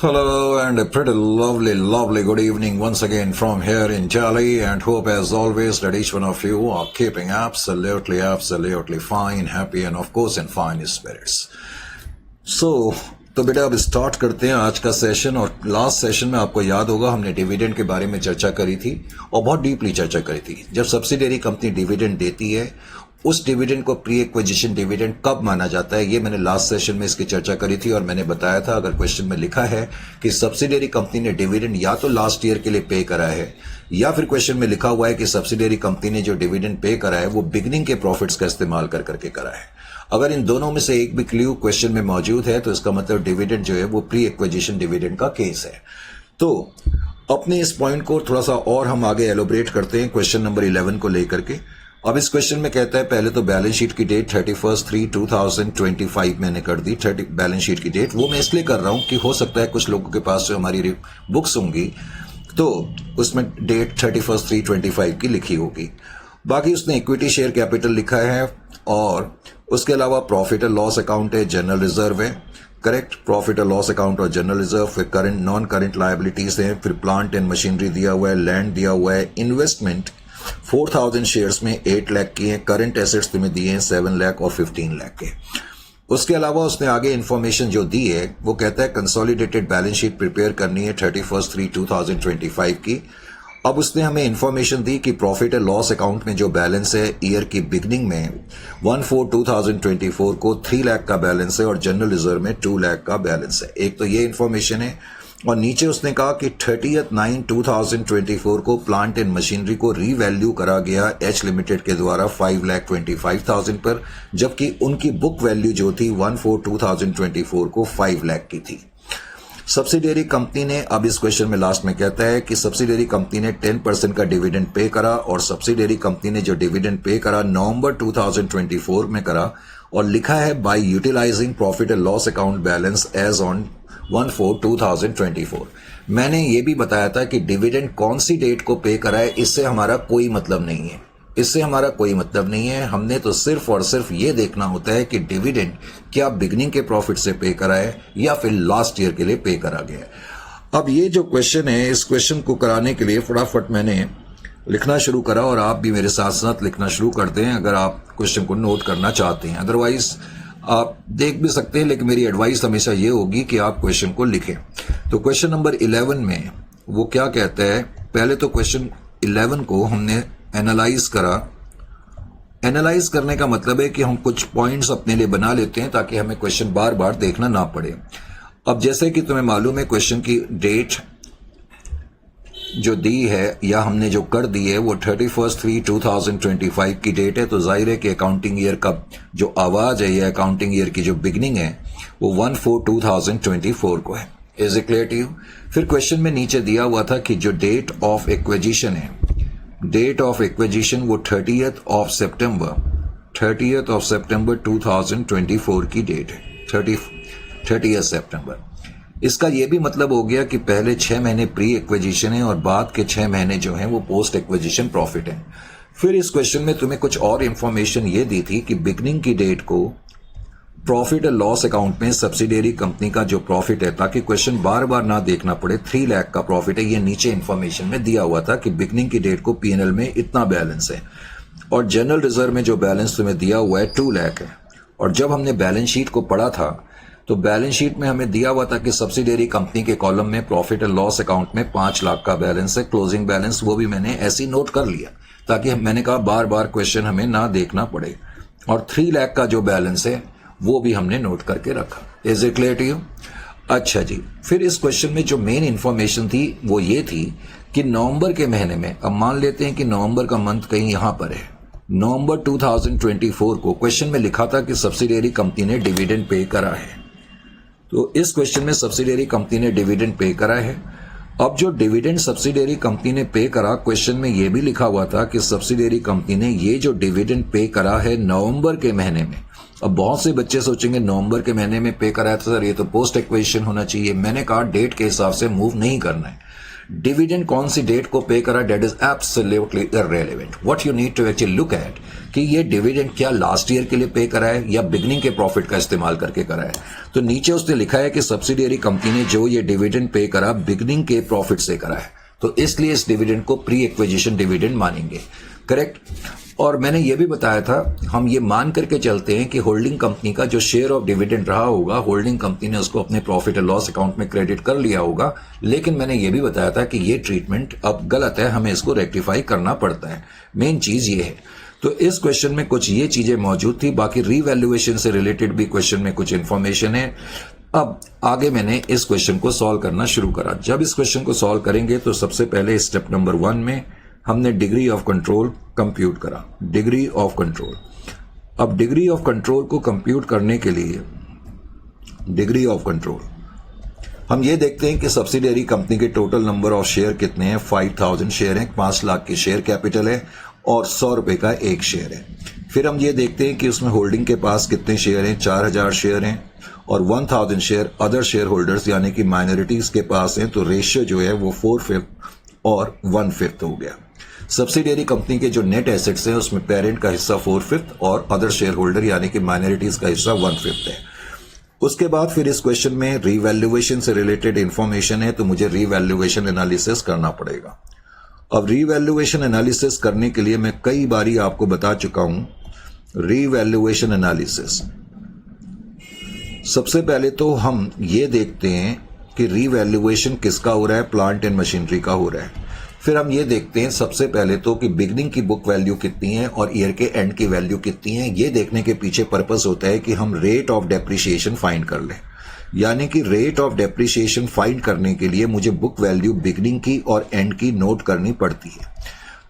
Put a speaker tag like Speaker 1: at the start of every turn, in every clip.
Speaker 1: Hello and a pretty lovely good evening once again from here in Delhi, and hope as always that each one of you are keeping absolutely fine, happy and of course in fine spirits. तो बेटा अब start करते हैं आज का session. और last session में आपको याद होगा हमने डिविडेंड के बारे में चर्चा करी थी और बहुत डीपली चर्चा करी थी। जब सब्सिडियरी कंपनी डिविडेंड देती है उस डिविडेंड को प्री एक्विजिशन डिविडेंड कब माना जाता है, ये मैंने लास्ट सेशन में इसकी चर्चा करी थी और मैंने बताया था अगर क्वेश्चन में लिखा है कि सब्सिडियरी कंपनी ने डिविडेंड या तो लास्ट ईयर के लिए पे करा है या फिर क्वेश्चन में लिखा हुआ है कि सब्सिडियरी कंपनी ने जो डिविडेंड पे करा है वो बिगनिंग के प्रॉफिट्स का इस्तेमाल कर करके करा है। अगर इन दोनों में से एक भी क्लू क्वेश्चन में मौजूद है तो इसका मतलब डिविडेंड जो है वो प्री एक्विजिशन डिविडेंड का केस है। तो अपने इस पॉइंट को थोड़ा सा और हम आगे एलोबरेट करते हैं क्वेश्चन नंबर 11 को लेकर के। अब इस क्वेश्चन में कहता है पहले तो बैलेंस शीट की डेट 31/3/2025 मैंने कर दी। बैलेंस शीट की डेट वो मैं इसलिए कर रहा हूं कि हो सकता है कुछ लोगों के पास जो हमारी बुक्स होंगी तो उसमें डेट 31/3/25 की लिखी होगी। बाकी उसने इक्विटी शेयर कैपिटल लिखा है और उसके अलावा प्रॉफिट एंड लॉस अकाउंट है, जनरल रिजर्व है, correct, profit and loss account और जनरल रिजर्व, फिर करंट नॉन करंट लायबिलिटीज है, फिर प्लांट एंड मशीनरी दिया हुआ है, लैंड दिया हुआ है, इन्वेस्टमेंट 4000 शेयर्स में 8 लाख की है, करंट एसेट्स तुम्हें दिए हैं 7 लाख और 15 लाख के। उसके अलावा उसने आगे इंफॉर्मेशन जो दी है वो कहता है कंसोलिडेटेड बैलेंस शीट प्रिपेयर करनी है 31/3/2025 की। अब उसने हमें इंफॉर्मेशन दी कि प्रॉफिट एंड लॉस अकाउंट में जो बैलेंस है ईयर की बिगनिंग में 1/4/2024 को 3 लाख का बैलेंस है और जनरल रिजर्व में 2 लाख का बैलेंस है। एक तो ये इंफॉर्मेशन है और नीचे उसने कहा कि 30/9/2024 को प्लांट एंड मशीनरी को रीवैल्यू करा गया एच लिमिटेड के द्वारा 5,25,000 पर, जबकि उनकी बुक वैल्यू जो थी 1/4/2024 को 5 लाख की थी। सब्सिडियरी कंपनी ने अब इस क्वेश्चन में लास्ट में कहता है कि सब्सिडियरी कंपनी ने 10% का डिविडेंड पे करा और सब्सिडियरी कंपनी ने जो डिविडेंड पे करा नवंबर 2024 में करा और लिखा है by utilising profit and loss account balance as on 1/4/2024। मैंने ये भी बताया था कि डिविडेंड कौन सी डेट को पे करा है इससे हमारा कोई मतलब नहीं है, हमने तो सिर्फ और सिर्फ ये देखना होता है कि डिविडेंड क्या बिगनिंग के प्रॉफिट से पे करा है या फिर लास्ट ईयर के लिए पे करा गया है। अब ये जो क्वेश्चन है इस क्वेश्चन को कराने के लिए फटाफट मैंने लिखना शुरू करा और आप भी मेरे साथ साथ लिखना शुरू कर दें अगर आप क्वेश्चन को नोट करना चाहते हैं, अदरवाइज आप देख भी सकते हैं, लेकिन मेरी एडवाइस हमेशा ये होगी कि आप क्वेश्चन को लिखें। तो क्वेश्चन नंबर 11 में वो क्या कहता है, पहले तो क्वेश्चन 11 को हमने एनालाइज करा। एनालाइज करने का मतलब है कि हम कुछ पॉइंट्स अपने लिए बना लेते हैं ताकि हमें क्वेश्चन बार बार देखना ना पड़े। अब जैसे कि तुम्हें मालूम है क्वेश्चन की डेट जो दी है या हमने जो कर दी है वो 31/3/2025 की डेट है, तो जाहिर है कि अकाउंटिंग ईयर का जो आवाज है या अकाउंटिंग ईयर की जो बिगनिंग है वो 1/4/2024 को है। Is it clear to you? फिर क्वेश्चन में नीचे दिया हुआ था कि जो डेट ऑफ एक्विजिशन है, डेट ऑफ एक्विजिशन वो 30th of September 2024 की डेट है, 30th September। इसका ये भी मतलब हो गया कि पहले 6 महीने प्री एक्विजिशन है और बाद के 6 महीने जो हैं वो पोस्ट एक्विजिशन प्रॉफिट है। फिर इस क्वेश्चन में तुम्हें कुछ और इंफॉर्मेशन ये दी थी कि बिगनिंग की डेट को प्रॉफिट एंड लॉस अकाउंट में सब्सिडियरी कंपनी का जो प्रॉफिट है, ताकि क्वेश्चन बार बार ना देखना पड़े, 3 लाख का प्रॉफिट है। ये नीचे इंफॉर्मेशन में दिया हुआ था कि बिगनिंग की डेट को पीएनएल में इतना बैलेंस है और जनरल रिजर्व में जो बैलेंस तुम्हें दिया हुआ है 2 लाख है। और जब हमने बैलेंस शीट को पढ़ा था तो बैलेंस शीट में हमें दिया हुआ था कि सब्सिडियरी कंपनी के कॉलम में प्रॉफिट एंड लॉस अकाउंट में 5 लाख का बैलेंस है, क्लोजिंग बैलेंस, वो भी मैंने ऐसे नोट कर लिया ताकि मैंने कहा बार बार क्वेश्चन हमें ना देखना पड़े। और 3 लाख का जो बैलेंस है वो भी हमने नोट करके रखा। Is it clear to you? अच्छा जी, फिर इस क्वेश्चन में जो मेन इंफॉर्मेशन थी वो ये थी कि नवंबर के महीने में, अब मान लेते हैं कि नवंबर का मंथ कहीं यहां पर है, नवंबर 2024 को क्वेश्चन में लिखा था कि सब्सिडियरी कंपनी ने डिविडेंड पे करा है। तो इस क्वेश्चन में सब्सिडियरी कंपनी ने डिविडेंड पे करा है। अब जो डिविडेंड सब्सिडियरी कंपनी ने पे करा, क्वेश्चन में यह भी लिखा हुआ था कि सब्सिडियरी कंपनी ने ये जो डिविडेंड पे करा है नवंबर के महीने में। अब बहुत से बच्चे सोचेंगे नवंबर के महीने में पे करा है तो सर ये तो पोस्ट एक्विजिशन होना चाहिए। मैंने कहा डेट के हिसाब से मूव नहीं करना है, डिविडेंड कौन सी डेट को पे करा, date is absolutely irrelevant. What you need to actually look at कि ये डिविडेंड क्या लास्ट ईयर के लिए पे करा है या बिगनिंग के प्रॉफिट का इस्तेमाल करके करा है. तो नीचे उसने लिखा है कि सब्सिडियरी कंपनी ने जो ये डिविडेंड पे करा बिगनिंग के प्रॉफिट से करा है, तो इसलिए इस डिविडेंड को प्री एक्विजिशन डिविडेंड मानेंगे. करेक्ट. और मैंने ये भी बताया था, हम ये मान करके चलते हैं कि होल्डिंग कंपनी का जो शेयर ऑफ डिविडेंड रहा होगा, होल्डिंग कंपनी ने उसको अपने प्रॉफिट एंड लॉस अकाउंट में क्रेडिट कर लिया होगा. लेकिन मैंने ये भी बताया था कि ये ट्रीटमेंट अब गलत है, हमें इसको रेक्टिफाई करना पड़ता है. मेन चीज ये है. तो इस क्वेश्चन में कुछ ये चीजें मौजूद थी. बाकी रीवैल्यूएशन से रिलेटेड भी क्वेश्चन में कुछ इंफॉर्मेशन है. अब आगे मैंने इस क्वेश्चन को सॉल्व करना शुरू करा. जब इस क्वेश्चन को सॉल्व करेंगे तो सबसे पहले स्टेप नंबर 1 में हमने डिग्री ऑफ कंट्रोल कंप्यूट करा. Degree of control. अब डिग्री ऑफ कंट्रोल को कंप्यूट करने के लिए डिग्री ऑफ कंट्रोल हम ये देखते हैं कि सब्सिडियरी कंपनी के टोटल नंबर ऑफ शेयर कितने हैं. 5000 शेयर हैं, 5 लाख की शेयर कैपिटल है और 100 रुपए का एक शेयर है. फिर हम ये देखते हैं कि उसमें होल्डिंग के पास कितने शेयर हैं. 4000 शेयर हैं और 1000 शेयर अदर शेयर होल्डर्स यानी कि माइनॉरिटीज के पास हैं. तो रेशियो जो है वो 4/5 और 1/5 हो गया. सब्सिडियरी कंपनी के जो नेट एसेट्स हैं उसमें पेरेंट का हिस्सा 4/5 और अदर शेयर होल्डर यानी कि माइनॉरिटीज का हिस्सा 1/5 है. उसके बाद फिर इस क्वेश्चन में रीवैल्यूएशन से रिलेटेड इंफॉर्मेशन है, तो मुझे रीवैल्यूएशन एनालिसिस करना पड़ेगा. अब रीवैल्यूएशन एनालिसिस करने के लिए मैं कई बारी आपको बता चुका हूं. रीवैल्यूएशन एनालिसिस सबसे पहले तो हम ये देखते हैं कि रीवैल्यूएशन किसका हो रहा है. प्लांट एंड मशीनरी का हो रहा है. फिर हम ये देखते हैं सबसे पहले तो कि बिगनिंग की बुक वैल्यू कितनी है और ईयर के एंड की वैल्यू कितनी है. ये देखने के पीछे पर्पस होता है कि हम रेट ऑफ डेप्रिसिएशन फाइंड कर लें. यानी कि रेट ऑफ डेप्रिसिएशन फाइंड करने के लिए मुझे बुक वैल्यू बिगनिंग की और एंड की नोट करनी पड़ती है.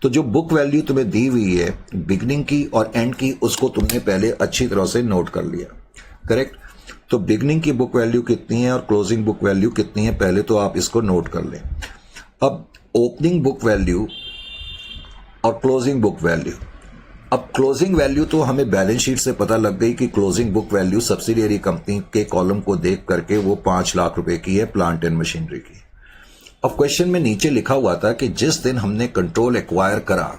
Speaker 1: तो जो बुक वैल्यू तुम्हें दी हुई है बिगनिंग की और एंड की, उसको तुमने पहले अच्छी तरह से नोट कर लिया. करेक्ट. तो बिगनिंग की बुक वैल्यू कितनी है और क्लोजिंग बुक वैल्यू कितनी है, पहले तो आप इसको नोट कर लें. अब ओपनिंग बुक वैल्यू और क्लोजिंग बुक वैल्यू. अब क्लोजिंग वैल्यू तो हमें बैलेंस शीट से पता लग गई कि closing book value subsidiary company के कॉलम को देख करके वो 5 लाख रुपए की है प्लांट एंड मशीनरी की. अब क्वेश्चन में नीचे लिखा हुआ था कि जिस दिन हमने कंट्रोल एक्वायर करा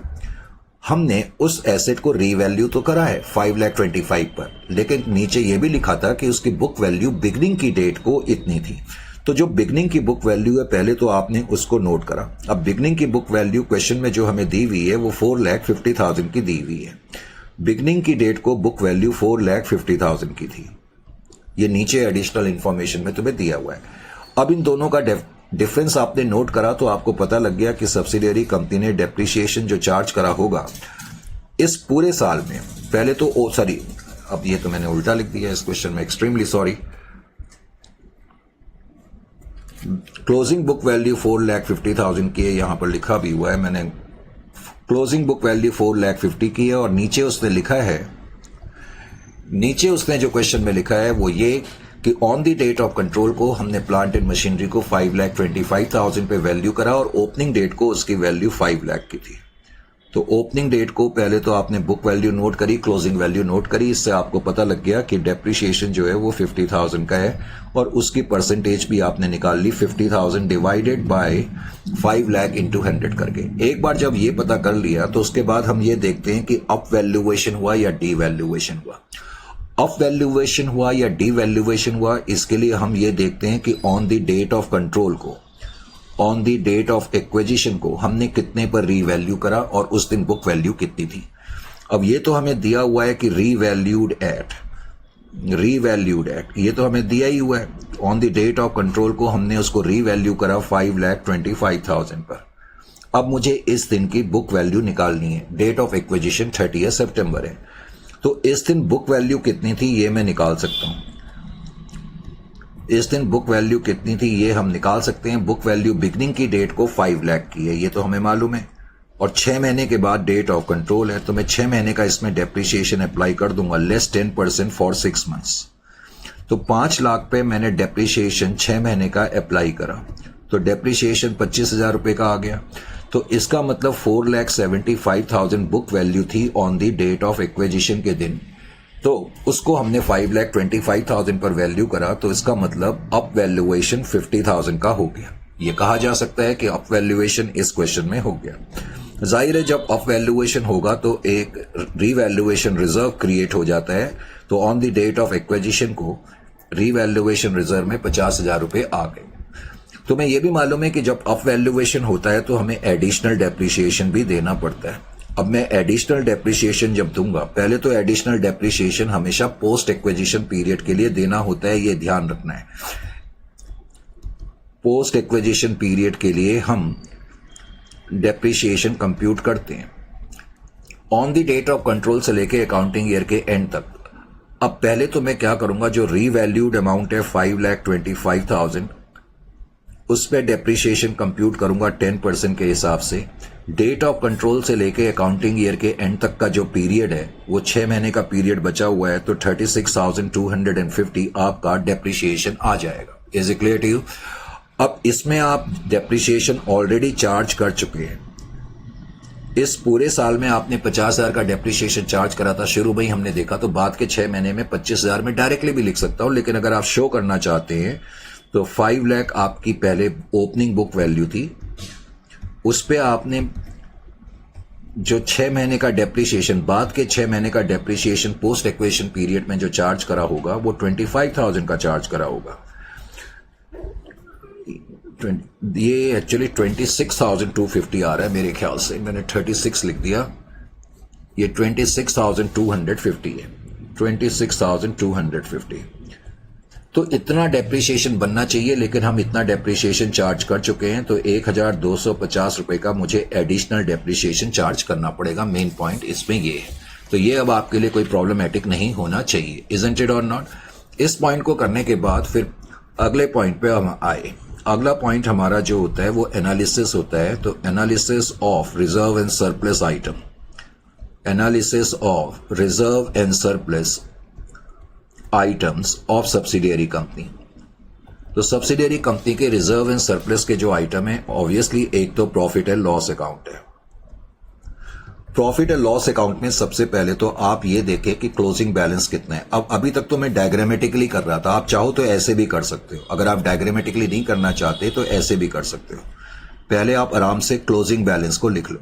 Speaker 1: हमने उस एसेट को रीवैल्यू तो करा है 5,25,000 पर, लेकिन नीचे ये भी लिखा था कि उसकी बुक वैल्यू बिगनिंग की डेट को इतनी थी. तो जो बिगनिंग की बुक वैल्यू है पहले तो आपने उसको नोट करा. अब बिगनिंग की बुक वैल्यू क्वेश्चन में जो हमें दी हुई है वो 4,50,000 की दी हुई है. बिगनिंग की डेट को बुक वैल्यू 4,50,000 की थी. ये नीचे एडिशनल इंफॉर्मेशन में तुम्हें दिया हुआ है. अब इन दोनों का डिफरेंस आपने नोट करा तो आपको पता लग गया कि सब्सिडियरी कंपनी ने डेप्रिसिएशन जो चार्ज करा होगा इस पूरे साल में. पहले तो सॉरी, अब ये तो मैंने उल्टा लिख दिया इस क्वेश्चन में, extremely sorry. Closing book value 4,50,000 की है, यहां पर लिखा भी हुआ है. मैंने क्लोजिंग बुक वैल्यू 4,50,000 की है और नीचे उसने लिखा है, नीचे उसने जो क्वेश्चन में लिखा है वो ये कि on the date of control को हमने प्लांट एंड मशीनरी को 5,25,000 पे वैल्यू करा और ओपनिंग डेट को उसकी वैल्यू 5 लाख की थी. तो ओपनिंग डेट को पहले तो आपने बुक वैल्यू नोट करी, क्लोजिंग वैल्यू नोट करी. इससे आपको पता लग गया कि डेप्रिसिएशन जो है वो 50,000 का है और उसकी परसेंटेज भी आपने निकाल ली 50,000 डिवाइडेड बाय 5 लाख इंटू 100 करके. एक बार जब ये पता कर लिया तो उसके बाद हम ये देखते हैं कि अप वैल्यूएशन हुआ या डी वैल्यूएशन हुआ. अप वैल्यूएशन हुआ या डी वैल्यूएशन हुआ, इसके लिए हम ये देखते हैं कि on the date of control को, on the date of acquisition को हमने कितने पर रीवैल्यू करा और उस दिन बुक वैल्यू कितनी थी. अब ये तो हमें दिया हुआ है कि रीवैल्यूड एट, ये तो हमें दिया ही हुआ है. On the date of control को हमने उसको रीवैल्यू करा 5,25,000 पर. अब मुझे इस दिन की बुक वैल्यू निकालनी है. डेट ऑफ एक्विजिशन 30 सितंबर है, तो इस दिन बुक वैल्यू कितनी थी ये मैं निकाल सकता हूं. इस दिन बुक वैल्यू कितनी थी ये हम निकाल सकते हैं. बुक वैल्यू बिगनिंग की डेट को 5 लाख की है, ये तो हमें मालूम है. और 6 महीने के बाद डेट ऑफ कंट्रोल है, तो मैं 6 महीने का इसमें डेप्रिसिएशन अप्लाई कर दूंगा, लेस 10% फॉर 6 मंथ्स. तो 5 लाख पे मैंने डेप्रिसिएशन 6 महीने का अप्लाई करा, तो डेप्रिसिएशन 25,000 रुपए का आ गया. तो इसका मतलब 4,75,000 बुक वैल्यू थी on the date of acquisition के दिन. तो उसको हमने 5,25,000 पर वैल्यू करा, तो इसका मतलब अप वैल्यूएशन 50,000 का हो गया. ये कहा जा सकता है कि अप वैल्यूएशन इस क्वेश्चन में हो गया। जाहिर है जब अप वैल्यूएशन होगा तो एक रीवैल्यूएशन रिजर्व क्रिएट हो जाता है, तो on the date of acquisition को रीवैल्यूएशन रिजर्व में 50,000 रुपए आ गए। तुम्हें यह भी मालूम है कि जब अप वैल्यूएशन होता है तो हमें एडिशनल डेप्रिसिएशन भी देना पड़ता है। अब मैं एडिशनल डेप्रिसिएशन जब दूंगा, पहले तो एडिशनल डेप्रिसिएशन हमेशा पोस्ट एक्विजिशन पीरियड के लिए देना होता है, ये ध्यान रखना है। पोस्ट एक्विजिशन पीरियड के लिए हम डेप्रिसिएशन कंप्यूट करते हैं on the date of control से लेके अकाउंटिंग ईयर के एंड तक। अब पहले तो मैं क्या करूंगा, जो रीवैल्यूड अमाउंट है 5,25,000, उस पे डेप्रिसिएशन कंप्यूट करूंगा 10% के हिसाब से। डेट ऑफ कंट्रोल से लेके अकाउंटिंग ईयर के एंड तक का जो पीरियड है वो 6 महीने का पीरियड बचा हुआ है, तो 36,250 आपका डेप्रिसिएशन आ जाएगा। Is it clear to you? अब इसमें आप डेप्रिसिएशन ऑलरेडी चार्ज कर चुके हैं। इस पूरे साल में आपने 50,000 का डेप्रिसिएशन चार्ज करा था, शुरू में ही हमने देखा, तो बाद के 6 महीने में 25,000 में डायरेक्टली भी लिख सकता हूं, लेकिन अगर आप शो करना चाहते हैं तो 5 लाख आपकी पहले ओपनिंग बुक वैल्यू थी, उस पे आपने जो 6 महीने का डेप्रिसिएशन, बाद के 6 महीने का डेप्रिसिएशन पोस्ट एक्विजिशन पीरियड में जो चार्ज करा होगा वो 25,000 का चार्ज करा होगा। ये एक्चुअली 26,250 आ रहा है मेरे ख्याल से, मैंने 36 लिख दिया, ये 26,250 है, 26,250। तो इतना डेप्रिसिएशन बनना चाहिए, लेकिन हम इतना डेप्रिसिएशन चार्ज कर चुके हैं, तो 1,250 रुपए का मुझे एडिशनल डेप्रिसिएशन चार्ज करना पड़ेगा। मेन पॉइंट इसमें ये है, तो ये अब आपके लिए कोई प्रॉब्लमेटिक नहीं होना चाहिए। इजंट इट और नॉट? इस पॉइंट को करने के बाद फिर अगले पॉइंट पे हम आए। अगला पॉइंट हमारा जो होता है वो एनालिसिस होता है। तो analysis of reserve and surplus item, analysis of reserve and surplus items of subsidiary company. तो सब्सिडियरी कंपनी के रिजर्व एंड सरप्लस के जो आइटम है, ऑब्वियसली एक तो प्रॉफिट एंड लॉस अकाउंट है। प्रॉफिट एंड लॉस अकाउंट में सबसे पहले तो आप ये देखें कि क्लोजिंग बैलेंस कितना है। अब अभी तक तो मैं डायग्रामेटिकली कर रहा था, आप चाहो तो ऐसे भी कर सकते हो। अगर आप डायग्रामेटिकली नहीं करना चाहते तो ऐसे भी कर सकते हो। पहले आप आराम से क्लोजिंग बैलेंस को लिख लो।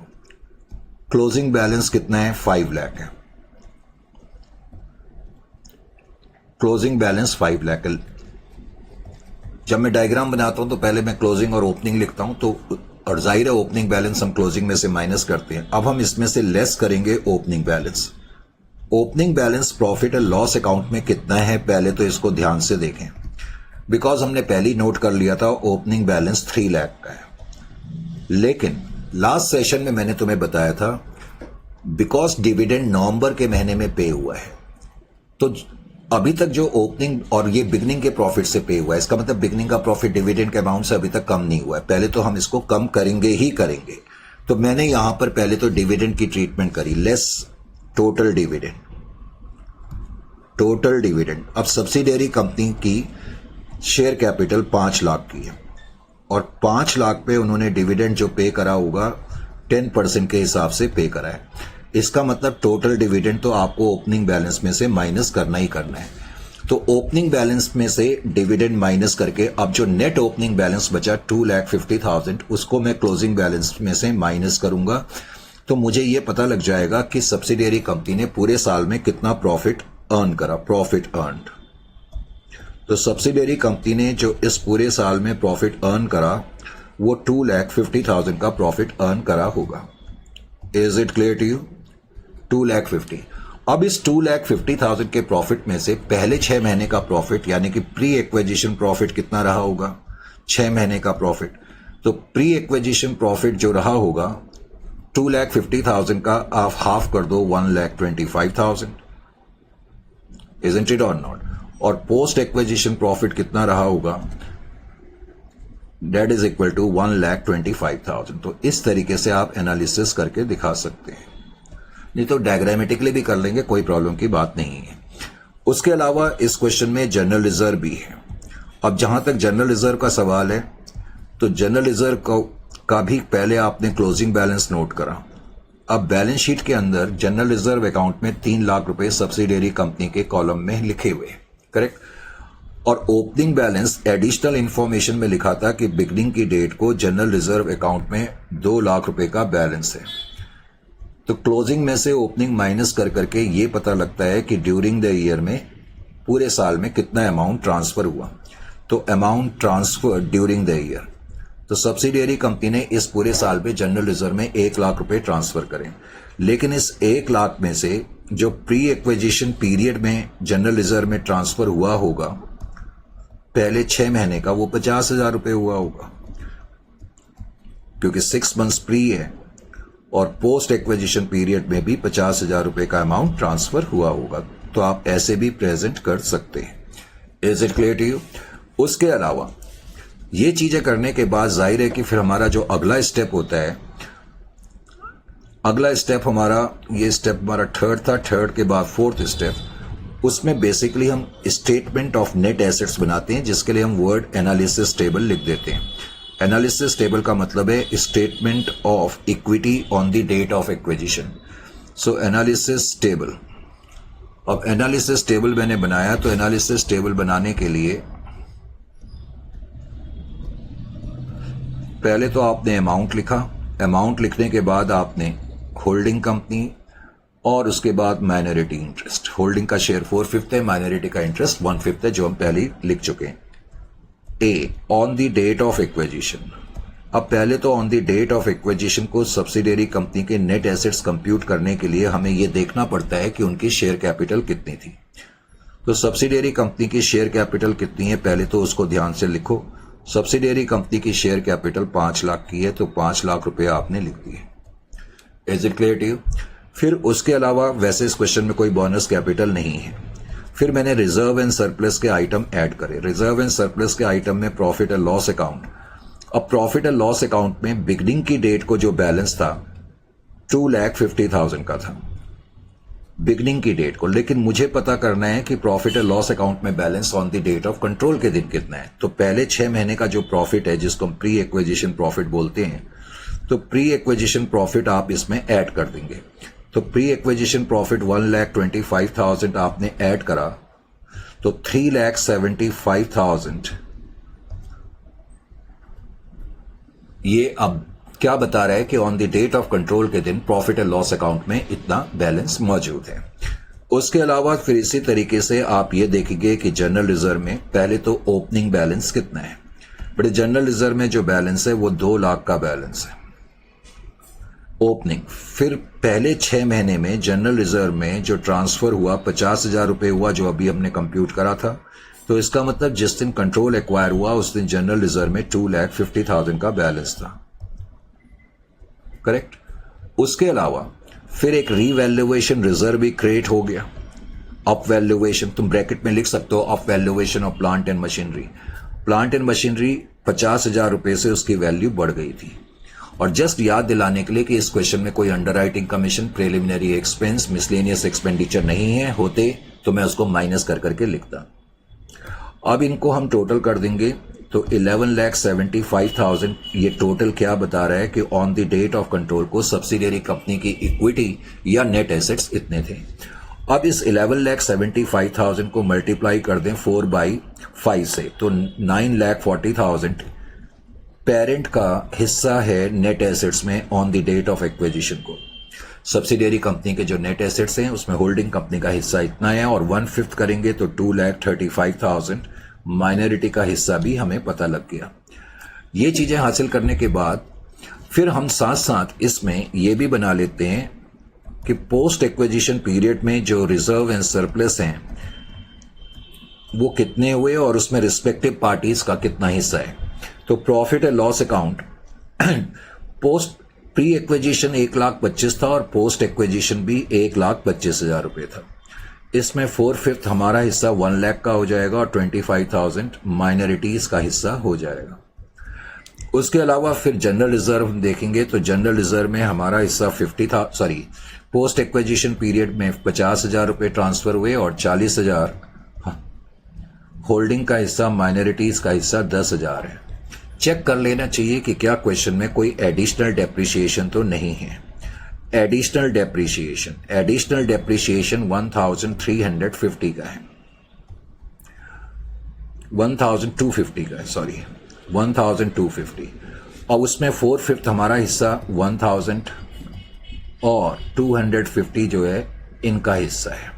Speaker 1: क्लोजिंग बैलेंस कितना है? 5 लाख है। Closing balance 5 lakh. जब मैं डायग्राम बनाता हूं तो पहले मैं क्लोजिंग और ओपनिंग लिखता हूं, तो और जाहिर है ओपनिंग बैलेंस हम क्लोजिंग में से माइनस करते हैं। अब हम इसमें से लेस करेंगे opening balance. Opening balance profit and loss account में कितना है, पहले तो इसको ध्यान से देखें, बिकॉज हमने पहले ही नोट कर लिया था ओपनिंग बैलेंस 3 लाख का है। लेकिन लास्ट सेशन में मैंने तुम्हें बताया था, बिकॉज डिविडेंड नवंबर के महीने में पे हुआ है, तो अभी तक जो ओपनिंग और ये बिगनिंग के प्रॉफिट से पे हुआ है, इसका मतलब बिगनिंग का प्रॉफिट डिविडेंड के अमाउंट से अभी तक कम नहीं हुआ है। पहले तो हम इसको कम करेंगे ही करेंगे। तो मैंने यहां पर पहले तो डिविडेंड की ट्रीटमेंट करी, less total dividend. Total dividend, अब सब्सिडियरी कंपनी की शेयर कैपिटल 5 लाख की है और 5 लाख पे उन्होंने डिविडेंड जो पे करा होगा 10% के हिसाब से पे करा है। इसका मतलब टोटल डिविडेंड तो आपको ओपनिंग बैलेंस में से माइनस करना ही करना है। तो ओपनिंग बैलेंस में से डिविडेंड माइनस करके अब जो नेट ओपनिंग बैलेंस बचा 2,50,000, उसको मैं क्लोजिंग बैलेंस में से माइनस करूंगा, तो मुझे यह पता लग जाएगा कि सब्सिडियरी कंपनी ने पूरे साल में कितना प्रॉफिट अर्न करा, प्रॉफिट अर्न्ड। तो सब्सिडियरी कंपनी ने जो इस पूरे साल में प्रॉफिट अर्न करा वो 2,50,000 का प्रॉफिट अर्न करा होगा। Is it clear to you? 2,50,000। अब इस 2,50,000 के प्रॉफिट में से पहले 6 महीने का प्रॉफिट यानी कि प्री एक्विजिशन प्रॉफिट कितना रहा होगा? 6 महीने का प्रॉफिट। तो प्री एक्विजिशन प्रॉफिट जो रहा होगा 2,50,000 का आप हाफ कर दो 1,25,000। इजंट इट और नॉट? और पोस्ट एक्विजिशन प्रॉफिट कितना रहा होगा? That is equal to 1,25,000। तो इस तरीके से आप एनालिसिस करके दिखा सकते हैं, नहीं तो डायग्रामेटिकली भी कर लेंगे, कोई प्रॉब्लम की बात नहीं है। उसके अलावा इस क्वेश्चन में जनरल रिजर्व भी है। अब जहां तक जनरल रिजर्व का सवाल है, तो जनरल रिजर्व का भी पहले आपने क्लोजिंग बैलेंस नोट करा। अब बैलेंस शीट के अंदर जनरल रिजर्व अकाउंट में 3 लाख रुपए सब्सिडियरी कंपनी के कॉलम में लिखे हुए, करेक्ट। और ओपनिंग बैलेंस एडिशनल इंफॉर्मेशन में लिखा था कि बिगनिंग की डेट को जनरल रिजर्व अकाउंट में 2 लाख रुपए का बैलेंस है। तो क्लोजिंग में से ओपनिंग माइनस कर करके ये पता लगता है कि ड्यूरिंग द ईयर में पूरे साल में कितना अमाउंट ट्रांसफर हुआ। तो amount transfer during the year, तो सब्सिडियरी कंपनी ने इस पूरे साल में जनरल रिजर्व में 1 लाख रुपए ट्रांसफर करें, लेकिन इस 1 लाख में से जो प्री एक्विजिशन पीरियड में जनरल रिजर्व में ट्रांसफर हुआ होगा पहले 6 महीने का, वो 50,000 रुपए हुआ होगा, क्योंकि 6 मंथ्स प्री है और पोस्ट एक्विजिशन पीरियड में भी 50,000 रुपए का अमाउंट ट्रांसफर हुआ होगा। तो आप ऐसे भी प्रेजेंट कर सकते हैं। Is it clear to you? उसके अलावा ये चीजें करने के बाद जाहिर है कि फिर हमारा जो अगला स्टेप होता है, अगला स्टेप हमारा, ये स्टेप हमारा थर्ड था, थर्ड के बाद फोर्थ स्टेप, उसमें बेसिकली हम स्टेटमेंट ऑफ नेट एसेट्स बनाते हैं, जिसके लिए हम वर्ड एनालिसिस टेबल लिख देते हैं। एनालिसिस टेबल का मतलब है statement of equity on the date of acquisition. So analysis table, अब एनालिसिस टेबल मैंने बनाया, तो एनालिसिस टेबल बनाने के लिए पहले तो आपने अमाउंट लिखा, अमाउंट लिखने के बाद आपने होल्डिंग कंपनी और उसके बाद माइनॉरिटी इंटरेस्ट। होल्डिंग का शेयर 4/5 है, माइनॉरिटी का इंटरेस्ट 1/5 है, जो हम पहले लिख चुके हैं। A, on the date of acquisition. अब पहले तो on the date of acquisition को सब्सिडियरी कंपनी के नेट एसेट्स कंप्यूट करने के लिए हमें यह देखना पड़ता है कि उनकी शेयर कैपिटल कितनी थी। तो सब्सिडियरी कंपनी की शेयर कैपिटल कितनी है, पहले तो उसको ध्यान से लिखो। सब्सिडियरी कंपनी की शेयर कैपिटल 5 लाख की है, तो 5 लाख रुपए आपने लिख दिए। Is it clear to you? फिर उसके अलावा वैसे इस क्वेश्चन में कोई बोनस कैपिटल नहीं है। फिर मैंने रिजर्व एंड सरप्लस के आइटम ऐड करे। रिजर्व एंड सरप्लस के आइटम में प्रॉफिट एंड लॉस अकाउंट। अब प्रॉफिट एंड लॉस अकाउंट में बिगनिंग की डेट को जो बैलेंस था 2,50,000 का था बिगनिंग की डेट को, लेकिन मुझे पता करना है कि प्रॉफिट एंड लॉस अकाउंट में balance on the date of control के दिन कितना है। तो पहले 6 महीने का जो प्रॉफिट है, जिसको हम प्री एक्विजिशन प्रॉफिट बोलते हैं, तो प्री एक्विजिशन प्रॉफिट आप इसमें ऐड कर देंगे। तो प्री एक्विजिशन प्रॉफिट 1,25,000 आपने ऐड करा, तो 3,75,000 ये अब क्या बता रहा है कि on the date of control के दिन प्रॉफिट एंड लॉस अकाउंट में इतना बैलेंस मौजूद है। उसके अलावा फिर इसी तरीके से आप ये देखेंगे कि जनरल रिजर्व में पहले तो ओपनिंग बैलेंस कितना है। बट जनरल रिजर्व में जो बैलेंस है वो 2 लाख का बैलेंस है ओपनिंग। फिर पहले 6 महीने में जनरल रिजर्व में जो ट्रांसफर हुआ 50,000 रुपए हुआ, जो अभी हमने कंप्यूट करा था। तो इसका मतलब जिस दिन कंट्रोल एक्वायर हुआ उस दिन जनरल रिजर्व में 2,50,000 का बैलेंस था। करेक्ट। उसके अलावा फिर एक रीवैल्यूएशन रिजर्व भी क्रिएट हो गया। अप वैल्यूएशन तुम ब्रैकेट में लिख सकते हो, up valuation of plant and machinery. Plant and machinery 50,000 रुपए से उसकी वैल्यू बढ़ गई थी। और जस्ट याद दिलाने के लिए कि इस क्वेश्चन में कोई underwriting commission, preliminary expense, miscellaneous expenditure नहीं है, होते तो मैं उसको माइनस कर करके लिखता। अब इनको हम टोटल कर देंगे तो 11,75,000 ये टोटल क्या बता रहा है कि on the date of control को सब्सिडियरी कंपनी की इक्विटी या नेट एसेट्स इतने थे। अब इस 11,75,000 को मल्टीप्लाई कर दें 4/5 से, तो 9,40,000 पेरेंट का हिस्सा है नेट एसेट्स में on the date of acquisition को। सब्सिडियरी कंपनी के जो नेट एसेट्स हैं उसमें होल्डिंग कंपनी का हिस्सा इतना है, और 1/5 करेंगे तो 2,35,000 माइनॉरिटी का हिस्सा भी हमें पता लग गया। ये चीजें हासिल करने के बाद फिर हम साथ साथ इसमें ये भी बना लेते हैं कि पोस्ट एक्विजिशन पीरियड में जो रिजर्व एंड सरप्लस हैं वो कितने हुए और उसमें रिस्पेक्टिव पार्टीज का कितना हिस्सा है। तो profit and loss account post pre acquisition 1,25,000 था और पोस्ट एक्विजिशन भी 1,25,000 रुपए था। इसमें 4/5 हमारा हिस्सा 1 लाख का हो जाएगा और 25,000 माइनॉरिटीज का हिस्सा हो जाएगा। उसके अलावा फिर जनरल रिजर्व हम देखेंगे तो जनरल रिजर्व में हमारा हिस्सा पोस्ट एक्विजिशन पीरियड में 50,000 रुपए ट्रांसफर हुए और 40,000 होल्डिंग का हिस्सा, माइनॉरिटीज का हिस्सा 10,000 है। चेक कर लेना चाहिए कि क्या क्वेश्चन में कोई एडिशनल डेप्रिसिएशन तो नहीं है। एडिशनल डेप्रिसिएशन 1,350 का है। 1250 का है, सॉरी 1250, और उसमें 4/5 हमारा हिस्सा 1000 और 250 जो है इनका हिस्सा है।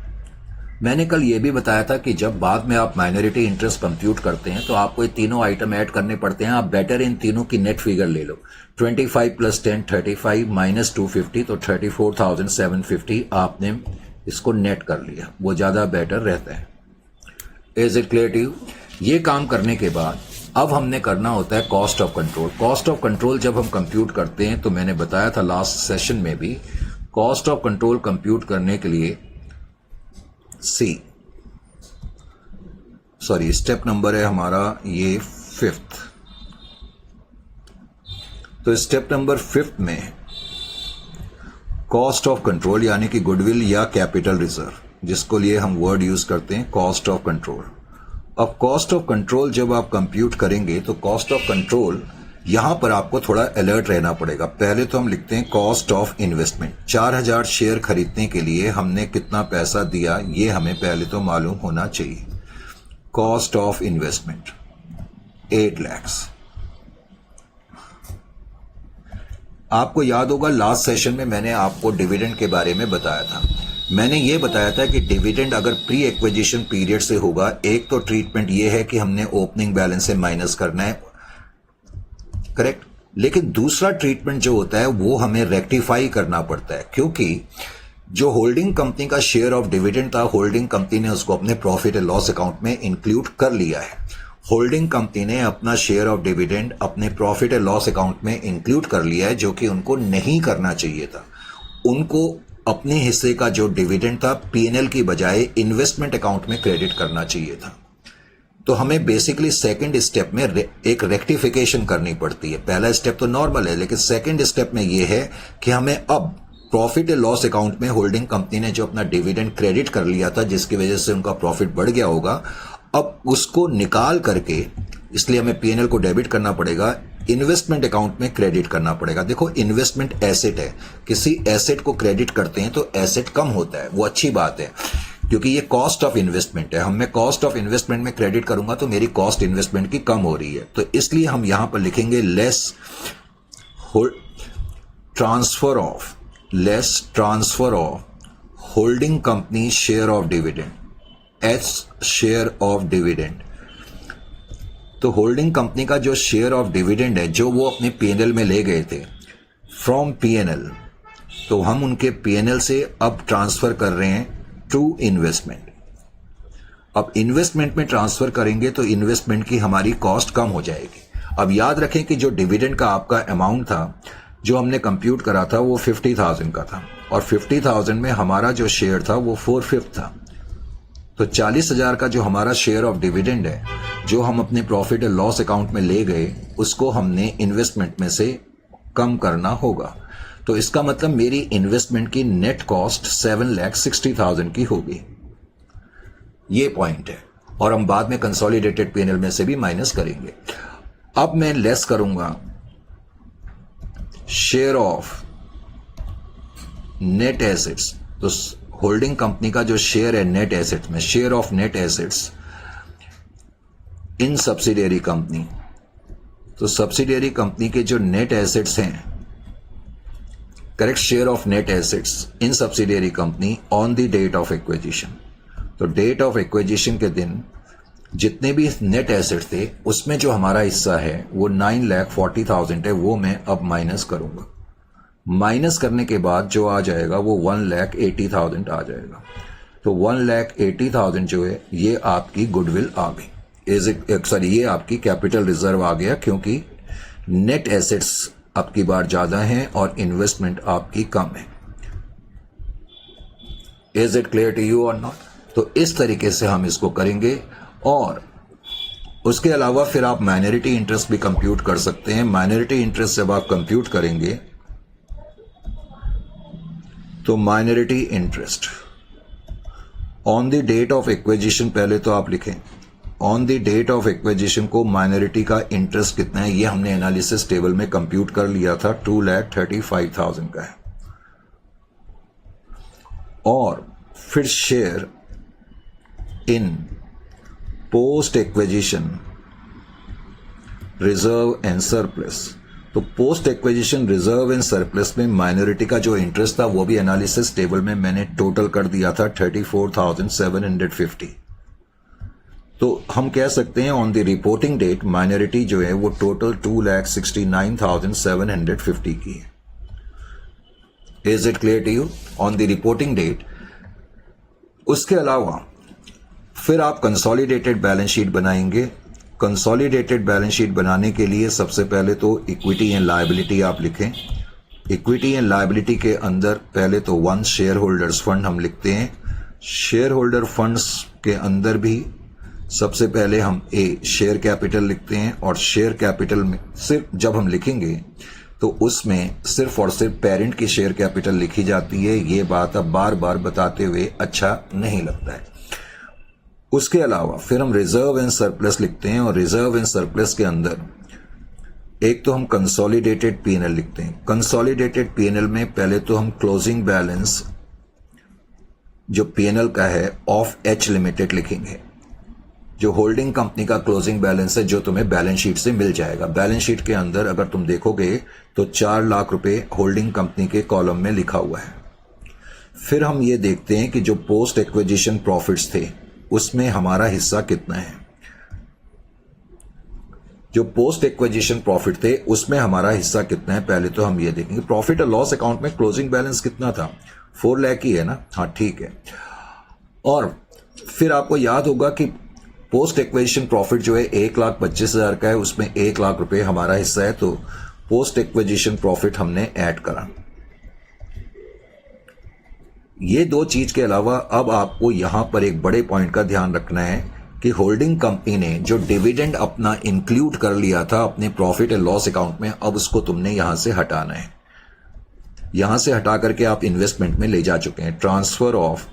Speaker 1: मैंने कल ये भी बताया था कि जब बाद में आप माइनॉरिटी इंटरेस्ट कंप्यूट करते हैं तो आपको ये तीनों आइटम ऐड करने पड़ते हैं। आप बेटर इन तीनों की नेट फिगर ले लो, 25 + 10 35 - 250, तो 34,750 आपने इसको नेट कर लिया, वो ज़्यादा बेटर रहता है। Is it clear to you? ये काम करने के बाद अब हमने करना होता है cost of control. Cost of control जब हम कंप्यूट करते हैं तो मैंने बताया था लास्ट सेशन में भी, कॉस्ट ऑफ कंट्रोल कंप्यूट करने के लिए स्टेप नंबर है हमारा ये 5th। तो स्टेप नंबर 5th में कॉस्ट ऑफ कंट्रोल यानी कि गुडविल या कैपिटल रिजर्व, जिसको लिए हम वर्ड यूज करते हैं कॉस्ट ऑफ कंट्रोल। अब कॉस्ट ऑफ कंट्रोल जब आप कंप्यूट करेंगे तो कॉस्ट ऑफ कंट्रोल यहां पर आपको थोड़ा अलर्ट रहना पड़ेगा। पहले तो हम लिखते हैं कॉस्ट ऑफ इन्वेस्टमेंट। 4000 शेयर खरीदने के लिए हमने कितना पैसा दिया ये हमें पहले तो मालूम होना चाहिए। Cost of investment 8 lakh. आपको याद होगा लास्ट सेशन में मैंने आपको डिविडेंड के बारे में बताया था। मैंने ये बताया था कि डिविडेंड अगर प्री एक्विजिशन पीरियड से होगा, एक तो ट्रीटमेंट ये है कि हमने ओपनिंग बैलेंस से माइनस करना है, करेक्ट। लेकिन दूसरा ट्रीटमेंट जो होता है वो हमें रेक्टिफाई करना पड़ता है, क्योंकि जो होल्डिंग कंपनी का शेयर ऑफ डिविडेंड था, होल्डिंग कंपनी ने उसको अपने प्रॉफिट एंड लॉस अकाउंट में इंक्लूड कर लिया है। होल्डिंग कंपनी ने अपना शेयर ऑफ डिविडेंड अपने प्रॉफिट एंड लॉस अकाउंट में इंक्लूड कर लिया है, जो कि उनको नहीं करना चाहिए था। उनको अपने हिस्से का जो डिविडेंड था पीएनएल की बजाय इन्वेस्टमेंट अकाउंट में क्रेडिट करना चाहिए था। तो हमें बेसिकली सेकंड स्टेप में एक रेक्टिफिकेशन करनी पड़ती है। पहला स्टेप तो नॉर्मल है, लेकिन सेकंड स्टेप में यह है कि हमें अब प्रॉफिट एंड लॉस अकाउंट में होल्डिंग कंपनी ने जो अपना डिविडेंड क्रेडिट कर लिया था, जिसकी वजह से उनका प्रॉफिट बढ़ गया होगा, अब उसको निकाल करके, इसलिए हमें पीएनएल को डेबिट करना पड़ेगा, इन्वेस्टमेंट अकाउंट में क्रेडिट करना पड़ेगा। देखो, इन्वेस्टमेंट एसेट है, किसी एसेट को क्रेडिट करते हैं तो एसेट कम होता है, वो अच्छी बात है, क्योंकि ये कॉस्ट ऑफ इन्वेस्टमेंट है। हम मैं कॉस्ट ऑफ इन्वेस्टमेंट में क्रेडिट करूंगा तो मेरी कॉस्ट इन्वेस्टमेंट की कम हो रही है, तो इसलिए हम यहां पर लिखेंगे less transfer of holding company share of dividend, H share of dividend. तो होल्डिंग कंपनी का जो शेयर ऑफ डिविडेंड है, जो वो अपने पीएनएल में ले गए थे फ्रॉम पीएनएल, तो हम उनके पीएनएल से अब ट्रांसफर कर रहे हैं टू इन्वेस्टमेंट। अब इन्वेस्टमेंट में ट्रांसफर करेंगे तो इन्वेस्टमेंट की हमारी कॉस्ट कम हो जाएगी। अब याद रखें कि जो डिविडेंड का आपका अमाउंट था, जो हमने कंप्यूट करा था, वो 50,000 का था, और 50,000 में हमारा जो शेयर था वो 4/5 था। तो 40,000 का जो हमारा शेयर ऑफ डिविडेंड है, जो हम अपने प्रॉफिट एंड लॉस अकाउंट में ले गए, उसको हमने इन्वेस्टमेंट में से कम करना होगा। तो इसका मतलब मेरी इन्वेस्टमेंट की नेट कॉस्ट 7,60,000 की होगी। ये पॉइंट है, और हम बाद में कंसोलिडेटेड पीएनएल में से भी माइनस करेंगे। अब मैं लेस करूंगा शेयर ऑफ नेट एसेट्स। तो होल्डिंग कंपनी का जो शेयर है नेट एसेट्स में, share of net assets in subsidiary company, तो सब्सिडियरी कंपनी के जो नेट एसेट्स हैं, correct, share of net assets in subsidiary company on the date of acquisition. तो डेट ऑफ एक्विजिशन के दिन जितने भी नेट एसेट्स थे उसमें जो हमारा हिस्सा है वो 9,40,000 है, वो मैं अब माइनस करूंगा। माइनस करने के बाद जो आ जाएगा वो 1,80,000 आ जाएगा। तो 1,80,000 जो है ये आपकी गुडविल आ गई, ये आपकी कैपिटल रिजर्व आ गया, क्योंकि नेट एसेट्स आपकी बार ज्यादा हैं और इन्वेस्टमेंट आपकी कम है। Is it clear to you और नॉट? तो इस तरीके से हम इसको करेंगे, और उसके अलावा फिर आप माइनॉरिटी इंटरेस्ट भी कंप्यूट कर सकते हैं। माइनॉरिटी इंटरेस्ट जब आप कंप्यूट करेंगे तो minority interest on the date of acquisition, पहले तो आप लिखें on the date of acquisition को माइनॉरिटी का इंटरेस्ट कितना है, ये हमने एनालिसिस टेबल में कंप्यूट कर लिया था, 2,35,000 का है। और फिर share in post acquisition reserve and surplus. तो post acquisition reserve and surplus में माइनॉरिटी का जो इंटरेस्ट था वो भी एनालिसिस टेबल में मैंने टोटल कर दिया था 34,750। तो हम कह सकते हैं on the reporting date minority जो है वो टोटल 2,69,750 की है। Is it clear to you? On the reporting date. उसके अलावा फिर आप कंसोलिडेटेड बैलेंस शीट बनाएंगे। कंसोलिडेटेड बैलेंस शीट बनाने के लिए सबसे पहले तो इक्विटी एंड लायबिलिटी आप लिखें। इक्विटी एंड लायबिलिटी के अंदर पहले तो वन शेयर होल्डर्स फंड हम लिखते हैं। शेयर होल्डर फंड्स के अंदर भी सबसे पहले हम शेयर कैपिटल लिखते हैं, और शेयर कैपिटल में सिर्फ जब हम लिखेंगे तो उसमें सिर्फ और सिर्फ पेरेंट की शेयर कैपिटल लिखी जाती है। ये बात अब बार बार बताते हुए अच्छा नहीं लगता है। उसके अलावा फिर हम रिजर्व एंड सरप्लस लिखते हैं, और रिजर्व एंड सरप्लस के अंदर एक तो हम कंसोलिडेटेड पीएनएल लिखते हैं। कंसोलिडेटेड पीएनएल में पहले तो हम क्लोजिंग बैलेंस जो पीएनएल का है ऑफ एच लिमिटेड लिखेंगे, जो होल्डिंग कंपनी का क्लोजिंग बैलेंस है, जो तुम्हें बैलेंस शीट से मिल जाएगा। बैलेंस शीट के अंदर अगर तुम देखोगे तो 4 लाख रुपए होल्डिंग कंपनी के कॉलम में लिखा हुआ है। फिर हम ये देखते हैं कि जो पोस्ट एक्विजिशन प्रॉफिट्स थे उसमें हमारा हिस्सा कितना है। जो पोस्ट एक्विजिशन प्रॉफिट थे उसमें हमारा हिस्सा कितना है, पहले तो हम ये देखेंगे। प्रॉफिट और लॉस अकाउंट में क्लोजिंग बैलेंस कितना था? 4 लाख ही है ना? हाँ ठीक है। और फिर आपको याद होगा कि पोस्ट एक्विजिशन प्रॉफिट जो है 1,25,000 का है, उसमें 1 लाख रुपए हमारा हिस्सा है, तो पोस्ट एक्विजिशन प्रॉफिट हमने ऐड करा। ये 2 चीज के अलावा अब आपको यहां पर एक बड़े पॉइंट का ध्यान रखना है कि होल्डिंग कंपनी ने जो डिविडेंड अपना इंक्लूड कर लिया था अपने प्रॉफिट एंड लॉस अकाउंट में, अब उसको तुमने यहां से हटाना है। यहां से हटा करके आप इन्वेस्टमेंट में ले जा चुके हैं। Transfer of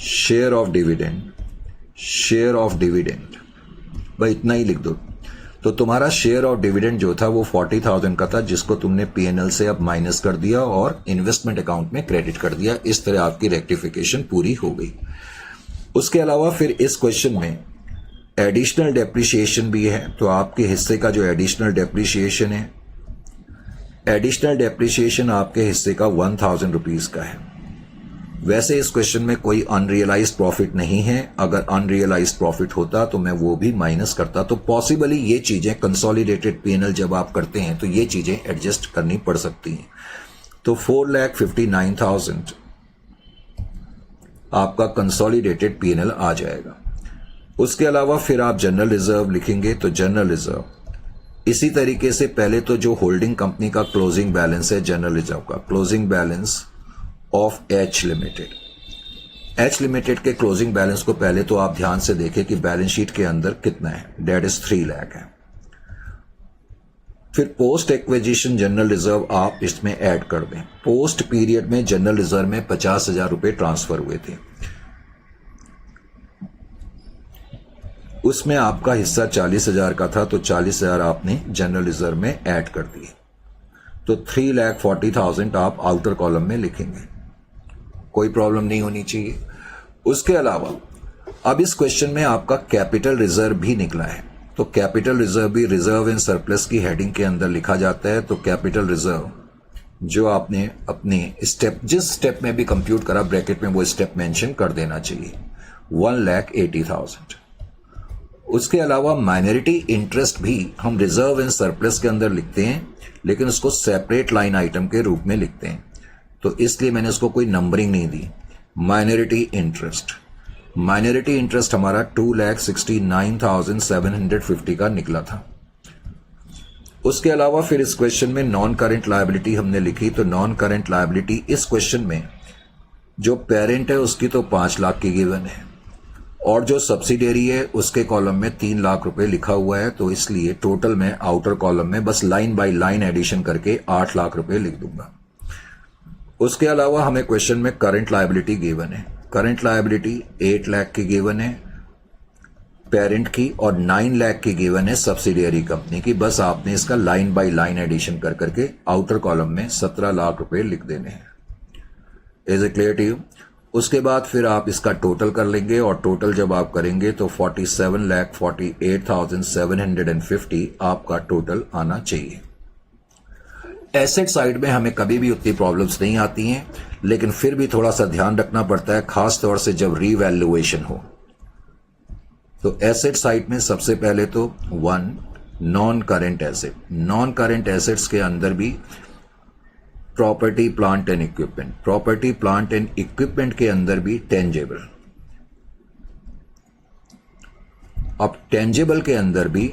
Speaker 1: share of dividend, share of dividend, भाई इतना ही लिख दो। तो तुम्हारा शेयर ऑफ डिविडेंड जो था वो 40,000 का था, जिसको तुमने पीएनएल से अब माइनस कर दिया और इन्वेस्टमेंट अकाउंट में क्रेडिट कर दिया। इस तरह आपकी रेक्टिफिकेशन पूरी हो गई। उसके अलावा फिर इस क्वेश्चन में एडिशनल डेप्रिसिएशन भी है, तो आपके हिस्से का जो एडिशनल डेप्रिसिएशन है, एडिशनल डेप्रिसिएशन आपके हिस्से का 1,000 रुपीज का है। वैसे इस क्वेश्चन में कोई अनरियलाइज्ड प्रॉफिट नहीं है। अगर अनरियलाइज्ड प्रॉफिट होता तो मैं वो भी माइनस करता। तो पॉसिबली ये चीजें कंसोलिडेटेड पीएनएल जब आप करते हैं तो ये चीजें एडजस्ट करनी पड़ सकती हैं। तो 4,59,000 आपका कंसोलिडेटेड पीएनएल आ जाएगा। उसके अलावा फिर आप जनरल रिजर्व लिखेंगे, तो जनरल रिजर्व इसी तरीके से पहले तो जो होल्डिंग कंपनी का क्लोजिंग बैलेंस है जनरल रिजर्व का, closing balance of H limited. H limited के क्लोजिंग बैलेंस को पहले तो आप ध्यान से देखें कि बैलेंस शीट के अंदर कितना है, डेट इज 3 लाख है। फिर पोस्ट एक्विजिशन जनरल रिजर्व आप इसमें ऐड कर दें। पोस्ट पीरियड में जनरल रिजर्व में 50,000 रुपए ट्रांसफर हुए थे, उसमें आपका हिस्सा 40,000 का था, तो 40,000 आपने जनरल रिजर्व में ऐड कर दिए। तो 3,40,000 आप आउटर कॉलम में लिखेंगे, कोई प्रॉब्लम नहीं होनी चाहिए। उसके अलावा अब इस क्वेश्चन में आपका कैपिटल रिजर्व भी निकला है, तो कैपिटल रिजर्व भी रिजर्व एंड सरप्लस की हेडिंग के अंदर लिखा जाता है। तो कैपिटल रिजर्व जो आपने अपने स्टेप जिस स्टेप में भी कंप्यूट करा ब्रैकेट में वो स्टेप मेंशन कर देना चाहिए, 1,80,000। उसके अलावा माइनॉरिटी इंटरेस्ट भी हम रिजर्व एंड सरप्लस के अंदर लिखते हैं, लेकिन उसको सेपरेट लाइन आइटम के रूप में लिखते हैं, तो इसलिए मैंने उसको कोई नंबरिंग नहीं दी। माइनॉरिटी इंटरेस्ट हमारा 2,69,750 का निकला था। उसके अलावा फिर इस क्वेश्चन में नॉन करेंट लायबिलिटी हमने लिखी, तो नॉन करेंट लायबिलिटी इस क्वेश्चन में जो पेरेंट है उसकी तो 5 लाख की गिवन है, और जो सब्सिडियरी है उसके कॉलम में 3 लाख रुपए लिखा हुआ है, तो इसलिए टोटल में आउटर कॉलम में बस लाइन बाय लाइन एडिशन करके 8 लाख रुपए लिख दूंगा। उसके अलावा हमें क्वेश्चन में करंट लायबिलिटी गिवन है। करंट लायबिलिटी 8 लाख की गिवन है पेरेंट की, और 9 लाख की गिवन है सब्सिडियरी कंपनी की। बस आपने इसका लाइन बाय लाइन एडिशन कर करके आउटर कॉलम में 17 लाख रुपए लिख देने हैं। Is it clear to you? उसके बाद फिर आप इसका टोटल कर लेंगे और टोटल जब आप करेंगे तो 47,48,750 आपका टोटल आना चाहिए। एसेट साइड में हमें कभी भी उतनी प्रॉब्लम्स नहीं आती हैं, लेकिन फिर भी थोड़ा सा ध्यान रखना पड़ता है, खास तौर से जब रीवैल्यूएशन हो। तो एसेट साइड में सबसे पहले तो non current asset. Non current assets के अंदर भी property plant and equipment, property plant and equipment के अंदर भी टेंजेबल। अब टेंजेबल के अंदर भी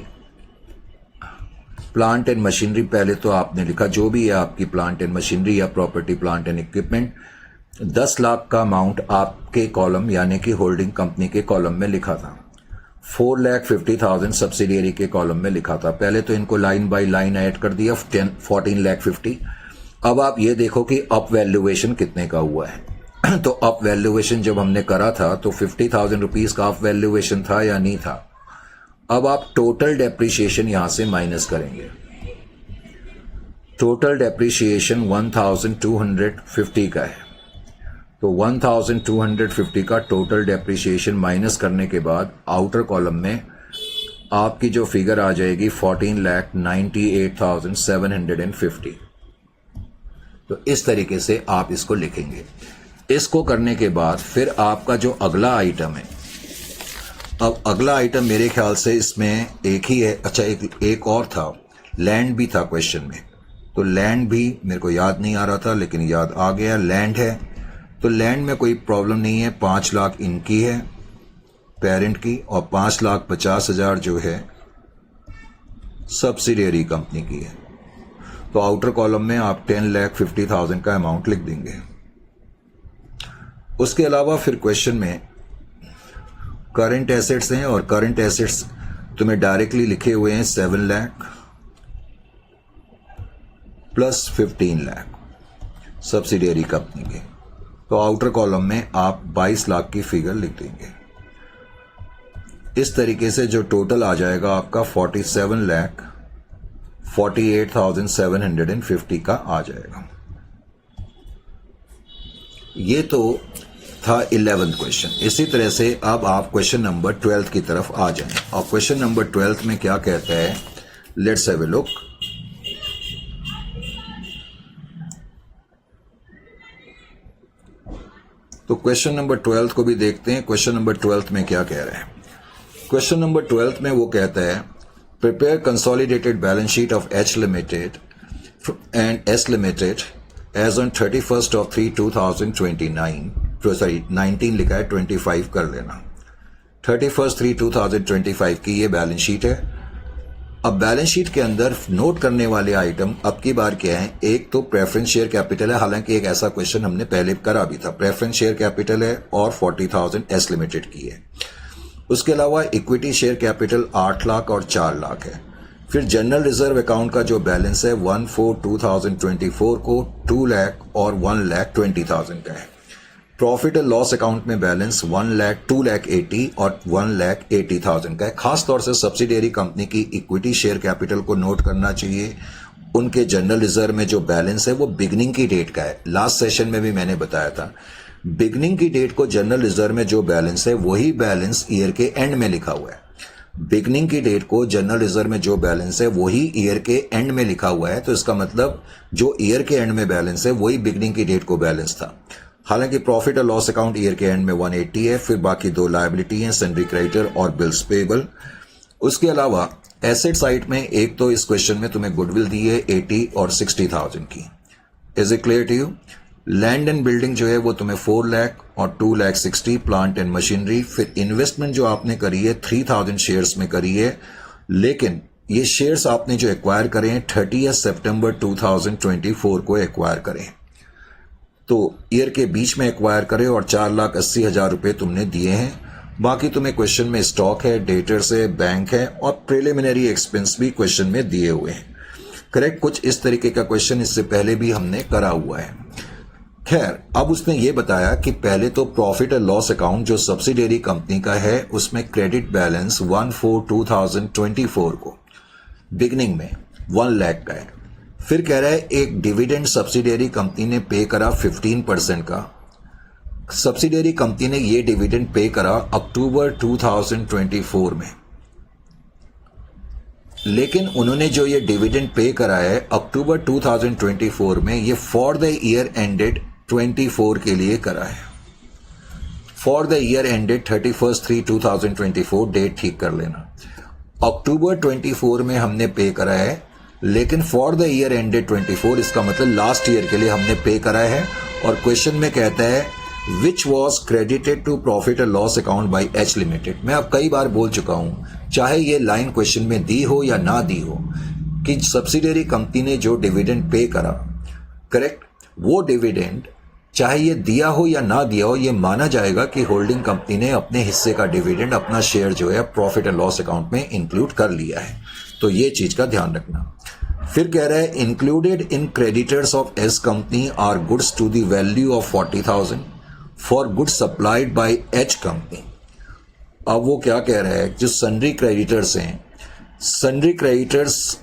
Speaker 1: प्लांट एंड मशीनरी, पहले तो आपने लिखा जो भी है आपकी प्लांट एंड मशीनरी या property plant and equipment, 10 lakh का अमाउंट आपके कॉलम यानी कि होल्डिंग कंपनी के कॉलम में लिखा था, 4,50,000 सब्सिडियरी के कॉलम में लिखा था। पहले तो इनको लाइन बाय लाइन ऐड कर दिया, 14,50,000। अब आप ये देखो कि अप वैल्यूएशन कितने का हुआ है। तो अप वैल्यूएशन जब हमने करा था तो 50,000 रुपीज का अप वैल्यूएशन था या नहीं था। अब आप टोटल डेप्रिसिएशन यहां से माइनस करेंगे। टोटल डेप्रिसिएशन 1,250 का है, तो 1,250 का टोटल डेप्रिसिएशन माइनस करने के बाद आउटर कॉलम में आपकी जो फिगर आ जाएगी 14,98,750। तो इस तरीके से आप इसको लिखेंगे। इसको करने के बाद फिर आपका जो अगला आइटम है, अब अगला आइटम मेरे ख्याल से इसमें एक ही है। अच्छा, एक और था, लैंड भी था क्वेश्चन में, तो लैंड भी मेरे को याद नहीं आ रहा था लेकिन याद आ गया। लैंड है तो लैंड में कोई प्रॉब्लम नहीं है, 5 लाख इनकी है पेरेंट की और 5,50,000 जो है सब्सिडियरी कंपनी की है। तो आउटर कॉलम में आप 10,50,000 का अमाउंट लिख देंगे। उसके अलावा फिर क्वेश्चन में करंट एसेट्स हैं और करंट एसेट्स तुम्हें डायरेक्टली लिखे हुए हैं 7 lakh plus 15 lakh subsidiary company के। तो आउटर कॉलम में आप 22 लाख की फिगर लिख देंगे। इस तरीके से जो टोटल आ जाएगा आपका 47,48,750 का आ जाएगा। ये तो था 11th क्वेश्चन। इसी तरह से अब आप क्वेश्चन नंबर 12 की तरफ आ जाएं। और क्वेश्चन नंबर 12 में क्या कहता है, लेट्स हैव अ लुक। तो क्वेश्चन नंबर 12 को भी देखते हैं। क्वेश्चन नंबर 12 में क्या कह रहा है। क्वेश्चन नंबर 12 में वो कहता है, prepare consolidated balance sheet of H limited and S limited as on 31/3/2029, 19 लिखा है, 25 कर लेना। 31/3/2025 की ये बैलेंस शीट है। अब बैलेंस शीट के अंदर नोट करने वाले आइटम अब की बार क्या है, एक तो प्रेफरेंस शेयर कैपिटल है, हालांकि एक ऐसा क्वेश्चन हमने पहले करा भी था। प्रेफरेंस शेयर कैपिटल है और 40,000 एस लिमिटेड की है। उसके अलावा इक्विटी शेयर कैपिटल 8 लाख और 4 लाख है। फिर जनरल रिजर्व अकाउंट का जो बैलेंस है 1/4/2024 को 2 लाख और 1,20,000 का है। प्रॉफिट एंड लॉस अकाउंट में बैलेंस 2,80,000 और 1,80,000 का है। खास तौर से सब्सिडियरी कंपनी की इक्विटी शेयर कैपिटल को नोट करना चाहिए। उनके जनरल रिजर्व में जो बैलेंस है वो बिगनिंग की डेट का है। लास्ट सेशन में भी मैंने बताया था, बिगनिंग की डेट को जनरल रिजर्व में जो बैलेंस है वही बैलेंस ईयर के एंड में लिखा हुआ है। बिगनिंग की डेट को जनरल रिजर्व में जो बैलेंस है वही ईयर के एंड में लिखा हुआ है। तो इसका मतलब जो ईयर के एंड में बैलेंस है वही बिगनिंग की डेट को बैलेंस था। हालांकि प्रॉफिट और लॉस अकाउंट ईयर के एंड में 180 है। फिर बाकी 2 लायबिलिटी हैं, सन्ड्री क्रेडिटर और बिल्स पेबल। उसके अलावा एसेट साइड में एक तो इस क्वेश्चन में तुम्हें गुडविल दी है 80 और 60,000 की। Is it clear to you? Land and building जो है वो तुम्हें 4 लाख और 2,60,000, प्लांट एंड मशीनरी। फिर इन्वेस्टमेंट जो आपने करी है 3,000 शेयर्स में करी है, लेकिन ये शेयर्स आपने जो एक्वायर करे हैं 30 सितंबर 2024 को एक्वायर करें। तो ईयर के बीच में एक्वायर करे और 4,80,000 रुपए तुमने दिए हैं। बाकी तुम्हें क्वेश्चन में स्टॉक है, डेटर्स है, बैंक है और प्रिलिमिनरी एक्सपेंस भी क्वेश्चन में दिए हुए हैं। करेक्ट, कुछ इस तरीके का क्वेश्चन इससे पहले भी हमने करा हुआ है। खैर, अब उसने ये बताया कि पहले तो प्रॉफिट और लॉस अकाउंट जो सब्सिडियरी कंपनी का है उसमें क्रेडिट बैलेंस 1/4/2024 को बिगनिंग में 1 लाख का है। फिर कह रहा है एक डिविडेंड सब्सिडियरी कंपनी ने पे करा 15% का। सब्सिडियरी कंपनी ने ये डिविडेंड पे करा अक्टूबर 2024 में, लेकिन उन्होंने जो ये डिविडेंड पे करा है अक्टूबर 2024 में, ये फॉर द ईयर एंडेड 24 के लिए करा है। फॉर द ईयर एंडेड 31/3/2024, डेट ठीक कर लेना। अक्टूबर 24 में हमने पे करा है, लेकिन फॉर द ईयर एंडेड 24, इसका मतलब लास्ट ईयर के लिए हमने पे करा है। और क्वेश्चन में कहता है which was credited to profit and loss account by H limited. मैं अब कई बार बोल चुका हूं, चाहे ये लाइन क्वेश्चन में दी हो या ना दी हो, कि सब्सिडियरी कंपनी ने जो डिविडेंड पे करा, करेक्ट, वो डिविडेंड चाहे ये दिया हो या ना दिया हो, ये माना जाएगा कि होल्डिंग कंपनी ने अपने हिस्से का डिविडेंड, अपना शेयर जो है प्रॉफिट एंड लॉस अकाउंट में इंक्लूड कर लिया है। तो ये चीज का ध्यान रखना। फिर कह रहा है included in creditors of S company are goods to the value of 40,000 for goods supplied by H company. अब वो क्या कह रहा है, जो सन्ड्री क्रेडिटर्स हैं, सन्ड्री क्रेडिटर्स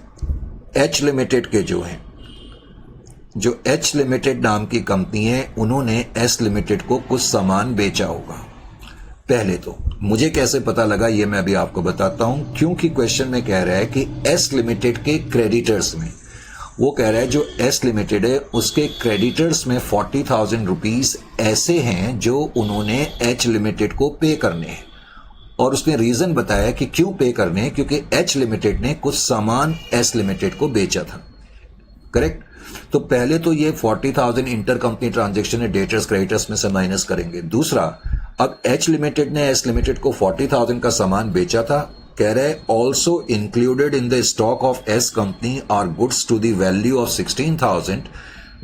Speaker 1: एच लिमिटेड के जो हैं, जो एच लिमिटेड नाम की कंपनी है, उन्होंने एस लिमिटेड को कुछ सामान बेचा होगा। पहले तो मुझे कैसे पता लगा ये मैं अभी आपको बताता हूं, क्योंकि क्वेश्चन में कह रहा है कि एस लिमिटेड के क्रेडिटर्स में, वो कह रहा है जो एस लिमिटेड है उसके क्रेडिटर्स में 40,000 रुपीज ऐसे हैं जो उन्होंने एच लिमिटेड को पे करने हैं। और उसने रीजन बताया कि क्यों पे करने हैं, क्योंकि एच लिमिटेड ने कुछ सामान एस लिमिटेड को बेचा था। करेक्ट। तो पहले तो ये 40,000 इंटर कंपनी ट्रांजेक्शन है, डेटर्स क्रेडिटर्स में से माइनस करेंगे। दूसरा, अब एच लिमिटेड ने एस लिमिटेड को 40,000 का सामान बेचा था, कह रहे also included in the stock of S company are goods to the value of 16,000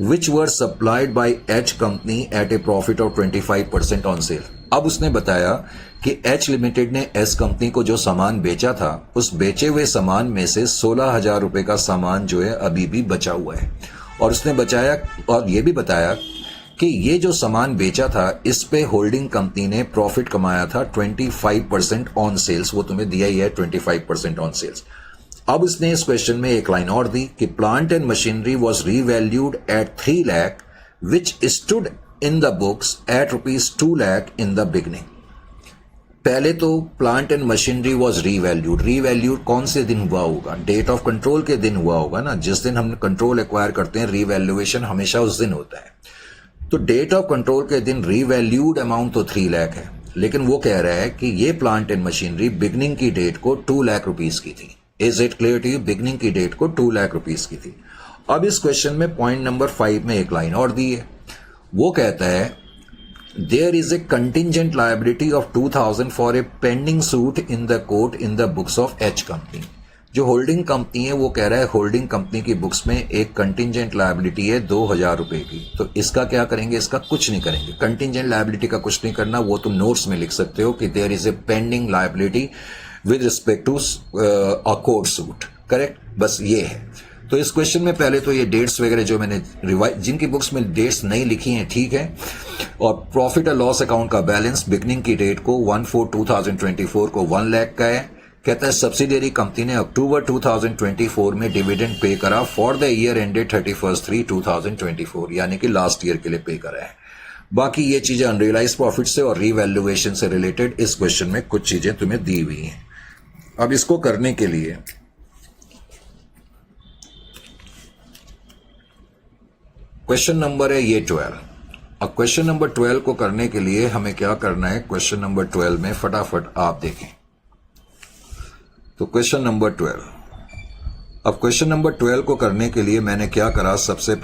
Speaker 1: which were supplied by H company at a profit of 25% on sale. अब उसने बताया कि एच लिमिटेड ने एस कंपनी को जो सामान बेचा था, उस बेचे हुए सामान में से 16,000 रुपए का सामान जो है अभी भी बचा हुआ है। और उसने बचाया और ये भी बताया कि ये जो सामान बेचा था, इस पे होल्डिंग कंपनी ने प्रॉफिट कमाया था 25% ऑन सेल्स। वो तुम्हें दिया ही है 25% ऑन सेल्स। अब इसने इस क्वेश्चन में एक लाइन और दी कि plant and machinery was revalued at 3 lakh which stood in the books at ₹2 lakh in the beginning. पहले तो plant and machinery was revalued. Revalued कौन से दिन हुआ होगा? डेट ऑफ कंट्रोल के दिन हुआ होगा ना। जिस दिन हम कंट्रोल एक्वायर करते हैं, रीवैल्यूएशन हमेशा उस दिन होता है। तो डेट ऑफ कंट्रोल के दिन रीवैल्यूड अमाउंट तो 3 लाख है, लेकिन वो कह रहा है कि ये प्लांट एंड मशीनरी बिगनिंग की डेट को 2 लाख रुपीस की थी। Is it clear to you? Beginning की डेट को 2 लाख रुपीस की थी। अब इस क्वेश्चन में पॉइंट नंबर 5 में एक लाइन और दी है। वो कहता है there is a contingent liability of 2,000 for a pending suit in the court in the books of H company. जो होल्डिंग कंपनी है, वो कह रहा है होल्डिंग कंपनी की बुक्स में एक कंटिजेंट लायबिलिटी है 2,000 रुपए की। तो इसका क्या करेंगे? इसका कुछ नहीं करेंगे। कंटिजेंट लायबिलिटी का कुछ नहीं करना, वो तुम नोट्स में लिख सकते हो कि there is a pending liability with respect to a court suit. Correct, बस ये है। तो इस क्वेश्चन में पहले तो ये डेट्स वगैरह जो मैंने रिवाइज, जिनकी बुक्स में डेट्स नहीं लिखी हैं, ठीक है। और प्रॉफिट और लॉस अकाउंट का बैलेंस बिगनिंग की डेट को 1/4/2024 को 1 लाख का है। कहता है सब्सिडियरी कंपनी ने अक्टूबर 2024 में डिविडेंड पे करा फॉर द ईयर एंडेड 31/3/2024, यानी कि लास्ट ईयर के लिए पे करा है। बाकी ये चीजें अनरियलाइज प्रॉफिट से और रीवैल्यूएशन से रिलेटेड इस क्वेश्चन में कुछ चीजें तुम्हें दी हुई हैं। अब इसको करने के लिए क्वेश्चन नंबर है ये 12। अब क्वेश्चन नंबर 12 को करने के लिए हमें क्या करना है? क्वेश्चन नंबर 12 में फटाफट आप देखें। तो क्वेश्चन नंबर 12, अब क्वेश्चन नंबर 12 को करने के लिए मैंने क्या करा? सबसे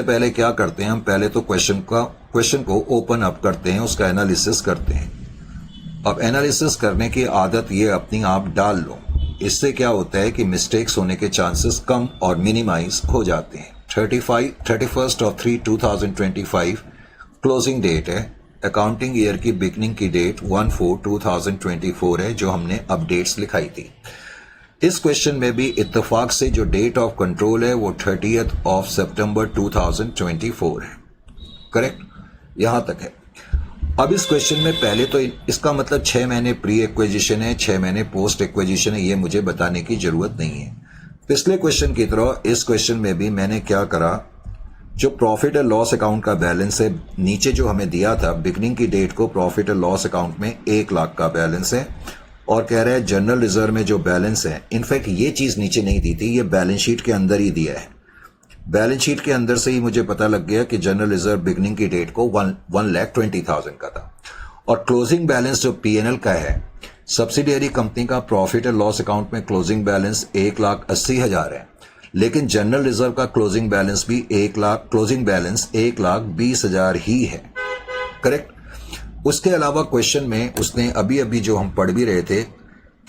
Speaker 1: पहले क्या करते हैं हम? पहले तो क्वेश्चन को ओपन अप करते हैं, उसका एनालिसिस करते हैं। अब एनालिसिस करने की आदत ये अपनी आप डाल लो। इससे क्या होता है कि मिस्टेक्स होने के चांसेस कम और मिनिमाइज हो जाते हैं। 31/3/2025 क्लोजिंग डेट है। अकाउंटिंग ईयर की बिगनिंग की डेट 1/4/2024 है, जो हमने अपडेट्स लिखाई थी। इस क्वेश्चन में भी इत्तेफाक से जो डेट ऑफ कंट्रोल है वो 30 सितंबर 2024 है। करेक्ट, यहां तक है। अब इस क्वेश्चन में पहले तो इसका मतलब 6 महीने प्री एक्विजिशन है, 6 महीने पोस्ट एक्विजिशन है, ये मुझे बताने की जरूरत नहीं है। पिछले क्वेश्चन की तरह इस क्वेश्चन में भी मैंने क्या करा? जो प्रॉफिट एंड लॉस अकाउंट का बैलेंस है, नीचे जो हमें दिया था बिगनिंग की डेट को प्रॉफिट एंड लॉस अकाउंट में 1 लाख का बैलेंस है, और कह रहा है जनरल रिजर्व में जो बैलेंस है, इनफैक्ट ये चीज नीचे नहीं दी थी, ये बैलेंस शीट के अंदर ही दिया है। बैलेंस शीट के अंदर से ही मुझे पता लग गया कि जनरल रिजर्व बिगनिंग की डेट को 1,20,000 का था, और क्लोजिंग बैलेंस जो पीएनएल का है, सब्सिडियरी कंपनी का प्रॉफिट एंड लॉस अकाउंट में क्लोजिंग बैलेंस 1,80,000 है, लेकिन जनरल रिजर्व का क्लोजिंग बैलेंस भी 1,20,000 ही है। करेक्ट। उसके अलावा क्वेश्चन में उसने अभी जो हम पढ़ भी रहे थे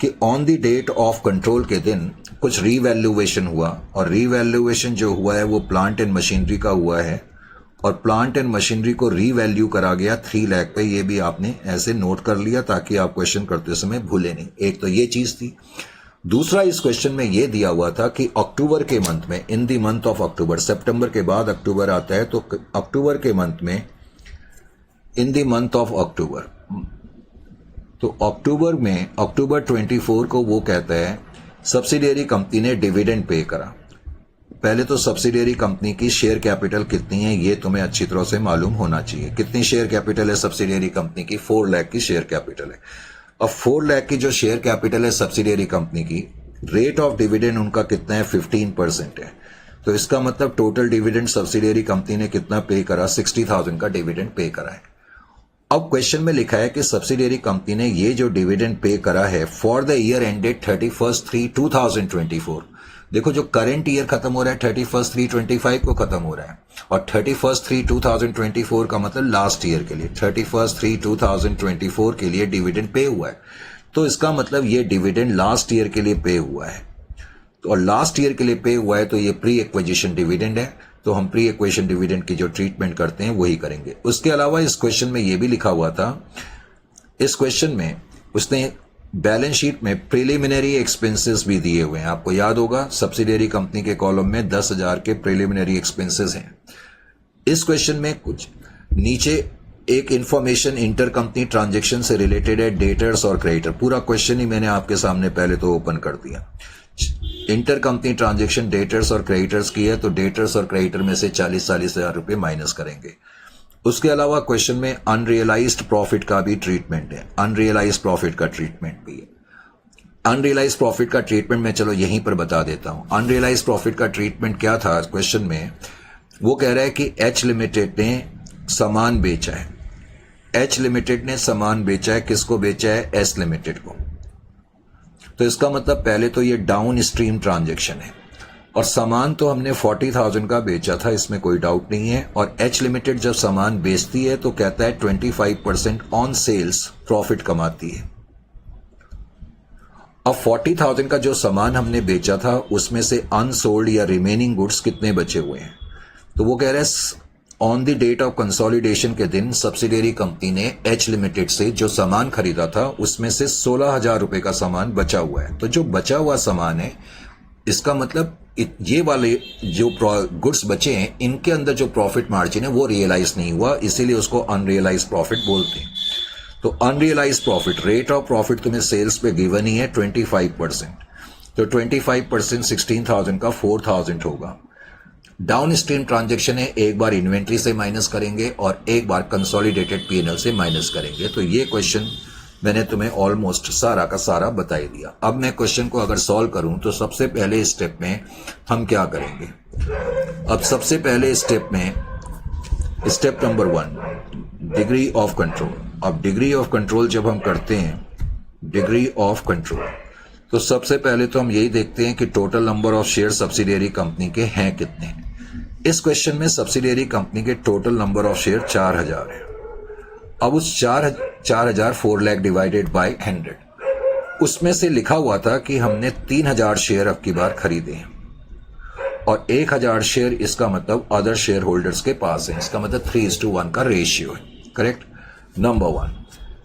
Speaker 1: कि on the date of control के दिन कुछ रीवैल्यूएशन हुआ, और रीवैल्यूएशन जो हुआ है वो प्लांट एंड मशीनरी का हुआ है, और प्लांट एंड मशीनरी को रीवैल्यू करा गया 3 लाख पे। ये भी आपने ऐसे नोट कर लिया ताकि आप क्वेश्चन करते समय भूले नहीं। एक तो ये चीज थी। दूसरा, इस क्वेश्चन में ये दिया हुआ था कि अक्टूबर के मंथ में, इन दी मंथ ऑफ अक्टूबर, सितंबर के बाद अक्टूबर आता है, तो अक्टूबर के मंथ में, इन दी मंथ ऑफ अक्टूबर, तो अक्टूबर में, अक्टूबर 24 को वो कहता है सब्सिडियरी कंपनी ने डिविडेंड पे करा। पहले तो सब्सिडियरी कंपनी की शेयर कैपिटल कितनी है ये तुम्हें अच्छी तरह से मालूम होना चाहिए। कितनी शेयर कैपिटल है सब्सिडियरी कंपनी की? 4 लाख की शेयर कैपिटल है। अब 4 लाख की जो शेयर कैपिटल है सब्सिडियरी कंपनी की, रेट ऑफ डिविडेंड उनका कितना है? 15% है। तो इसका मतलब टोटल डिविडेंड सब्सिडियरी कंपनी ने कितना पे करा? 60,000 का डिविडेंड पे करा है। अब क्वेश्चन में लिखा है कि सब्सिडियरी कंपनी ने ये जो डिविडेंड पे करा है फॉर द ईयर एंडेड 31/3/2024। देखो, जो करंट ईयर खत्म हो रहा है 31/3/25 को खत्म हो रहा है, और 31/3/2024 का मतलब लास्ट ईयर के लिए, 31/3/2024 के लिए डिविडेंड पे हुआ है। तो इसका मतलब ये डिविडेंड लास्ट ईयर के लिए पे हुआ है, तो और लास्ट ईयर के लिए पे हुआ है तो ये प्री एक्विजिशन डिविडेंड है। तो हम प्री एक्विजिशन डिविडेंड की जो ट्रीटमेंट करते हैं वही करेंगे। उसके अलावा इस क्वेश्चन में ये भी लिखा हुआ था, इस क्वेश्चन में उसने बैलेंस शीट में प्रिलिमिनरी एक्सपेंसेस भी दिए हुए हैं। आपको याद होगा सब्सिडियरी कंपनी के कॉलम में 10,000 के प्रिलिमिनरी एक्सपेंसेस हैं। इस क्वेश्चन में कुछ नीचे एक इंफॉर्मेशन इंटर कंपनी ट्रांजेक्शन से रिलेटेड है, डेटर्स और क्रेडिटर। पूरा क्वेश्चन ही मैंने आपके सामने पहले तो ओपन कर दिया। इंटर कंपनी ट्रांजेक्शन डेटर्स और क्रेडिटर्स की है, तो डेटर्स और क्रेडिटर में से 40,000 रुपए माइनस करेंगे। उसके अलावा क्वेश्चन में अनरियलाइज्ड प्रॉफिट का भी ट्रीटमेंट है, अनरियलाइज्ड प्रॉफिट का ट्रीटमेंट भी है। अनरियलाइज्ड प्रॉफिट का ट्रीटमेंट मैं चलो यहीं पर बता देता हूं। अनरियलाइज्ड प्रॉफिट का ट्रीटमेंट क्या था क्वेश्चन में? वो कह रहा है कि एच लिमिटेड ने सामान बेचा है। एच लिमिटेड ने सामान बेचा है, किसको बेचा है? एस लिमिटेड को। तो इसका मतलब पहले तो ये डाउन स्ट्रीम ट्रांजेक्शन है, और सामान तो हमने 40,000 का बेचा था, इसमें कोई डाउट नहीं है। और एच लिमिटेड जब सामान बेचती है तो कहता है 25% ऑन सेल्स प्रॉफिट कमाती है। अब 40,000 का जो सामान हमने बेचा था उसमें से अनसोल्ड या रिमेनिंग गुड्स कितने बचे हुए हैं? तो वो कह रहे हैं on the date of consolidation के दिन सब्सिडियरी कंपनी ने एच लिमिटेड से जो सामान खरीदा था उसमें से 16,000 रुपए का सामान बचा हुआ है। तो जो बचा हुआ सामान है, इसका मतलब ये वाले जो गुड्स बचे हैं इनके अंदर जो प्रॉफिट मार्जिन है वो रियलाइज नहीं हुआ, इसीलिए उसको अनरियलाइज प्रॉफिट बोलते हैं। तो unrealised profit, rate of profit तुम्हें सेल्स पे गिवन ही है 25%, तो 25% 16,000 का 4,000 होगा। डाउन स्ट्रीम ट्रांजेक्शन है, एक बार इन्वेंट्री से माइनस करेंगे और एक बार कंसोलिडेटेड पीएनएल से माइनस करेंगे। तो ये क्वेश्चन मैंने तुम्हें ऑलमोस्ट सारा का सारा बता ही दिया। अब मैं क्वेश्चन को अगर सॉल्व करूं तो सबसे पहले स्टेप में हम क्या करेंगे? अब सबसे पहले स्टेप में, step number 1, degree of control. अब डिग्री ऑफ कंट्रोल जब हम करते हैं, डिग्री ऑफ कंट्रोल, तो सबसे पहले तो हम यही देखते हैं कि total number of share subsidiary company के हैं कितने। इस क्वेश्चन में सब्सिडियरी कंपनी के टोटल नंबर ऑफ शेयर 4,000 है। अब उस 4,000 4 लाख डिवाइडेड बाय 100, उसमें से लिखा हुआ था कि हमने 3,000 शेयर अब की बार खरीदे हैं, और 1,000 शेयर इसका मतलब अदर शेयर होल्डर्स के पास है। इसका मतलब 3:1 का रेशियो है। करेक्ट। नंबर 1,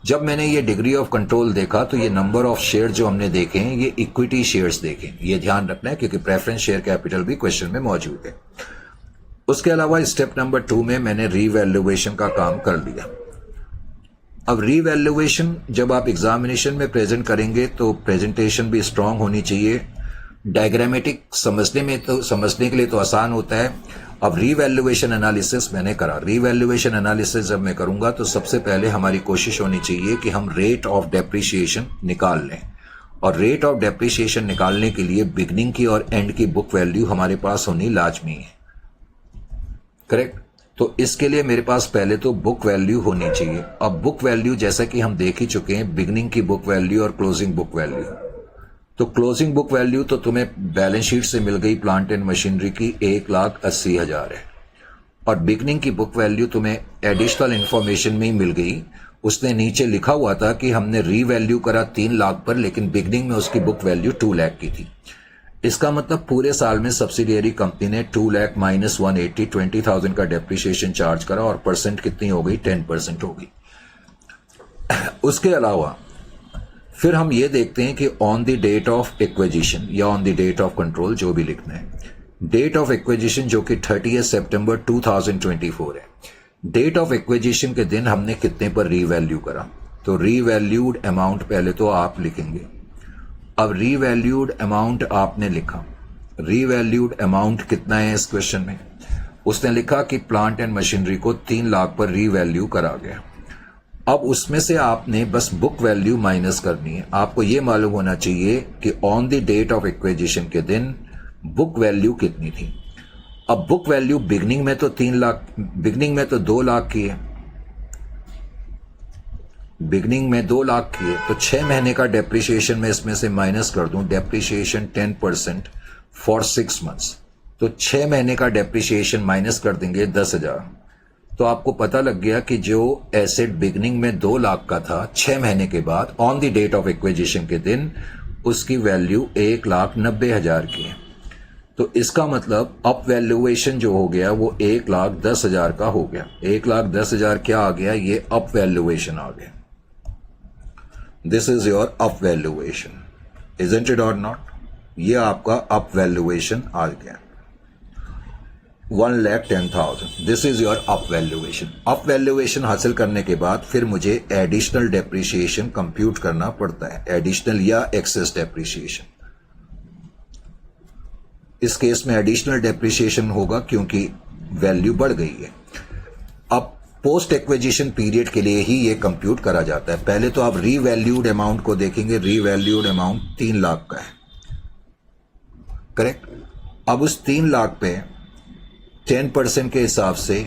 Speaker 1: जब मैंने ये डिग्री ऑफ कंट्रोल देखा तो ये नंबर ऑफ शेयर जो हमने देखे हैं ये इक्विटी शेयर्स देखे, ये ध्यान रखना है क्योंकि प्रेफरेंस शेयर कैपिटल भी क्वेश्चन में मौजूद है। उसके अलावा स्टेप नंबर 2 में मैंने रीवैल्यूएशन का काम कर लिया। अब रीवैल्यूएशन जब आप एग्जामिनेशन में प्रेजेंट करेंगे तो प्रेजेंटेशन भी स्ट्रांग होनी चाहिए, डायग्रामेटिक समझने के लिए तो आसान होता है। अब रीवैल्यूएशन एनालिसिस मैंने करा। रीवैल्यूएशन एनालिसिस जब मैं करूंगा तो सबसे पहले हमारी कोशिश होनी चाहिए कि हम रेट ऑफ डेप्रिसिएशन निकाल लें, और रेट ऑफ डेप्रिसिएशन निकालने के लिए बिगनिंग की और एंड की बुक वैल्यू हमारे पास होनी लाजमी है। करेक्ट। तो इसके लिए मेरे पास पहले तो बुक वैल्यू होनी चाहिए। अब बुक वैल्यू जैसा कि हम देख ही चुके हैं, बिगनिंग की बुक वैल्यू और क्लोजिंग बुक वैल्यू। तो क्लोजिंग बुक वैल्यू तो तुम्हें बैलेंस शीट से मिल गई, प्लांट एंड मशीनरी की 1,80,000 है, और बिगनिंग की बुक वैल्यू तुम्हें एडिशनल इंफॉर्मेशन में ही मिल गई। उसने नीचे लिखा हुआ था कि हमने रीवैल्यू करा 3 लाख पर, लेकिन बिगनिंग में उसकी बुक वैल्यू 2 लाख की थी। इसका मतलब पूरे साल में सब्सिडियरी कंपनी ने 2 लाख माइनस 180, 20,000 का डेप्रिसिएशन चार्ज करा, और परसेंट कितनी हो गई? 10% हो गई। उसके अलावा फिर हम ये देखते हैं कि on the date of acquisition या on the date of control, जो भी लिखना है, डेट ऑफ एक्विजिशन जो कि 30 सितंबर 2024 है। डेट ऑफ एक्विजिशन के दिन हमने कितने पर रीवैल्यू करा? तो रीवैल्यूड अमाउंट पहले तो आप लिखेंगे। अब रीवैल्यूड अमाउंट आपने लिखा। रीवैल्यूड अमाउंट कितना है इस क्वेश्चन में? उसने लिखा कि प्लांट एंड मशीनरी को 3 लाख पर रीवैल्यू करा गया। अब उसमें से आपने बस बुक वैल्यू माइनस करनी है। आपको यह मालूम होना चाहिए कि on the date of acquisition के दिन बुक वैल्यू कितनी थी। अब बुक वैल्यू बिगनिंग में तो 3 लाख, बिगनिंग में तो 2 लाख की है, बिगनिंग में 2 लाख की है। तो 6 महीने का डेप्रिसिएशन में इसमें से माइनस कर दूं, डेप्रिसिएशन 10% फॉर 6 मंथ्स, तो 6 महीने का डेप्रिसिएशन माइनस कर देंगे 10,000। तो आपको पता लग गया कि जो एसेट बिगनिंग में 2 लाख का था, 6 महीने के बाद on the date of acquisition के दिन उसकी वैल्यू 1,90,000 की है। तो इसका मतलब अप वैल्यूएशन जो हो गया वो 1,10,000 का हो गया। 1,10,000 क्या आ गया? ये अप वैल्यूएशन आ गया। This is your up valuation, isn't it और नॉट? ये आपका अप वैल्यूएशन आ गया 1,10,000। This is your up valuation. Up valuation हासिल करने के बाद फिर मुझे एडिशनल डेप्रिसिएशन कंप्यूट करना पड़ता है, एडिशनल या एक्सेस डेप्रिसिएशन। इस केस में एडिशनल डेप्रिसिएशन होगा क्योंकि वैल्यू बढ़ गई है। अब पोस्ट एक्विजिशन पीरियड के लिए ही ये कंप्यूट करा जाता है। पहले तो आप रीवैल्यूड अमाउंट को देखेंगे। रीवैल्यूड अमाउंट 3 लाख का है, करेक्ट। अब उस 3 लाख पे 10% के हिसाब से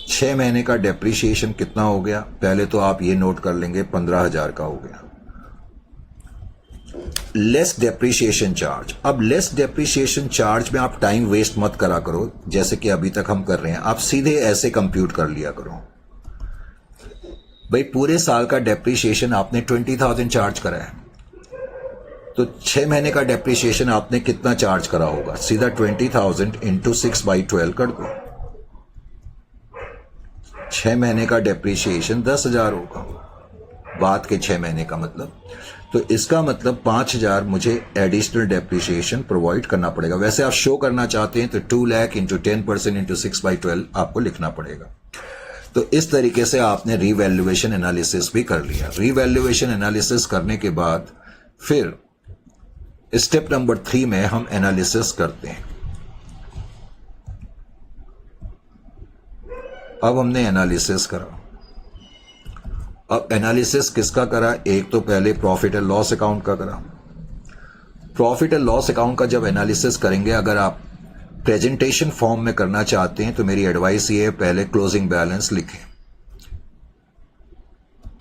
Speaker 1: 6 महीने का डेप्रिसिएशन कितना हो गया? पहले तो आप ये नोट कर लेंगे, 15,000 का हो गया। Less depreciation charge. अब लेस डेप्रिसिएशन चार्ज में आप टाइम वेस्ट मत करा करो, जैसे कि अभी तक हम कर रहे हैं। आप सीधे ऐसे कंप्यूट कर लिया करो। भाई पूरे साल का डेप्रिसिएशन आपने 20,000 चार्ज करा है, तो 6 महीने का डेप्रिसिएशन आपने कितना चार्ज करा होगा? सीधा 20,000 इंटू 6/12 कर दो। 6 महीने का डेप्रिसिएशन 10,000 होगा, बाद के 6 महीने का मतलब। तो इसका मतलब 5,000 मुझे एडिशनल डेप्रिसिएशन प्रोवाइड करना पड़ेगा। वैसे आप शो करना चाहते हैं तो 2 लाख इंटू 10% इंटू 6/12 आपको लिखना पड़ेगा। तो इस तरीके से आपने रीवैल्यूएशन एनालिसिस भी कर लिया। रीवैल्यूएशन एनालिसिस करने के बाद फिर स्टेप नंबर 3 में हम एनालिसिस करते हैं। अब हमने एनालिसिस करा। अब एनालिसिस किसका करा? एक तो पहले प्रॉफिट एंड लॉस अकाउंट का करा। प्रॉफिट एंड लॉस अकाउंट का जब एनालिसिस करेंगे, अगर आप प्रेजेंटेशन फॉर्म में करना चाहते हैं तो मेरी एडवाइस ये है, पहले क्लोजिंग बैलेंस लिखें।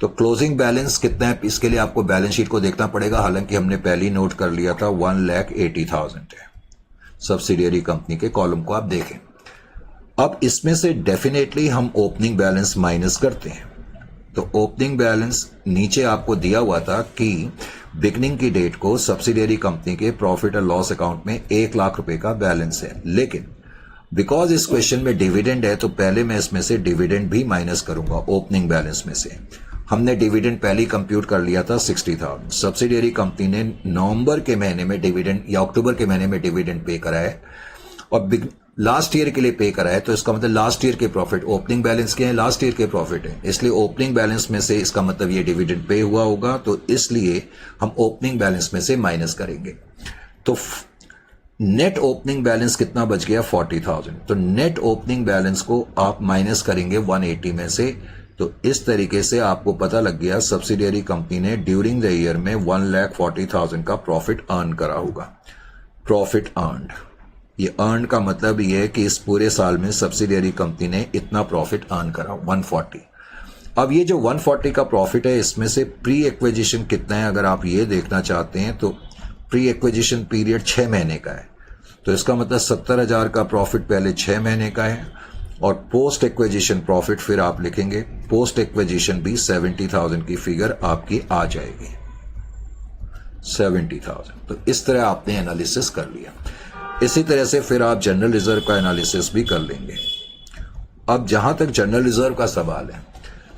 Speaker 1: तो क्लोजिंग बैलेंस कितना है, इसके लिए आपको बैलेंस शीट को देखना पड़ेगा। हालांकि हमने पहले ही नोट कर लिया था 1,80,000 है। सब्सिडियरी कंपनी के कॉलम को आप देखें। अब इसमें से डेफिनेटली हम ओपनिंग बैलेंस माइनस करते हैं। तो ओपनिंग बैलेंस नीचे आपको दिया हुआ था कि बिगनिंग की डेट को सब्सिडियरी कंपनी के प्रॉफिट और लॉस अकाउंट में 1 लाख रुपए का बैलेंस है, लेकिन बिकॉज इस क्वेश्चन में डिविडेंड है तो पहले मैं इसमें से डिविडेंड भी माइनस करूंगा ओपनिंग बैलेंस में से। हमने डिविडेंड पहले ही कंप्यूट कर लिया था 60,000। सब्सिडियरी कंपनी ने नवंबर के महीने में डिविडेंड या अक्टूबर के महीने में डिविडेंड पे करा है और लास्ट ईयर के लिए पे करा है, तो इसका मतलब लास्ट ईयर के प्रॉफिट, ओपनिंग बैलेंस के हैं, लास्ट ईयर के प्रॉफिट है, इसलिए ओपनिंग बैलेंस में से इसका मतलब ये डिविडेंड पे हुआ होगा, तो इसलिए हम ओपनिंग बैलेंस में से माइनस करेंगे। तो नेट ओपनिंग बैलेंस कितना बच गया 40,000। तो नेट ओपनिंग बैलेंस को आप माइनस करेंगे 180 में से। तो इस तरीके से आपको पता लग गया सब्सिडियरी कंपनी ने ड्यूरिंग द ईयर में 1,40,000 का प्रॉफिट अर्न करा होगा। प्रॉफिट अर्नड, ये अर्न का मतलब ये है कि इस पूरे साल में सब्सिडियरी कंपनी ने इतना प्रॉफिट अर्न करा 140। अब ये जो 140 का प्रॉफिट है इसमें से प्री एक्विजिशन कितना है अगर आप ये देखना चाहते हैं तो प्री एक्विजिशन पीरियड 6 महीने का है। तो इसका मतलब 70,000 का प्रॉफिट पहले 6 महीने का है और पोस्ट एक्विजिशन प्रॉफिट फिर आप लिखेंगे पोस्ट एक्विजिशन भी 70,000 की फिगर आपकी आ जाएगी 70,000। तो इस तरह आपने एनालिसिस कर लिया। इसी तरह से फिर आप जनरल रिजर्व का एनालिसिस भी कर लेंगे। अब जहां तक जनरल रिजर्व का सवाल है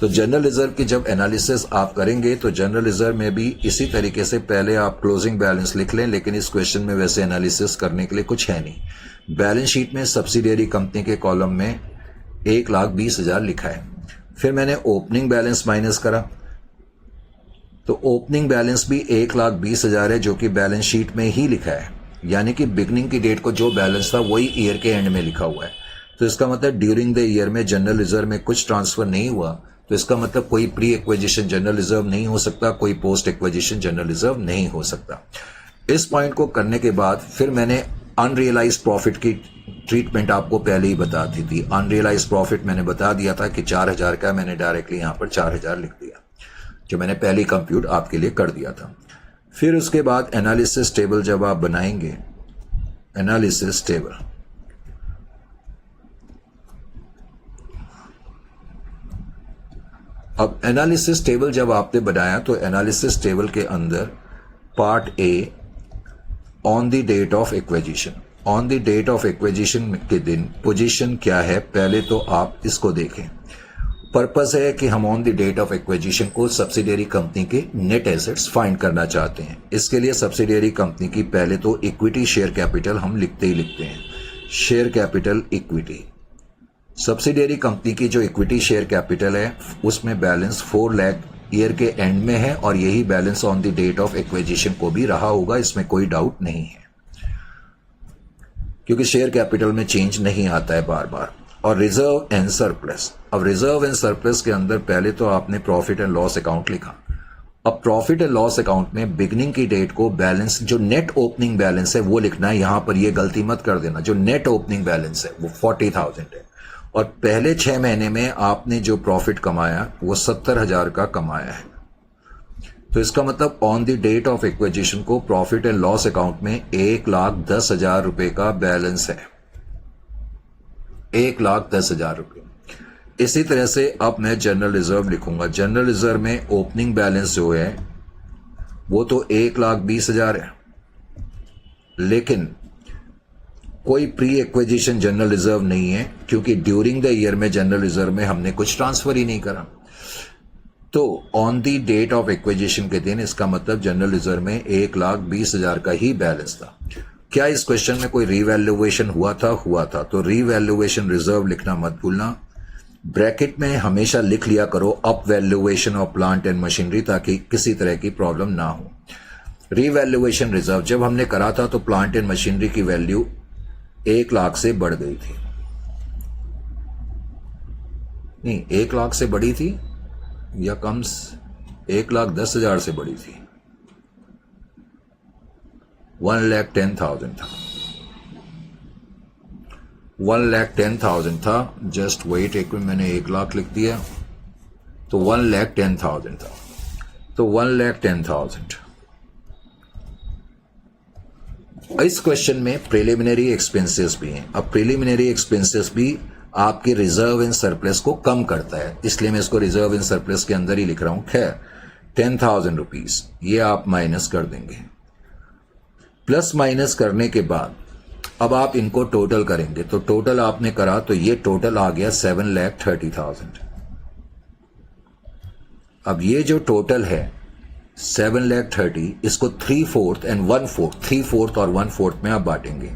Speaker 1: तो जनरल रिजर्व की जब एनालिसिस आप करेंगे तो जनरल रिजर्व में भी इसी तरीके से पहले आप क्लोजिंग बैलेंस लिख लें, लेकिन इस क्वेश्चन में वैसे एनालिसिस करने के लिए कुछ है नहीं। बैलेंस शीट में सब्सिडियरी कंपनी के कॉलम में 1,20,000 लिखा है। फिर मैंने ओपनिंग बैलेंस माइनस करा तो ओपनिंग बैलेंस भी 1,20,000 है जो कि बैलेंस शीट में ही लिखा है, यानी कि बिगनिंग की डेट को जो बैलेंस था वही ईयर के एंड में लिखा हुआ है। तो इसका मतलब ड्यूरिंग द ईयर में जनरल रिजर्व में कुछ ट्रांसफर नहीं हुआ, तो इसका मतलब कोई प्री एक्विजिशन जनरल रिजर्व नहीं हो सकता, कोई पोस्ट एक्विजिशन जनरल रिजर्व नहीं हो सकता। इस पॉइंट को करने के बाद फिर मैंने अनरियलाइज्ड प्रॉफिट की ट्रीटमेंट आपको पहले ही बता दी थी। अनरियलाइज्ड प्रॉफिट मैंने बता दिया था कि 4,000 का, मैंने डायरेक्टली यहां पर 4,000 लिख दिया जो मैंने पहले कंप्यूट आपके लिए कर दिया था। फिर उसके बाद एनालिसिस टेबल जब आप बनाएंगे, एनालिसिस टेबल, अब एनालिसिस टेबल जब आपने बनाया तो एनालिसिस टेबल के अंदर part A on the date of acquisition, on the date of acquisition के दिन पोजीशन क्या है पहले तो आप इसको देखें। पर्पस है कि हम on the date of acquisition को सब्सिडियरी कंपनी के नेट एसेट्स फाइंड करना चाहते हैं। इसके लिए सब्सिडियरी कंपनी की पहले तो इक्विटी शेयर कैपिटल हम लिखते ही लिखते हैं, share capital equity. Subsidiary company की जो इक्विटी शेयर कैपिटल है उसमें बैलेंस 4 लाख ईयर के एंड में है और यही balance on the date of acquisition को भी रहा होगा, इसमें कोई डाउट नहीं है क्योंकि शेयर कैपिटल में चेंज नहीं आता है बार बार। और रिजर्व एंड सरप्लस, अब रिजर्व एंड सरप्लस के अंदर पहले तो आपने प्रॉफिट एंड लॉस अकाउंट लिखा। अब प्रॉफिट एंड लॉस अकाउंट में बिगनिंग की डेट को बैलेंस जो नेट ओपनिंग बैलेंस है वो लिखना है। यहां पर ये गलती मत कर देना, जो नेट ओपनिंग बैलेंस है वो 40,000 है और पहले 6 महीने में आपने जो प्रॉफिट कमाया वो 70,000 का कमाया है। तो इसका मतलब on the date of acquisition को प्रॉफिट एंड लॉस अकाउंट में 1,10,000 रुपए का बैलेंस है, 1,10,000 रुपए। इसी तरह से अब मैं जनरल रिजर्व लिखूंगा। जनरल रिजर्व में ओपनिंग बैलेंस जो है वो तो 1,20,000 है, लेकिन कोई प्री एक्विजिशन जनरल रिजर्व नहीं है क्योंकि ड्यूरिंग द ईयर में जनरल रिजर्व में हमने कुछ ट्रांसफर ही नहीं करा। तो on the date of acquisition के दिन इसका मतलब जनरल रिजर्व में 1,20,000 का ही बैलेंस था। क्या इस क्वेश्चन में कोई रीवैल्यूएशन हुआ था? हुआ था। तो रीवैल्यूएशन रिजर्व लिखना मत भूलना। ब्रैकेट में हमेशा लिख लिया करो up valuation of plant and machinery ताकि किसी तरह की प्रॉब्लम ना हो। रीवैल्यूएशन रिजर्व जब हमने करा था तो प्लांट एंड मशीनरी की वैल्यू 1 लाख से बढ़ गई थी, नहीं 1 लाख से बढ़ी थी या कम, 1,10,000 से बढ़ी थी, 1,10,000 था, 1,10,000 था। जस्ट वेट एक मिनट, मैंने 1 लाख लिख दिया तो 1,10,000 था, तो 1,10,000। इस क्वेश्चन में प्रिलिमिनरी एक्सपेंसेस भी हैं। अब प्रिलिमिनरी एक्सपेंसेस भी आपके रिजर्व एंड सरप्लस को कम करता है, इसलिए मैं इसको रिजर्व एंड सरप्लस के अंदर ही लिख रहा हूं। खैर 10,000 रुपीज ये आप माइनस कर देंगे। प्लस माइनस करने के बाद अब आप इनको टोटल करेंगे तो टोटल आपने करा तो ये टोटल आ गया 7,30,000। अब ये जो टोटल है 7,30,000 इसको 3/4 एंड 1/4, 3/4 और 1/4 में आप बांटेंगे।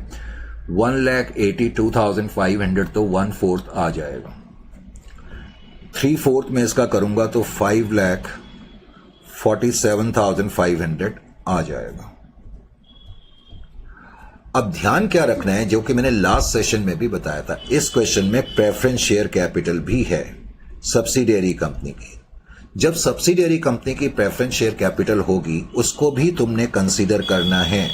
Speaker 1: 1,82,500 तो 1/4 आ जाएगा। 3/4 में इसका करूंगा तो 5,47,500 आ जाएगा। अब ध्यान क्या रखना है, जो कि मैंने लास्ट सेशन में भी बताया था, इस क्वेश्चन में प्रेफरेंस शेयर कैपिटल भी है सब्सिडियरी कंपनी की। जब सब्सिडियरी कंपनी की प्रेफरेंस शेयर कैपिटल होगी उसको भी तुमने कंसीडर करना है,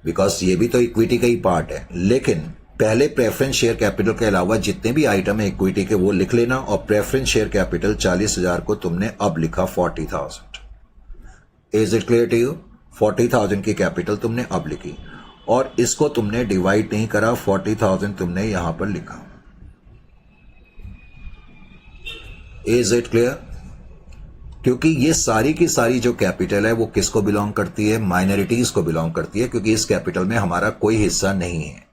Speaker 1: बिकॉज ये भी तो इक्विटी का ही पार्ट है। लेकिन पहले प्रेफरेंस शेयर कैपिटल के अलावा जितने भी आइटम है इक्विटी के वो लिख लेना, और प्रेफरेंस शेयर कैपिटल 40,000 को तुमने अब लिखा 40,000। Is it clear to you? 40,000 की कैपिटल तुमने अब लिखी और इसको तुमने डिवाइड नहीं करा, 40,000 तुमने यहां पर लिखा। Is it clear? क्योंकि ये सारी की सारी जो कैपिटल है वो किसको बिलोंग करती है? माइनॉरिटीज को बिलोंग करती है, क्योंकि इस कैपिटल में हमारा कोई हिस्सा नहीं है।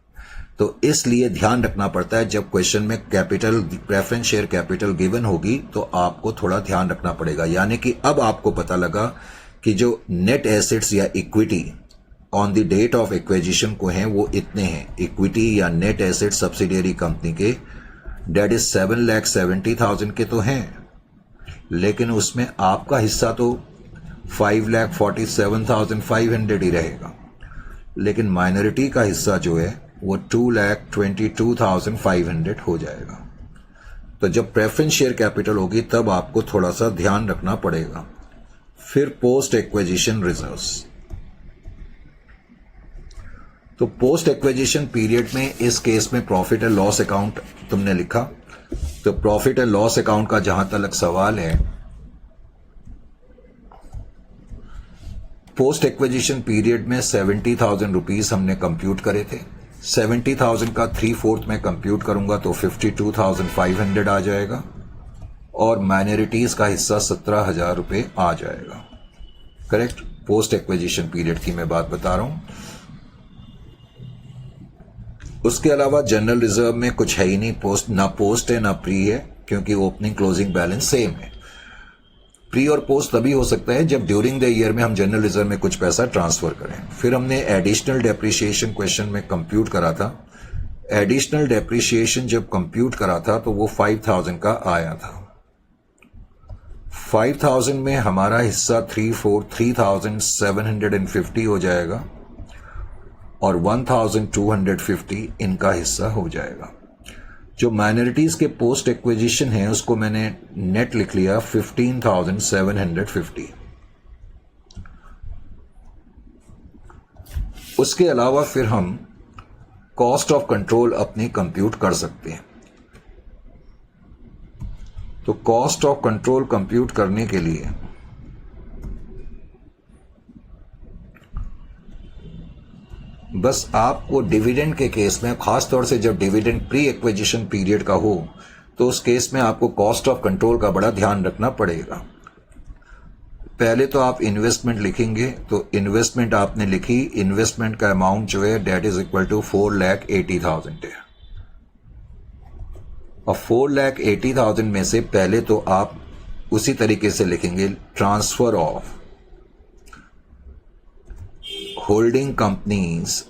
Speaker 1: तो इसलिए ध्यान रखना पड़ता है, जब क्वेश्चन में capital preference share capital given होगी तो आपको थोड़ा ध्यान रखना पड़ेगा। यानी कि अब आपको पता लगा कि जो नेट एसेट्स या equity on the date of acquisition को हैं वो इतने हैं। इक्विटी या नेट एसेट सब्सिडियरी कंपनी के डेट इज 7,70,000 के तो हैं, लेकिन उसमें आपका हिस्सा तो 5,47,500 ही रहेगा। लेकिन माइनॉरिटी का हिस्सा जो है वो 2,22,500 हो जाएगा। तो जब प्रेफरेंस शेयर कैपिटल होगी तब आपको थोड़ा सा ध्यान रखना पड़ेगा। फिर पोस्ट एक्विजिशन रिजर्व्स। तो पोस्ट एक्विजिशन पीरियड में इस केस में प्रॉफिट एंड लॉस अकाउंट तुमने लिखा। तो प्रॉफिट एंड लॉस अकाउंट का जहां तक सवाल है, पोस्ट एक्विजिशन पीरियड में 70,000 रुपीज हमने कंप्यूट करे थे। 70,000 का 3/4 में कंप्यूट करूंगा तो 52,500 आ जाएगा, और माइनॉरिटीज का हिस्सा 17,000 रुपए आ जाएगा। करेक्ट? पोस्ट एक्विजिशन पीरियड की मैं बात बता रहा हूं। उसके अलावा जनरल रिजर्व में कुछ है ही नहीं, ना पोस्ट है ना प्री है, क्योंकि ओपनिंग क्लोजिंग बैलेंस सेम है। प्री और पोस्ट तभी हो सकता है जब ड्यूरिंग द ईयर में हम जनरल रिजर्व में कुछ पैसा ट्रांसफर करें। फिर हमने एडिशनल डेप्रिसिएशन क्वेश्चन में कंप्यूट करा था। एडिशनल डेप्रिसिएशन जब कंप्यूट करा था तो वो 5,000 का आया था। 5,000 में हमारा हिस्सा 3,750 हो जाएगा और 1,250 इनका हिस्सा हो जाएगा। जो माइनॉरिटीज के पोस्ट एक्विजिशन है उसको मैंने नेट लिख लिया 15,750। उसके अलावा फिर हम कॉस्ट ऑफ कंट्रोल अपनी कंप्यूट कर सकते हैं। तो कॉस्ट ऑफ कंट्रोल कंप्यूट करने के लिए बस आपको डिविडेंड के केस में, खासतौर से जब डिविडेंड प्री एक्विजिशन पीरियड का हो, तो उस केस में आपको कॉस्ट ऑफ कंट्रोल का बड़ा ध्यान रखना पड़ेगा। पहले तो आप इन्वेस्टमेंट लिखेंगे, तो इन्वेस्टमेंट आपने लिखी, इन्वेस्टमेंट का अमाउंट जो है डेट इज इक्वल टू 4,80,000 है। और 4,80,000 में से पहले तो आप उसी तरीके से लिखेंगे transfer of holding company's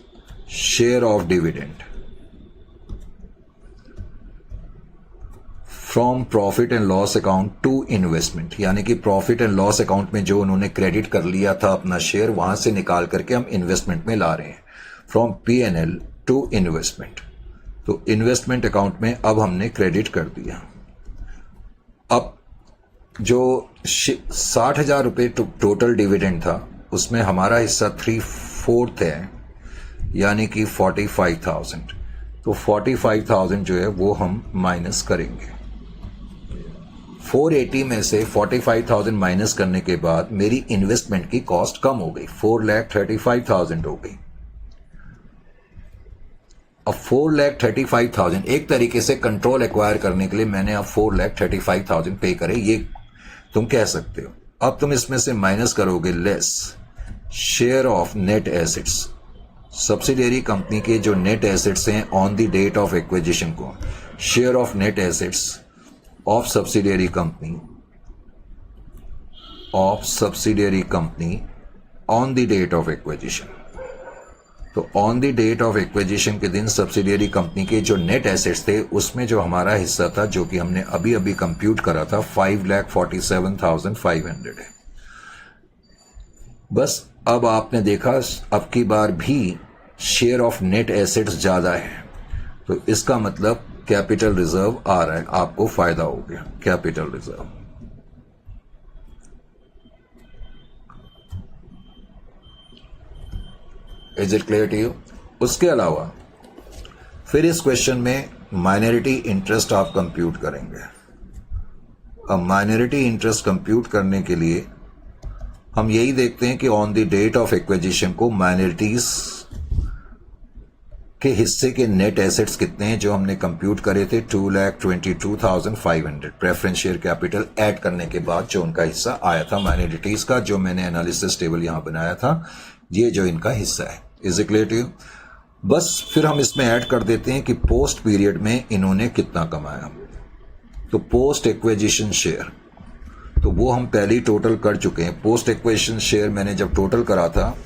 Speaker 1: share of dividend from profit and loss account to investment. यानी कि प्रॉफिट एंड लॉस अकाउंट में जो उन्होंने क्रेडिट कर लिया था अपना शेयर, वहां से निकाल करके हम इन्वेस्टमेंट में ला रहे हैं, फ्रॉम P&L टू इन्वेस्टमेंट। तो इन्वेस्टमेंट अकाउंट में अब हमने क्रेडिट कर दिया। अब जो 60,000 रुपये टोटल डिविडेंड था उसमें हमारा हिस्सा 3/4 है, यानी कि 45,000। तो 45,000 जो है वो हम माइनस करेंगे। 480 में से 45,000 माइनस करने के बाद मेरी इन्वेस्टमेंट की कॉस्ट कम हो गई, 4,35,000 हो गई। अब 4,35,000 एक तरीके से कंट्रोल एक्वायर करने के लिए मैंने अब 4,35,000 पे करे, ये तुम कह सकते हो। अब तुम इसमें से माइनस करोगे less share of net assets. Subsidiary company के जो नेट एसेट्स हैं on the date of acquisition को, share of net assets of subsidiary company on the date of acquisition. तो on the date of acquisition के दिन subsidiary company के जो net assets थे उसमें जो हमारा हिस्सा था, जो कि हमने अभी अभी कंप्यूट करा था, 5,47,500 है। बस अब आपने देखा अब की बार भी शेयर ऑफ नेट एसेट्स ज़्यादा है, तो इसका मतलब कैपिटल रिजर्व आ रहा है, आपको फायदा हो गया capital reserve. Is it clear to you? उसके अलावा फिर इस क्वेश्चन में माइनॉरिटी इंटरेस्ट आप कंप्यूट करेंगे। अब माइनॉरिटी इंटरेस्ट कंप्यूट करने के लिए हम यही देखते हैं कि on the date of acquisition को माइनॉरिटीज के हिस्से के नेट एसेट्स कितने हैं जो हमने कंप्यूट करे थे 2,22,500 प्रेफरेंस शेयर कैपिटल ऐड करने के बाद जो उनका हिस्सा आया था माइनॉरिटीज का, जो मैंने एनालिसिस टेबल यहां बनाया था, ये जो इनका हिस्सा है। Is it clear to you? बस फिर हम इसमें ऐड कर देते हैं कि पोस्ट पीरियड में इन्होंने कितना कमाया। तो पोस्ट एक्विजिशन शेयर, तो वो हम पहले ही टोटल कर चुके हैं। पोस्ट एक्विजिशन शेयर मैंने जब टोटल करा था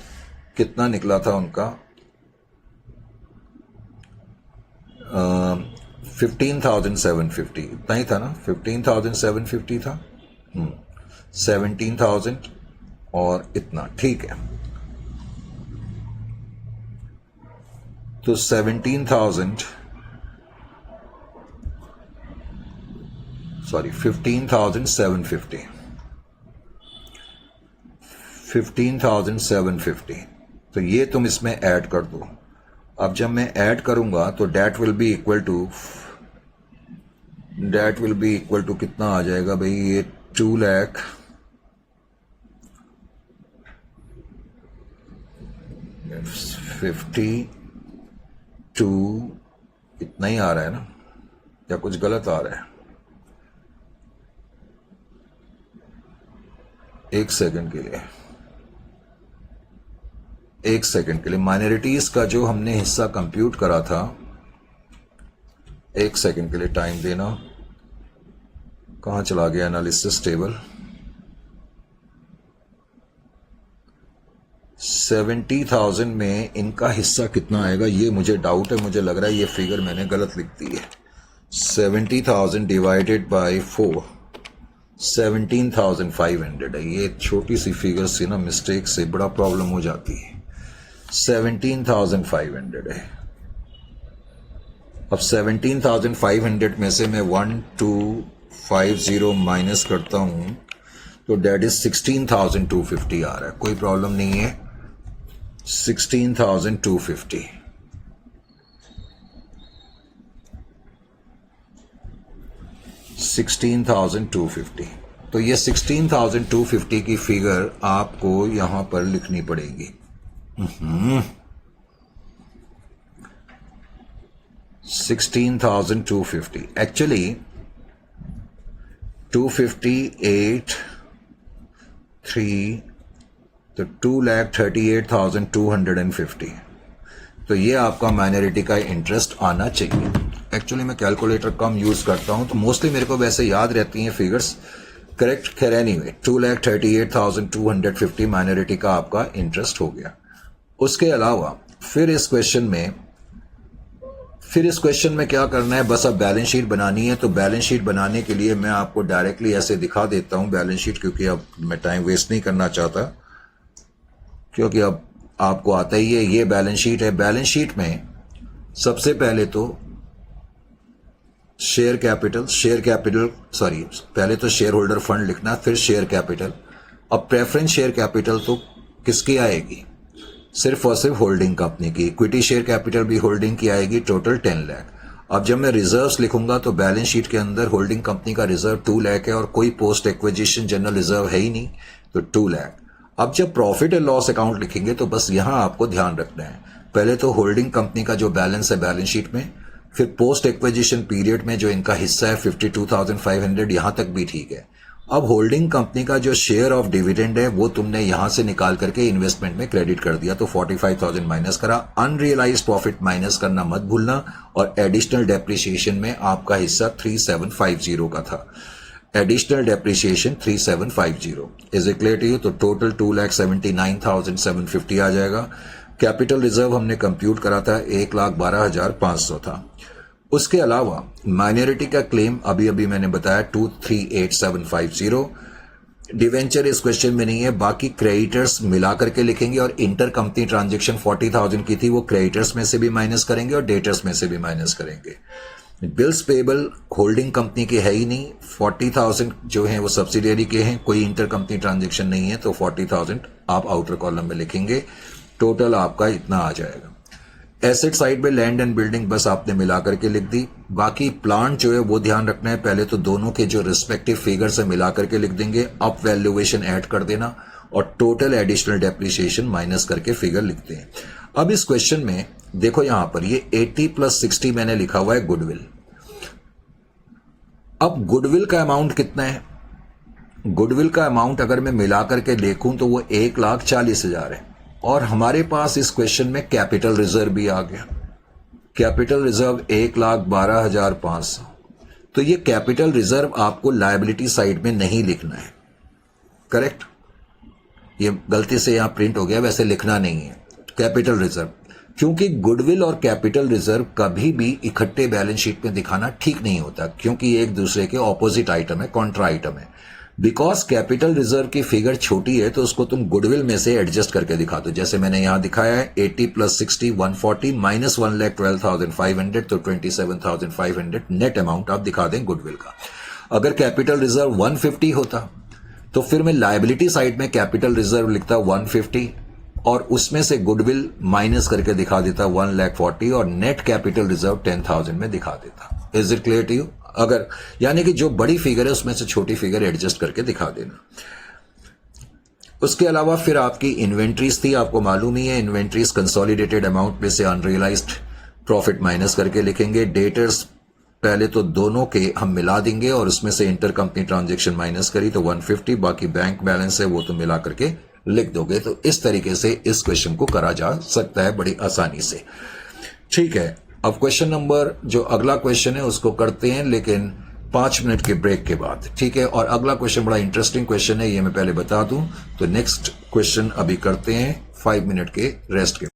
Speaker 1: कितना निकला था उनका 15,750, इतना ही था ना, 15,750 था, 17,000 और इतना, ठीक है। तो 15,750 15,750, तो ये तुम इसमें ऐड कर दो। अब जब मैं ऐड करूंगा तो that will be equal to कितना आ जाएगा भाई, ये 2,52 इतना ही आ रहा है ना, या कुछ गलत आ रहा है? एक सेकंड के लिए माइनॉरिटीज का जो हमने हिस्सा कंप्यूट करा था, एक सेकंड के लिए टाइम देना। कहां चला गया एनालिसिस टेबल? 70,000 में इनका हिस्सा कितना आएगा ये मुझे डाउट है, मुझे लग रहा है ये फिगर मैंने गलत लिख दी है। 70,000 डिवाइडेड बाय 4 17,500 है। ये छोटी सी फिगर से ना मिस्टेक से बड़ा प्रॉब्लम हो जाती है। 17,500 है। अब 17,500 में से मैं 1250 माइनस करता हूं तो डेट इज 16,250 आ रहा है, कोई प्रॉब्लम नहीं है। 16,250 16,250, तो ये 16,250 की फिगर आपको यहां पर लिखनी पड़ेगी। 16,250 एक्चुअली 258 3 तो 2,38,250, तो ये आपका माइनॉरिटी का इंटरेस्ट आना चाहिए। एक्चुअली मैं कैलकुलेटर कम यूज करता हूं तो मोस्टली मेरे को वैसे याद रहती हैं फिगर्स, करेक्ट। खैर एनीवे 2,38,250 माइनॉरिटी का आपका इंटरेस्ट हो गया। उसके अलावा फिर इस क्वेश्चन में क्या करना है, बस अब बैलेंस शीट बनानी है। तो बैलेंस शीट बनाने के लिए मैं आपको डायरेक्टली ऐसे दिखा देता हूं बैलेंस शीट, क्योंकि अब मैं टाइम वेस्ट नहीं करना चाहता, क्योंकि अब आपको आता ही है। ये बैलेंस शीट है। बैलेंस शीट में सबसे पहले तो शेयर कैपिटल पहले तो शेयर होल्डर फंड लिखना, फिर शेयर कैपिटल। अब प्रेफरेंस शेयर कैपिटल तो किसकी आएगी? सिर्फ और सिर्फ होल्डिंग कंपनी की। इक्विटी शेयर कैपिटल भी होल्डिंग की आएगी, टोटल 10 लाख। अब जब मैं रिजर्व्स लिखूंगा तो बैलेंस शीट के अंदर होल्डिंग कंपनी का रिजर्व 2 लाख है और कोई पोस्ट एक्विजिशन जनरल रिजर्व है ही नहीं, तो 2 लाख। अब जब प्रॉफिट एंड लॉस अकाउंट लिखेंगे तो बस यहां आपको ध्यान रखना है, पहले तो होल्डिंग कंपनी का जो बैलेंस है बैलेंस शीट में, फिर पोस्ट एक्विजिशन पीरियड में जो इनका हिस्सा है 52,500, यहां तक भी ठीक है। अब होल्डिंग कंपनी का जो शेयर ऑफ डिविडेंड है वो तुमने यहां से निकाल करके इन्वेस्टमेंट में क्रेडिट कर दिया, तो 45,000 माइनस करा। अनरियलाइज्ड प्रॉफिट माइनस करना मत भूलना। और एडिशनल डेप्रिसिएशन में आपका हिस्सा 3750 का था। Additional depreciation 3750 is it clear to you? तो टोटल 2,79,750 आ जाएगा। कैपिटल रिजर्व हमने कंप्यूट करा था 1,12,500 था। उसके अलावा माइनॉरिटी का क्लेम अभी मैंने बताया 238,750, डिवेंचर इस क्वेश्चन में नहीं है, बाकी क्रेडिटर्स मिला करके लिखेंगे और इंटर कंपनी ट्रांजेक्शन 40,000 की थी, वो क्रेडिटर्स में से भी माइनस करेंगे और डेटर्स में से भी माइनस करेंगे। बिल्स पेबल होल्डिंग कंपनी के है ही नहीं, 40,000 जो है वो सब्सिडियरी के हैं, कोई इंटर कंपनी ट्रांजेक्शन नहीं है, तो 40,000 आप आउटर कॉलम में लिखेंगे। टोटल आपका इतना आ जाएगा। एसेट साइड में लैंड एंड बिल्डिंग बस आपने मिला करके लिख दी। बाकी प्लांट जो है वो ध्यान रखना है, पहले तो दोनों के जो रिस्पेक्टिव फिगर से मिला करके लिख देंगे, अप वैल्यूएशन ऐड कर देना और टोटल एडिशनल डेप्रिसिएशन माइनस करके फिगर लिखते हैं। अब इस क्वेश्चन में देखो, यहां पर ये 80 + 60 मैंने लिखा हुआ है गुडविल। अब गुडविल का अमाउंट कितना है? गुडविल का अमाउंट अगर मैं मिला करके देखूं तो वो 1,40,000 है और हमारे पास इस क्वेश्चन में कैपिटल रिजर्व भी आ गया। Capital reserve 1,12,500। तो ये कैपिटल रिजर्व आपको लायबिलिटी साइड में नहीं लिखना है, करेक्ट? ये गलती से यहां प्रिंट हो गया, वैसे लिखना नहीं है कैपिटल रिजर्व, क्योंकि गुडविल और कैपिटल रिजर्व कभी भी इकट्ठे बैलेंस शीट में दिखाना ठीक नहीं होता, क्योंकि ये एक दूसरे के ऑपोजिट आइटम है, कॉन्ट्रा आइटम है। बिकॉज कैपिटल रिजर्व की फिगर छोटी है तो उसको तुम गुडविल में से एडजस्ट करके दिखा दो, जैसे मैंने यहां दिखाया है 80 + 60 140 माइनस 1,12,500 तो 27,500 नेट अमाउंट आप दिखा दें गुडविल का। अगर कैपिटल रिजर्व 150 होता तो फिर मैं लायबिलिटी साइड में कैपिटल रिजर्व लिखता 150 और उसमें से गुडविल माइनस करके दिखा देता 1,40,000 और नेट कैपिटल रिजर्व 10,000 में दिखा देता। Is it clear to you? अगर यानी कि जो बड़ी फिगर है उसमें से छोटी फिगर एडजस्ट करके दिखा देना। उसके अलावा फिर आपकी इन्वेंट्रीज थी, आपको मालूम ही है इन्वेंट्रीज कंसोलिडेटेड अमाउंट में से अनरियलाइज्ड प्रॉफिट माइनस करके लिखेंगे। डेटर्स पहले तो दोनों के हम मिला देंगे और उसमें से इंटर कंपनी ट्रांजेक्शन माइनस करी तो 150, बाकी बैंक बैलेंस है वो तो मिला करके लिख दोगे। तो इस तरीके से इस क्वेश्चन को करा जा सकता है बड़ी आसानी से। ठीक है, अब क्वेश्चन नंबर जो अगला क्वेश्चन है उसको करते हैं, लेकिन 5 मिनट के ब्रेक के बाद, ठीक है? और अगला क्वेश्चन बड़ा इंटरेस्टिंग क्वेश्चन है, ये मैं पहले बता दूं। तो नेक्स्ट क्वेश्चन अभी करते हैं 5 मिनट के रेस्ट के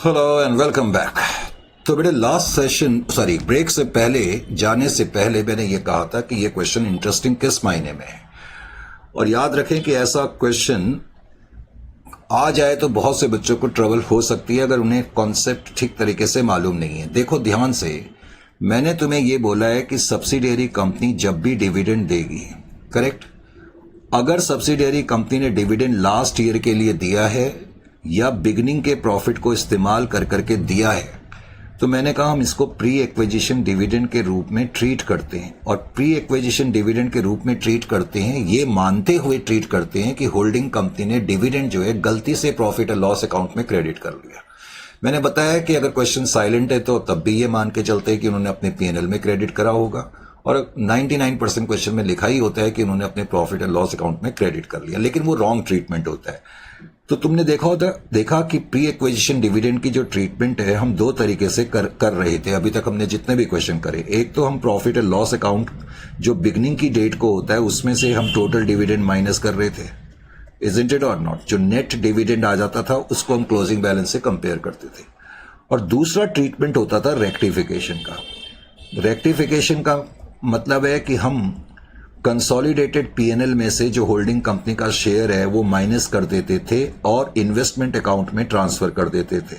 Speaker 1: हेलो एंड वेलकम बैक। तो बेटे ब्रेक से पहले जाने से पहले मैंने ये कहा था कि ये क्वेश्चन इंटरेस्टिंग किस मायने में है, और याद रखें कि ऐसा क्वेश्चन आ जाए तो बहुत से बच्चों को ट्रबल हो सकती है अगर उन्हें कॉन्सेप्ट ठीक तरीके से मालूम नहीं है। देखो ध्यान से, मैंने तुम्हें ये बोला है कि सब्सिडियरी कंपनी जब भी डिविडेंड देगी, करेक्ट, अगर सब्सिडियरी कंपनी ने डिविडेंड लास्ट ईयर के लिए दिया है या बिगनिंग के प्रॉफिट को इस्तेमाल कर करके दिया है, तो मैंने कहा हम इसको प्री एक्विजिशन डिविडेंड के रूप में ट्रीट करते हैं। और प्री एक्विजिशन डिविडेंड के रूप में ट्रीट करते हैं ये मानते हुए ट्रीट करते हैं कि होल्डिंग कंपनी ने डिविडेंड जो है गलती से प्रॉफिट और लॉस अकाउंट में क्रेडिट कर लिया। मैंने बताया कि अगर क्वेश्चन साइलेंट है तो तब भी ये मान के चलते हैं कि उन्होंने अपने पीएनएल में क्रेडिट करा होगा, और 99% क्वेश्चन में लिखा ही होता है कि उन्होंने अपने प्रॉफिट एंड लॉस अकाउंट में क्रेडिट कर लिया, लेकिन वो रॉन्ग ट्रीटमेंट होता है। तो तुमने देखा कि प्री एक्विजिशन डिविडेंड की जो ट्रीटमेंट है हम दो तरीके से कर रहे थे अभी तक हमने जितने भी क्वेश्चन करे। एक तो हम प्रॉफिट एंड लॉस अकाउंट जो बिगनिंग की डेट को होता है उसमें से हम टोटल डिविडेंड माइनस कर रहे थे, इजंट इट और नॉट। जो नेट डिविडेंड आ जाता था उसको हम क्लोजिंग बैलेंस से कंपेयर करते थे। और दूसरा ट्रीटमेंट होता था रेक्टिफिकेशन का। रेक्टिफिकेशन का मतलब है कि हम कंसोलिडेटेड पीएनएल में से जो होल्डिंग कंपनी का शेयर है वो माइनस कर देते थे और इन्वेस्टमेंट अकाउंट में ट्रांसफर कर देते थे,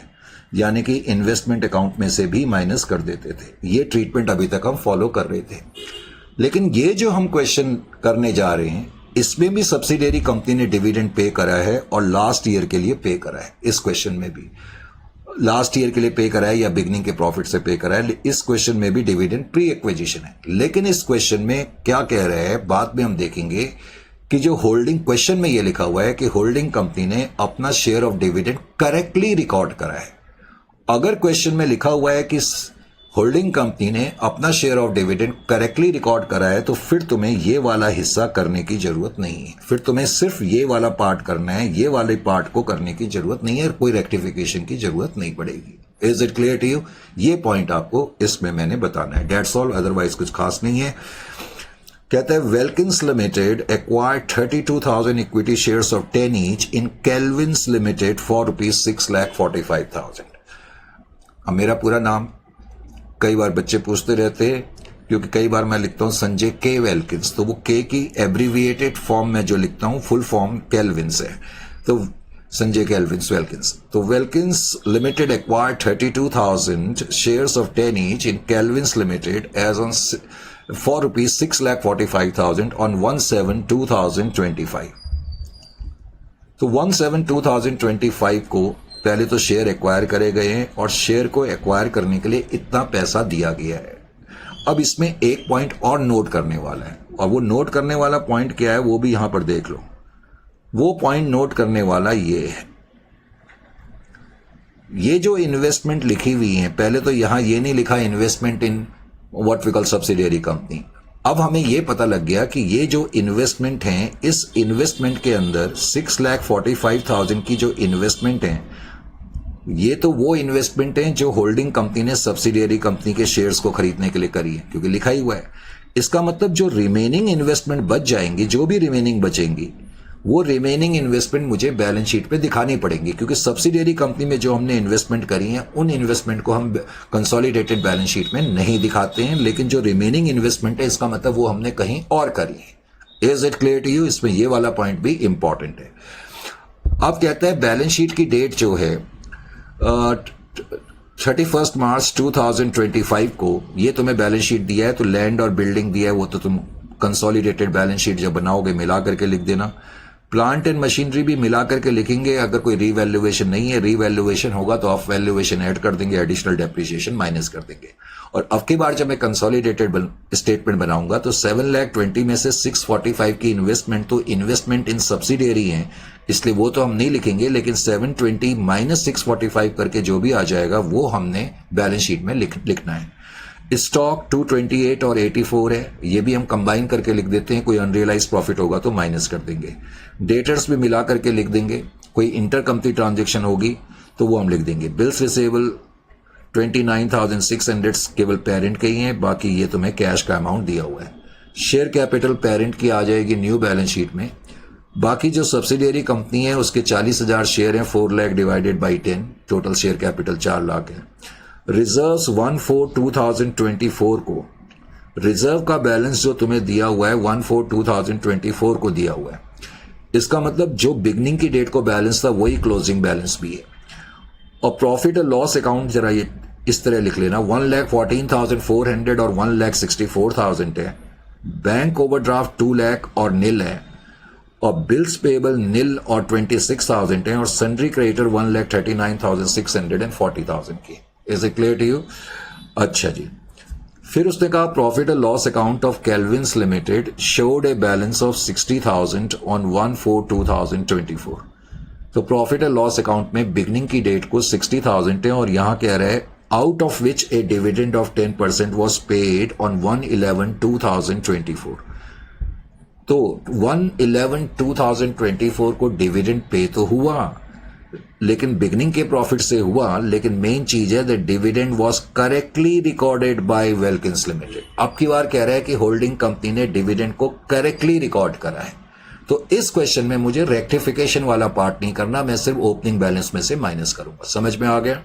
Speaker 1: यानी कि इन्वेस्टमेंट अकाउंट में से भी माइनस कर देते थे। ये ट्रीटमेंट अभी तक हम फॉलो कर रहे थे। लेकिन ये जो हम क्वेश्चन करने जा रहे हैं इसमें भी सब्सिडियरी कंपनी ने डिविडेंड पे करा है और लास्ट ईयर के लिए पे करा है। इस क्वेश्चन में भी लास्ट ईयर के लिए पे करा है या बिगनिंग के प्रॉफिट से पे करा है। इस क्वेश्चन में भी डिविडेंड प्री एक्विजिशन है। लेकिन इस क्वेश्चन में क्या कह रहे हैं बाद में हम देखेंगे कि जो होल्डिंग क्वेश्चन में ये लिखा हुआ है कि होल्डिंग कंपनी ने अपना share of dividend correctly record करा है। अगर क्वेश्चन में लिखा हुआ है कि होल्डिंग कंपनी ने अपना share of dividend correctly record करा है तो फिर तुम्हें ये वाला हिस्सा करने की जरूरत नहीं है, फिर तुम्हें सिर्फ ये वाला पार्ट करना है, ये वाले पार्ट को करने की जरूरत नहीं है, कोई रेक्टिफिकेशन की जरूरत नहीं पड़ेगी। Is it clear to you? ये पॉइंट आपको इसमें मैंने बताना है, डेट्स ऑल, अदरवाइज कुछ खास नहीं है। कहता है Welkins Limited acquired 32,000 equity shares of 10 each in Kelvins Limited for ₹6,45,000। अब मेरा पूरा नाम कई बार बच्चे पूछते रहते हैं, क्योंकि कई बार मैं लिखता हूं संजय के वेल्किंस, तो वो के की एब्रीविएटेड फॉर्म में जो लिखता हूं फुल फॉर्म केल्विन्स है, तो संजय केल्विन्स वेल्किंस। तो Welkins Limited acquired 32,000 shares of 10 each in Kelvins Limited as on for ₹6,45,000 on 1/7/2025। तो 1/7/2025 को पहले तो शेयर एक्वायर करे गए हैं और शेयर को एक्वायर करने के लिए इतना पैसा दिया गया है। अब इसमें एक पॉइंट और नोट करने वाला है, और वो नोट करने वाला पॉइंट क्या है वो भी यहां पर देख लो। वो पॉइंट नोट करने वाला ये है, ये जो इन्वेस्टमेंट लिखी हुई है, पहले तो यहां ये नहीं लिखा investment in what we call subsidiary company. अब हमें यह पता लग गया कि ये जो इन्वेस्टमेंट है, इस इन्वेस्टमेंट के अंदर 6,45,000 की जो इन्वेस्टमेंट है, ये तो वो इन्वेस्टमेंट है जो होल्डिंग कंपनी ने सब्सिडियरी कंपनी के शेयर्स को खरीदने के लिए करी है, क्योंकि लिखा ही हुआ है। इसका मतलब जो रिमेनिंग इन्वेस्टमेंट बच जाएंगी, जो भी रिमेनिंग बचेंगी, वो रिमेनिंग इन्वेस्टमेंट मुझे बैलेंस शीट पे दिखानी पड़ेंगी, क्योंकि सब्सिडियरी कंपनी में जो हमने इन्वेस्टमेंट करी है उन इन्वेस्टमेंट को हम कंसोलिडेटेड बैलेंस शीट में नहीं दिखाते हैं, लेकिन जो रिमेनिंग इन्वेस्टमेंट है इसका मतलब वो हमने कहीं और करी है। Is it clear to you? इसमें ये वाला पॉइंट भी इंपॉर्टेंट है। अब कहता है बैलेंस शीट की डेट जो है 31 मार्च 2025 को, ये तुम्हें बैलेंस शीट दिया है तो लैंड और बिल्डिंग दिया है, वो तो तुम कंसोलिडेटेड बैलेंस शीट जब बनाओगे मिला करके लिख देना। प्लांट एंड मशीनरी भी मिला करके लिखेंगे, अगर कोई रीवैल्यूएशन नहीं है, रीवैल्यूएशन होगा तो ऑफ वैल्यूएशन ऐड कर देंगे, एडिशनल डेप्रिसिएशन माइनस कर देंगे। और अब की बार जब मैं कंसोलिडेटेड स्टेटमेंट बनाऊंगा तो 7,20,000 में से 645 की इन्वेस्टमेंट तो इन्वेस्टमेंट इन सब्सिडियरी है, इसलिए वो तो हम नहीं लिखेंगे, लेकिन 720 माइनस 645 करके जो भी आ जाएगा वो हमने बैलेंस शीट में लिखना है। स्टॉक 228 और 84 है, ये भी हम कंबाइन करके लिख देते हैं, कोई अनरियलाइज प्रॉफिट होगा तो माइनस कर देंगे। डेटर्स भी मिला करके लिख देंगे, कोई इंटर कंपनी ट्रांजेक्शन होगी तो वो हम लिख देंगे। बिल्स रिसेबल 29,600 केवल पेरेंट के ही हैं, बाकी ये तुम्हें कैश का अमाउंट दिया हुआ है। शेयर कैपिटल पेरेंट की आ जाएगी न्यू बैलेंस शीट में बाकी जो सब्सिडियरी कंपनी है उसके 40,000 शेयर हैं, 4 lakh divided by 10, total share capital 4 lakh है। रिजर्व्स 1/4/2024 को, रिजर्व का बैलेंस जो तुम्हें दिया हुआ है 1/4/2024 को दिया हुआ है, इसका मतलब जो बिगनिंग की डेट को बैलेंस था वही क्लोजिंग बैलेंस भी है। और प्रॉफिट और लॉस अकाउंट जरा ये इस तरह लिख लेना, 1,14,400 और 1,64,000 है। बैंक ओवरड्राफ्ट 2 लाख और नील है, और बिल्स पेबल नील और 26,000 है, और सन्ड्री क्रेडिटर 1,39,600 and 40,000 की। Is it clear to you? अच्छा जी, फिर उसने कहा प्रॉफिट और loss account of Calvins limited showed a balance of 60,000 on 1/4/2024। तो प्रॉफिट और लॉस अकाउंट में बिगनिंग की डेट को 60,000 है, और यहां कह रहा है out of which a dividend of 10% was paid on 1/11/2024। तो 1/11/2024 को डिविडेंड पे तो हुआ, लेकिन बिगनिंग के प्रॉफिट से हुआ, लेकिन मेन चीज है that dividend was correctly recorded by Welkins Limited. अब की बार कह रहा है कि होल्डिंग कंपनी ने डिविडेंड को करेक्टली रिकॉर्ड करा है। तो इस क्वेश्चन में मुझे रेक्टिफिकेशन वाला पार्ट नहीं करना, मैं सिर्फ ओपनिंग बैलेंस में से माइनस करूंगा। समझ में आ गया?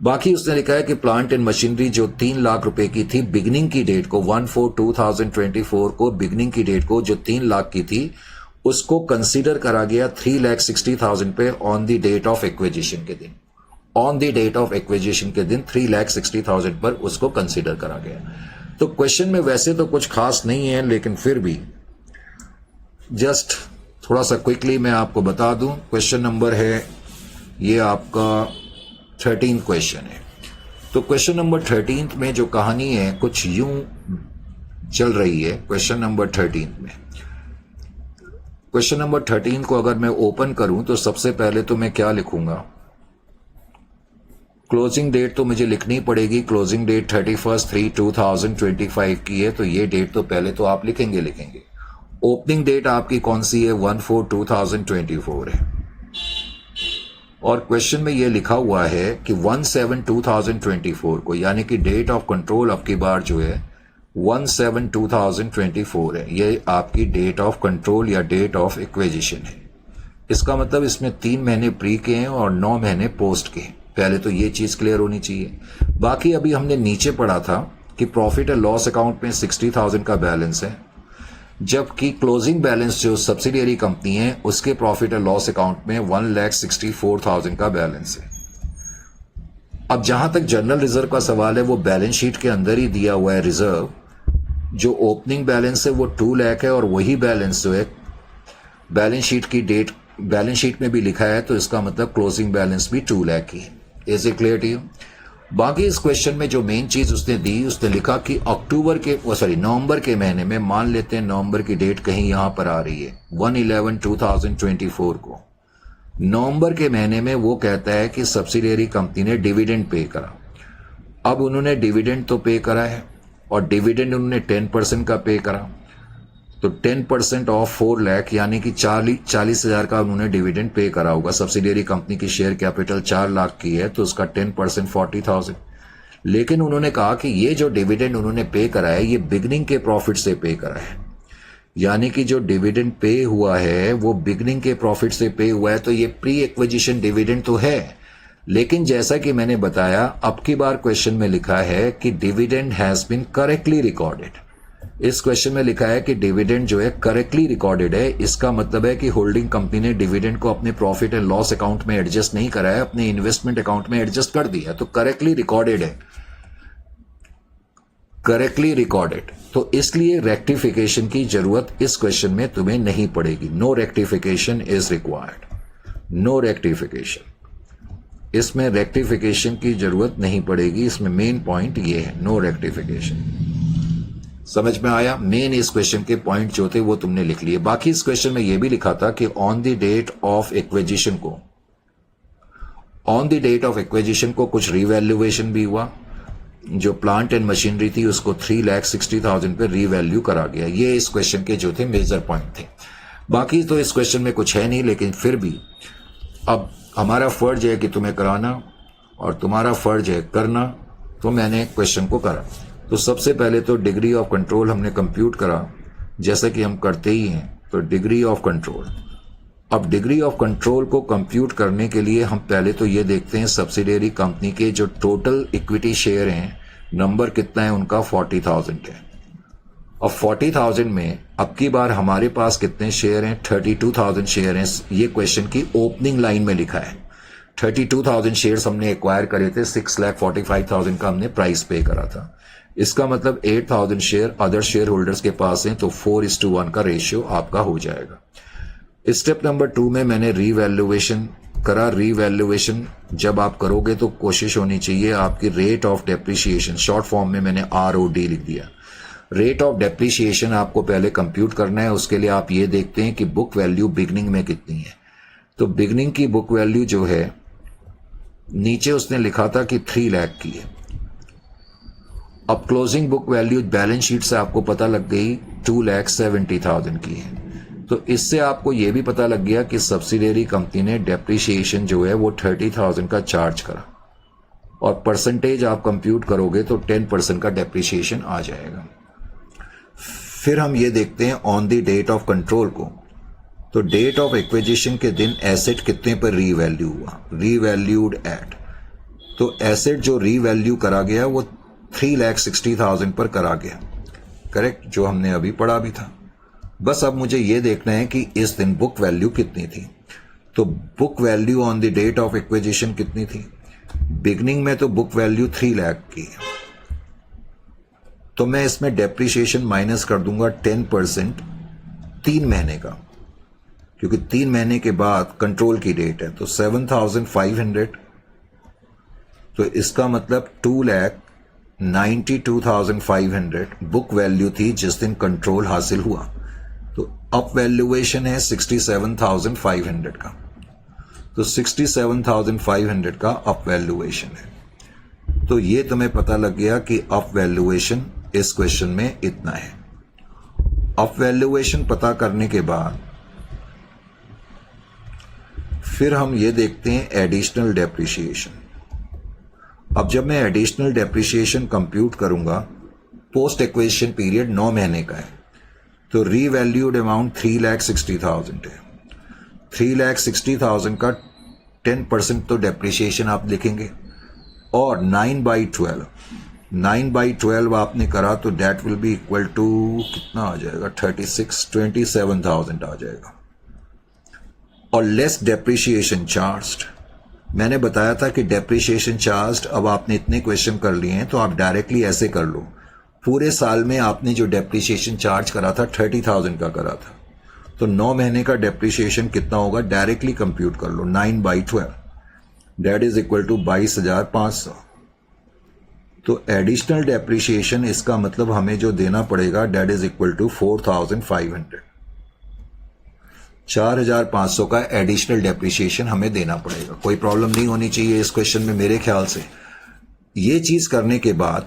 Speaker 1: बाकी उसने लिखा है कि प्लांट एंड मशीनरी जो 3 लाख रुपए की थी बिगनिंग की डेट को, 1/4/2024 को बिगनिंग की डेट को जो 3 लाख की थी उसको कंसीडर करा गया 3,60,000 पे on the date of acquisition के दिन। On the date of acquisition के दिन 3,60,000 पर उसको कंसीडर करा गया। तो क्वेश्चन में वैसे तो कुछ खास नहीं है, लेकिन फिर भी जस्ट थोड़ा सा क्विकली मैं आपको बता दूं। क्वेश्चन नंबर है ये आपका 13 क्वेश्चन है। तो क्वेश्चन नंबर 13 में जो कहानी है कुछ यूं चल रही है। क्वेश्चन नंबर 13 में, क्वेश्चन नंबर 13 को अगर मैं ओपन करूं तो सबसे पहले तो मैं क्या लिखूंगा, क्लोजिंग डेट तो मुझे लिखनी पड़ेगी। क्लोजिंग डेट 31/3/2025 की है, तो ये डेट तो पहले तो आप लिखेंगे। ओपनिंग डेट आपकी कौन सी है? 1/4/2024 है। और क्वेश्चन में ये लिखा हुआ है कि 1/7/2024 को, यानी कि डेट ऑफ कंट्रोल अब की बार जो है 1/7/2024 है। ये आपकी डेट ऑफ कंट्रोल या डेट ऑफ एक्विजिशन है। इसका मतलब इसमें 3 महीने प्री के हैं और 9 महीने पोस्ट के हैं। पहले तो ये चीज क्लियर होनी चाहिए। बाकी अभी हमने नीचे पढ़ा था कि प्रॉफिट एंड लॉस अकाउंट में 60,000 का बैलेंस है, जबकि क्लोजिंग बैलेंस जो सब्सिडियरी कंपनी है उसके प्रॉफिट एंड लॉस अकाउंट में 1,64,000 का बैलेंस है। अब जहां तक जनरल रिजर्व का सवाल है वो बैलेंस शीट के अंदर ही दिया हुआ है। रिजर्व जो ओपनिंग बैलेंस है वो 2 लाख है, और वही बैलेंस जो है बैलेंस शीट की डेट बैलेंस शीट में भी लिखा है, तो इसका मतलब क्लोजिंग बैलेंस भी 2 लाख की है। Is it clear to you? बाकी इस क्वेश्चन में जो मेन चीज उसने दी, उसने लिखा कि नवंबर के महीने में, मान लेते हैं नवंबर की डेट कहीं यहां पर आ रही है 1/11/2024 को, नवंबर के महीने में वो कहता है कि सब्सिडियरी कंपनी ने डिविडेंड पे करा। अब उन्होंने डिविडेंड तो पे करा है, और डिविडेंड उन्होंने 10% का पे करा, तो 10% ऑफ 4 लाख यानी कि 40,000 का उन्होंने डिविडेंड पे करा होगा। सब्सिडियरी कंपनी की शेयर कैपिटल 4 लाख की है, तो उसका 10% 40,000। लेकिन उन्होंने कहा कि ये जो डिविडेंड उन्होंने पे करा है ये बिगनिंग के प्रॉफिट से पे करा है, यानी कि जो डिविडेंड पे हुआ है वो बिगनिंग के प्रॉफिट से पे हुआ है, तो ये प्री एक्विजिशन डिविडेंड तो है। लेकिन जैसा कि मैंने बताया, अब की बार क्वेश्चन में लिखा है कि dividend has been correctly recorded. इस क्वेश्चन में लिखा है कि डिविडेंड जो है करेक्टली रिकॉर्डेड है। इसका मतलब है कि होल्डिंग कंपनी ने डिविडेंड को अपने प्रॉफिट एंड लॉस अकाउंट में एडजस्ट नहीं करा है, अपने इन्वेस्टमेंट अकाउंट में एडजस्ट कर दिया, तो करेक्टली रिकॉर्डेड है, करेक्टली रिकॉर्डेड। तो इसलिए रेक्टिफिकेशन की जरूरत इस क्वेश्चन में तुम्हें नहीं पड़ेगी। No rectification is required, no rectification, इसमें रेक्टिफिकेशन की जरूरत नहीं पड़ेगी। इसमें मेन पॉइंट ये है, नो रेक्टिफिकेशन। समझ में आया? मेन इस क्वेश्चन के पॉइंट जो थे वो तुमने लिख लिए। बाकी इस क्वेश्चन में ये भी लिखा था कि on the date of acquisition को, on the date of acquisition को कुछ रिवैल्यूएशन भी हुआ। जो प्लांट एंड मशीनरी थी उसको 3,60,000 पे रीवैल्यू करा गया। ये इस क्वेश्चन के जो थे मेजर पॉइंट थे। बाकी तो इस क्वेश्चन में कुछ है नहीं, लेकिन फिर भी अब हमारा फर्ज है कि तुम्हें कराना और तुम्हारा फर्ज है करना, तो मैंने क्वेश्चन को करा। तो सबसे पहले तो डिग्री ऑफ कंट्रोल हमने कंप्यूट करा, जैसा कि हम करते ही हैं। तो डिग्री ऑफ कंट्रोल अब डिग्री ऑफ कंट्रोल को कंप्यूट करने के लिए हम पहले तो ये देखते हैं सब्सिडियरी कंपनी के जो टोटल इक्विटी शेयर हैं, नंबर कितना है उनका, 40,000 है। अब 40,000 में अब की बार हमारे पास कितने शेयर हैं, 32,000 शेयर हैं। ये क्वेश्चन की ओपनिंग लाइन में लिखा है। 32,000 शेयर्स हमने एक्वायर करे थे, 6,45,000 का हमने प्राइस पे करा था। इसका मतलब 8,000 शेयर अदर शेयर होल्डर्स के पास हैं, तो 4:1 का रेशियो आपका हो जाएगा। स्टेप नंबर 2 में मैंने रीवैल्यूएशन करा। रीवैल्यूएशन जब आप करोगे तो कोशिश होनी चाहिए आपकी rate of depreciation, short form में मैंने ROD लिख दिया। रेट ऑफ डेप्रिसिएशन आपको पहले कंप्यूट करना है। उसके लिए आप ये देखते हैं कि बुक वैल्यू बिगनिंग में कितनी है। तो बिगनिंग की बुक वैल्यू जो है, नीचे उसने लिखा था कि 3 लाख की है। अब closing book value balance sheet से आपको पता लग गई 2,70,000 की है। तो इससे आपको यह भी पता लग गया कि सब्सिडियरी कंपनी ने डेप्रिसिएशन जो है वो 30,000 का चार्ज करा, और परसेंटेज आप कंप्यूट करोगे तो 10% का डेप्रिसिएशन आ जाएगा। फिर हम ये देखते हैं on the date of control को। तो डेट ऑफ एक्विजिशन के दिन एसेट कितने पर रीवैल्यू हुआ, रीवैल्यूड एट। तो एसेट जो रीवैल्यू करा गया वो 3,60,000 पर करा गया, करेक्ट, जो हमने अभी पढ़ा भी था। बस अब मुझे ये देखना है कि इस दिन बुक वैल्यू कितनी थी। तो book value on the date of acquisition कितनी थी, बिगनिंग में तो बुक वैल्यू 3 लाख की है। तो मैं इसमें डेप्रिसिएशन माइनस कर दूंगा 10% 3 महीने का, क्योंकि 3 महीने के बाद कंट्रोल की डेट है। तो 7,500, तो इसका मतलब 2,92,500 बुक वैल्यू थी जिस दिन कंट्रोल हासिल हुआ। तो अप वैल्यूएशन है 67,500 का। तो 67,500 का अप वैल्यूएशन है। तो ये तुम्हें पता लग गया कि अप वैल्यूएशन इस क्वेश्चन में इतना है। अप वैल्यूएशन पता करने के बाद फिर हम ये देखते हैं एडिशनल डेप्रिसिएशन। अब जब मैं एडिशनल डेप्रिसिएशन कंप्यूट करूंगा, पोस्ट एक्विजिशन पीरियड 9 महीने का है, तो रीवैल्यूड अमाउंट 3,60,000 है। 3,60,000 का 10% तो डेप्रिसिएशन आप लिखेंगे, और 9/12 आपने करा तो that will be equal to कितना आ जाएगा, 27,000 आ जाएगा। और लेस डेप्रिसिएशन चार्ज्ड, मैंने बताया था कि डेप्रिसिएशन चार्ज्ड, अब आपने इतने क्वेश्चन कर लिए हैं तो आप डायरेक्टली ऐसे कर लो। पूरे साल में आपने जो डेप्रिसिएशन चार्ज करा था 30,000 का करा था, तो 9 महीने का डेप्रिसिएशन कितना होगा डायरेक्टली कंप्यूट कर लो। 9/12 दैट इज इक्वल टू 22,500। तो एडिशनल डेप्रिसिएशन इसका मतलब हमें जो देना पड़ेगा दैट इज इक्वल टू 4,500। 4,500 का एडिशनल डेप्रिसिएशन हमें देना पड़ेगा। कोई प्रॉब्लम नहीं होनी चाहिए इस क्वेश्चन में मेरे ख्याल से। ये चीज करने के बाद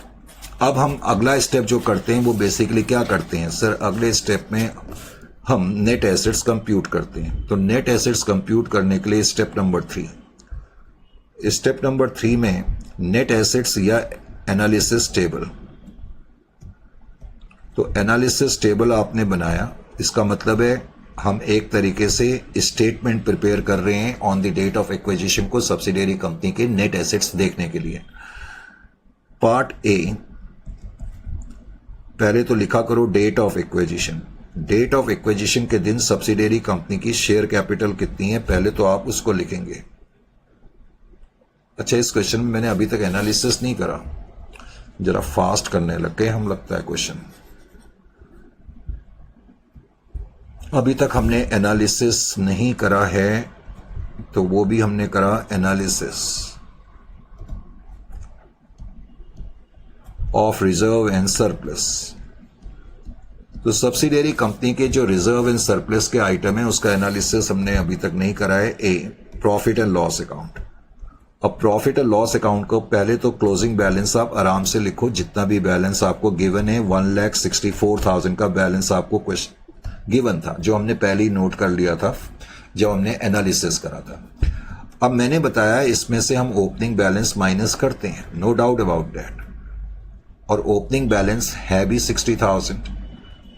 Speaker 1: अब हम अगला स्टेप जो करते हैं वो बेसिकली क्या करते हैं सर, अगले स्टेप में हम नेट एसेट्स कंप्यूट करते हैं। तो नेट एसेट्स कंप्यूट करने के लिए स्टेप नंबर 3 में नेट एसेट्स या एनालिसिस टेबल। तो एनालिसिस टेबल आपने बनाया, इसका मतलब है हम एक तरीके से स्टेटमेंट प्रिपेयर कर रहे हैं on the date of acquisition को सब्सिडियरी कंपनी के नेट एसेट्स देखने के लिए। पार्ट ए, पहले तो लिखा करो date of acquisition. Date of acquisition के दिन सब्सिडियरी कंपनी की शेयर कैपिटल कितनी है, पहले तो आप उसको लिखेंगे। अच्छा, इस क्वेश्चन में मैंने अभी तक एनालिसिस नहीं करा, जरा फास्ट करने लग गए हम लगता है क्वेश्चन। अभी तक हमने एनालिसिस नहीं करा है, तो वो भी हमने करा analysis of reserve and surplus. तो सब्सिडियरी कंपनी के जो रिजर्व एंड सरप्लस के आइटम है उसका एनालिसिस हमने अभी तक नहीं करा है। ए, प्रॉफिट एंड लॉस अकाउंट। अब प्रॉफिट एंड लॉस अकाउंट को पहले तो क्लोजिंग बैलेंस आप आराम से लिखो, जितना भी बैलेंस आपको गिवन है। 1,64,000 का बैलेंस आपको क्वेश्चन गिवन था, जो हमने पहले ही नोट कर लिया था जब हमने एनालिसिस करा था। अब मैंने बताया इसमें से हम ओपनिंग बैलेंस माइनस करते हैं, नो डाउट अबाउट दैट। और ओपनिंग बैलेंस है भी 60,000,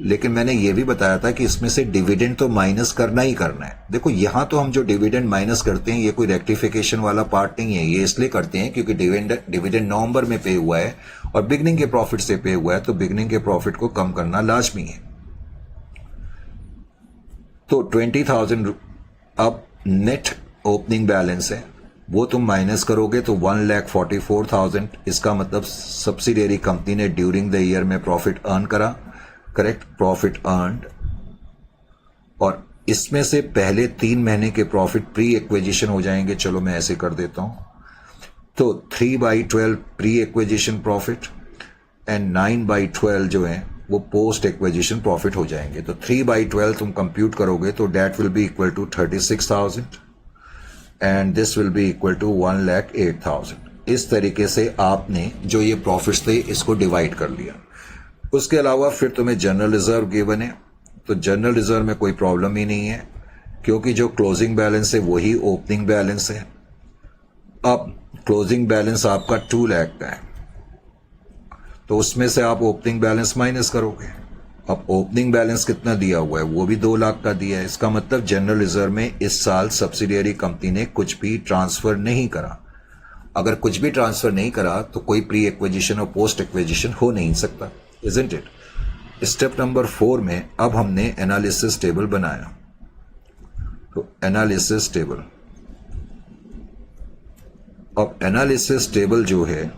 Speaker 1: लेकिन मैंने ये भी बताया था कि इसमें से डिविडेंड तो माइनस करना ही करना है। देखो यहां तो हम जो डिविडेंड माइनस करते हैं ये कोई रेक्टिफिकेशन वाला पार्ट नहीं है, ये इसलिए करते हैं क्योंकि डिविडेंड नवंबर में पे हुआ है और बिगनिंग के प्रॉफिट से पे हुआ है, तो बिगनिंग के प्रॉफिट को कम करना लाजमी है। तो 20,000 अब नेट ओपनिंग बैलेंस है, वो तुम माइनस करोगे तो 1,44,000। इसका मतलब सब्सिडियरी कंपनी ने ड्यूरिंग द ईयर में प्रॉफिट अर्न करा, करेक्ट, प्रॉफिट अर्नड। और इसमें से पहले 3 महीने के प्रॉफिट प्री एक्विजिशन हो जाएंगे। चलो मैं ऐसे कर देता हूं, तो 3/12 प्री एक्विजिशन प्रॉफिट एंड 9/12 जो है वो पोस्ट एक्विजिशन प्रॉफिट हो जाएंगे। तो 3/12 तुम कंप्यूट करोगे तो that will be equal to 36,000 and this will be equal to 1,08,000। इस तरीके से आपने जो ये प्रॉफिट्स थे इसको डिवाइड कर लिया। उसके अलावा फिर तुम्हें जनरल रिजर्व गिवन है, तो जनरल रिजर्व में कोई प्रॉब्लम ही नहीं है क्योंकि जो क्लोजिंग बैलेंस है वही ओपनिंग बैलेंस है। अब क्लोजिंग बैलेंस आपका 2 लाख का है, तो उसमें से आप ओपनिंग बैलेंस माइनस करोगे। अब ओपनिंग बैलेंस कितना दिया हुआ है, वो भी 2 लाख का दिया है। इसका मतलब जनरल रिजर्व में इस साल सब्सिडियरी कंपनी ने कुछ भी ट्रांसफर नहीं करा। अगर कुछ भी ट्रांसफर नहीं करा तो कोई प्री एक्विजिशन और पोस्ट एक्विजिशन हो नहीं सकता, इजंट इट। स्टेप नंबर 4 में अब हमने एनालिसिस टेबल बनाया। तो एनालिसिस टेबल, अब एनालिसिस टेबल जो है,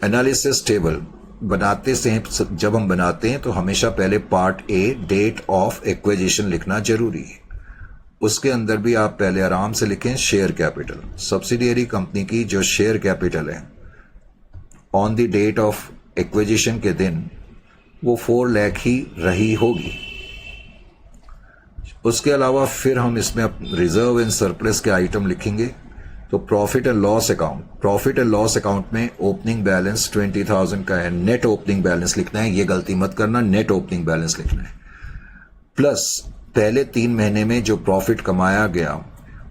Speaker 1: एनालिसिस टेबल बनाते से जब हम बनाते हैं तो हमेशा पहले part A date of acquisition लिखना जरूरी है। उसके अंदर भी आप पहले आराम से लिखें शेयर कैपिटल। सब्सिडियरी कंपनी की जो शेयर कैपिटल है on the date of acquisition के दिन वो 4 लाख ही रही होगी। उसके अलावा फिर हम इसमें रिजर्व एंड सरप्लस के आइटम लिखेंगे। तो profit and loss account, profit and loss account में ओपनिंग बैलेंस 20,000 का है, नेट ओपनिंग बैलेंस लिखना है, ये गलती मत करना, नेट ओपनिंग बैलेंस लिखना है। प्लस पहले 3 महीने में जो प्रॉफिट कमाया गया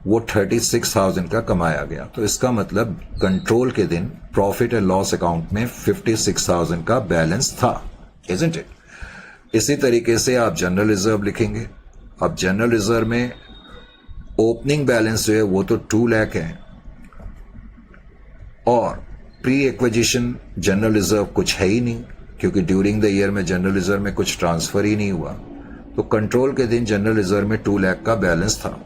Speaker 1: वो 36,000 का कमाया गया। तो इसका मतलब कंट्रोल के दिन प्रॉफिट एंड लॉस अकाउंट में 56,000 का बैलेंस था, इजंट इट। इसी तरीके से आप जनरल रिजर्व लिखेंगे। अब जनरल रिजर्व में ओपनिंग बैलेंस जो है वो तो 2 लाख है और प्री एक्विजिशन जनरल रिजर्व कुछ है ही नहीं क्योंकि ड्यूरिंग द ईयर में जनरल रिजर्व में कुछ ट्रांसफर ही नहीं हुआ। तो कंट्रोल के दिन जनरल रिजर्व में 2 लाख का बैलेंस था।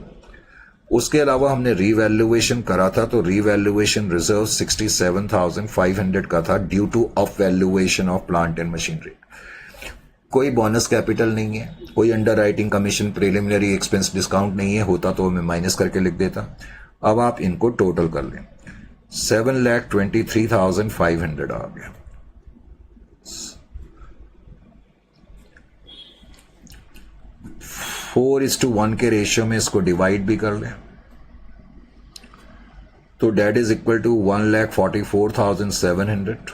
Speaker 1: उसके अलावा हमने रीवैल्यूएशन करा था, तो रीवैल्यूएशन रिजर्व 67,500 का था due to up valuation of plant and machinery. कोई बोनस कैपिटल नहीं है, कोई underwriting commission preliminary expense discount नहीं है, होता तो मैं माइनस करके लिख देता। अब आप इनको टोटल कर लें, 7,23,500 आ गया। फोर 4:1 के रेशियो में इसको डिवाइड भी कर लें तो that is equal to 1,44,700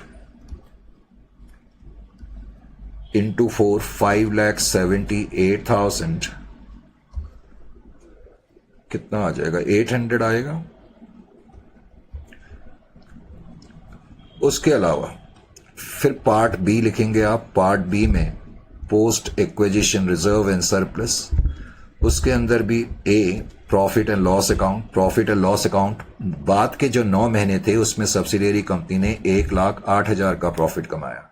Speaker 1: into 4 5,78,000 कितना आ जाएगा, 800 आएगा। उसके अलावा फिर पार्ट बी लिखेंगे आप। पार्ट बी में post acquisition reserve and surplus, उसके अंदर भी A profit and loss account. Profit and loss account बाद के जो 9 महीने थे उसमें सब्सिडियरी कंपनी ने 1,08,000 का प्रॉफिट कमाया।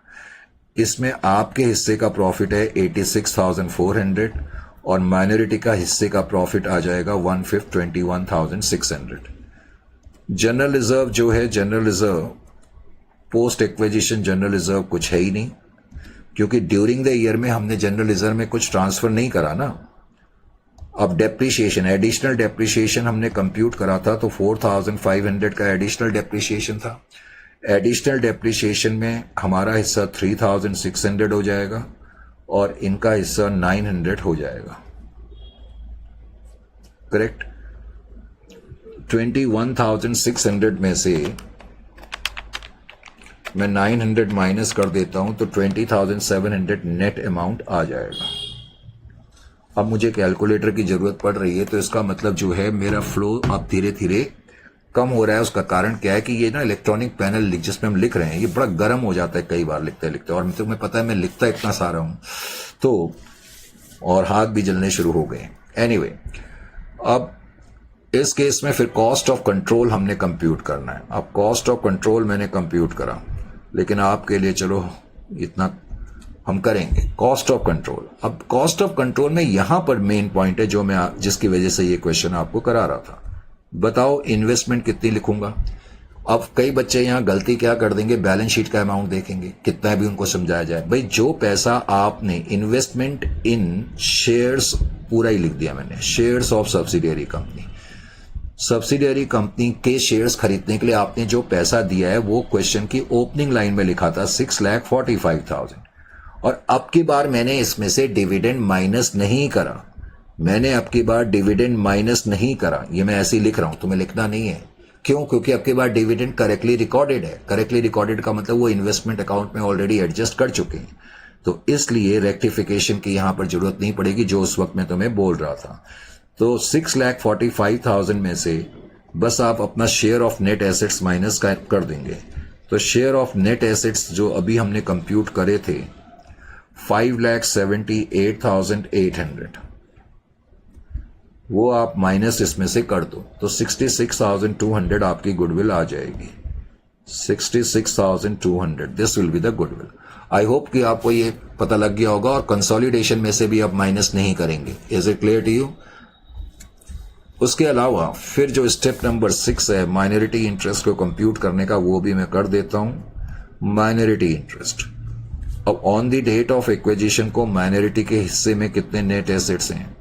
Speaker 1: इसमें आपके हिस्से का प्रॉफिट है 86,400 और माइनॉरिटी का हिस्से का प्रॉफिट आ जाएगा 1,21,600। जनरल रिजर्व जो है, general reserve post acquisition general reserve कुछ है ही नहीं क्योंकि ड्यूरिंग द ईयर में हमने जनरल रिजर्व में कुछ ट्रांसफर नहीं करा ना। अब डेप्रिसिएशन, एडिशनल डेप्रिसिएशन हमने कंप्यूट करा था तो 4,500 का एडिशनल डेप्रिसिएशन था। एडिशनल डेप्रिसिएशन में हमारा हिस्सा 3,600 हो जाएगा और इनका हिस्सा 900 हो जाएगा, करेक्ट। 21,600 में से मैं 900 माइनस कर देता हूं तो 20,700 नेट अमाउंट आ जाएगा। अब मुझे कैलकुलेटर की जरूरत पड़ रही है तो इसका मतलब जो है मेरा फ्लो अब धीरे धीरे कम हो रहा है, उसका कारण क्या है कि ये ना इलेक्ट्रॉनिक पैनल जिसमें हम लिख रहे हैं ये बड़ा गर्म हो जाता है कई बार लिखते लिखते, और तुम्हें पता है मैं लिखता इतना सारा हूं तो, और हाथ भी जलने शुरू हो गए। एनीवे, अब इस केस में फिर कॉस्ट ऑफ कंट्रोल हमने कंप्यूट करना है। अब कॉस्ट ऑफ कंट्रोल मैंने कंप्यूट करा, लेकिन आपके लिए चलो इतना हम करेंगे। कॉस्ट ऑफ कंट्रोल, अब कॉस्ट ऑफ कंट्रोल में यहां पर मेन पॉइंट है जो मैं जिसकी वजह से ये क्वेश्चन आपको करा रहा था। बताओ इन्वेस्टमेंट कितनी लिखूंगा। अब कई बच्चे यहां गलती क्या कर देंगे, बैलेंस शीट का अमाउंट देखेंगे, कितना भी उनको समझाया जाए, भाई जो पैसा आपने इन्वेस्टमेंट इन शेयर्स, पूरा ही लिख दिया मैंने, shares of subsidiary company, subsidiary company के शेयर्स खरीदने के लिए आपने जो पैसा दिया है वो क्वेश्चन की ओपनिंग लाइन में लिखा था 6,45,000, और अब की बार मैंने इसमें से डिविडेंड माइनस नहीं करा, मैंने अब की बार डिविडेंड माइनस नहीं करा, ये मैं ऐसे ही लिख रहा हूं, तुम्हें लिखना नहीं है। क्यों? क्योंकि अब की बार डिविडेंड करेक्टली रिकॉर्डेड है। करेक्टली रिकॉर्डेड का मतलब वो इन्वेस्टमेंट अकाउंट में ऑलरेडी एडजस्ट कर चुके हैं, तो इसलिए रेक्टिफिकेशन की यहां पर जरूरत नहीं पड़ेगी, जो उस वक्त मैं तुम्हें बोल रहा था। तो 6,45,000 में से बस आप अपना share of net assets minus कर देंगे। तो शेयर ऑफ नेट एसेट्स जो अभी हमने कंप्यूट करे थे 5,78,800, वो आप माइनस इसमें से कर दो, तो 66,200 आपकी गुडविल आ जाएगी। 66,200, this will be the goodwill. I hope कि आपको ये पता लग गया होगा, और कंसोलिडेशन में से भी आप माइनस नहीं करेंगे। Is it clear to you? उसके अलावा फिर जो स्टेप नंबर 6 है माइनॉरिटी इंटरेस्ट को कंप्यूट करने का, वो भी मैं कर देता हूं। माइनॉरिटी इंटरेस्ट, अब on the date of acquisition को माइनॉरिटी के हिस्से में कितने नेट एसेट्स हैं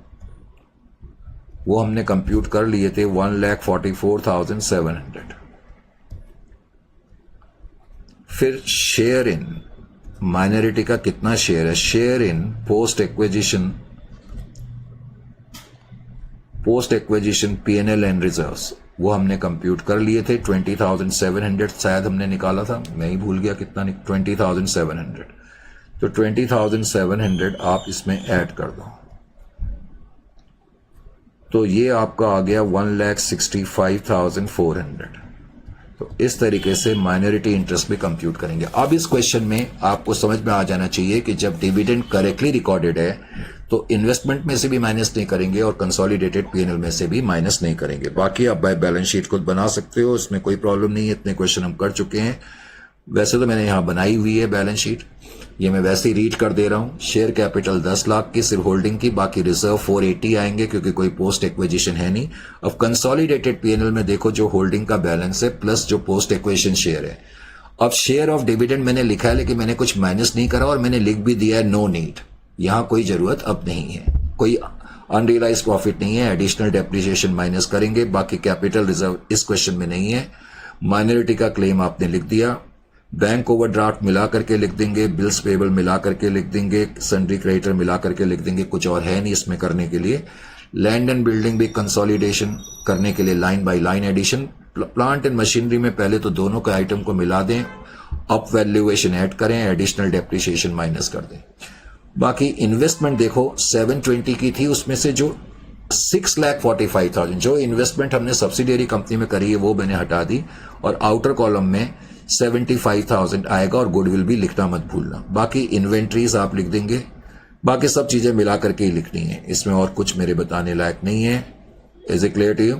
Speaker 1: वो हमने कंप्यूट कर लिए थे 1,44,700। फिर शेयर इन माइनॉरिटी का कितना शेयर है, share in post acquisition P&L and reserves, वो हमने कंप्यूट कर लिए थे 20,700, शायद हमने निकाला था, मैं ही भूल गया कितना, 20,700। तो 20,700 आप इसमें ऐड कर दो, तो ये आपका आ गया 1,65,400। तो इस तरीके से माइनॉरिटी इंटरेस्ट भी कंप्यूट करेंगे। अब इस क्वेश्चन में आपको समझ में आ जाना चाहिए कि जब डिविडेंड करेक्टली रिकॉर्डेड है तो इन्वेस्टमेंट में से भी माइनस नहीं करेंगे और कंसोलिडेटेड P&L में से भी माइनस नहीं करेंगे। बाकी आप बाय बैलेंस शीट खुद बना सकते हो, इसमें कोई प्रॉब्लम नहीं है, इतने क्वेश्चन हम कर चुके हैं। वैसे तो मैंने यहां बनाई हुई है बैलेंस शीट, ये मैं वैसे ही रीड कर दे रहा हूं। शेयर कैपिटल 10 लाख की सिर्फ होल्डिंग की, बाकी रिजर्व 480 आएंगे क्योंकि कोई पोस्ट एक्विजिशन है नहीं। अब कंसोलिडेटेड P&L में देखो जो होल्डिंग का बैलेंस है प्लस जो पोस्ट एक्विजिशन शेयर है। अब शेयर ऑफ डिविडेंड मैंने लिखा है, लेकिन मैंने कुछ माइनस नहीं करा और मैंने लिख भी दिया है नो नीड, यहां कोई जरूरत अब नहीं है, कोई अनरियलाइज प्रॉफिट नहीं है, एडिशनल डेप्रिसिएशन माइनस करेंगे। बाकी कैपिटल रिजर्व इस क्वेश्चन में नहीं है। माइनॉरिटी का क्लेम आपने लिख दिया, बैंक ओवरड्राफ्ट मिला करके लिख देंगे, बिल्स पेबल मिला करके लिख देंगे, सन्ड्री क्रेडिटर मिला करके लिख देंगे, कुछ और है नहीं इसमें करने के लिए। लैंड एंड बिल्डिंग भी कंसोलिडेशन करने के लिए line by line addition. Plant and machinery में पहले तो दोनों के आइटम को मिला दें, अप वैल्यूएशन ऐड करें, एडिशनल डेप्रिसिएशन माइनस कर दें। बाकी इन्वेस्टमेंट देखो 720 की थी, उसमें से जो 6,45,000 जो इन्वेस्टमेंट हमने सब्सिडियरी कंपनी में करी है वो मैंने हटा दी, और आउटर कॉलम में 75,000 आएगा, और गुडविल भी लिखना मत भूलना। बाकी इन्वेंट्रीज आप लिख देंगे, बाकी सब चीजें मिला करके ही लिखनी है, इसमें और कुछ मेरे बताने लायक नहीं है। Is it clear to you?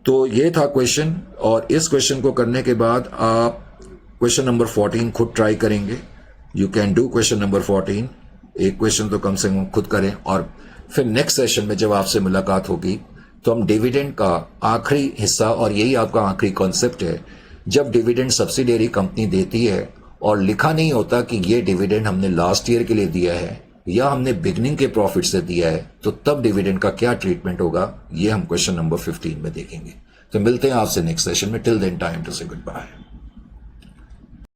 Speaker 1: तो ये था क्वेश्चन, और इस क्वेश्चन को करने के बाद आप क्वेश्चन नंबर 14 खुद ट्राई करेंगे। You can do question number 14, एक क्वेश्चन तो कम से कम खुद करें, और फिर नेक्स्ट सेशन में जब आपसे मुलाकात होगी तो हम डिविडेंड का आखिरी हिस्सा, और यही आपका आखिरी कॉन्सेप्ट है, जब डिविडेंड सब्सिडियरी कंपनी देती है और लिखा नहीं होता कि ये डिविडेंड हमने लास्ट ईयर के लिए दिया है या हमने बिगनिंग के प्रॉफिट से दिया है, तो तब डिविडेंड का क्या ट्रीटमेंट होगा, ये हम क्वेश्चन नंबर 15 में देखेंगे। तो मिलते हैं आपसे नेक्स्ट सेशन में। टिल देन टाइम टू से गुड बाय।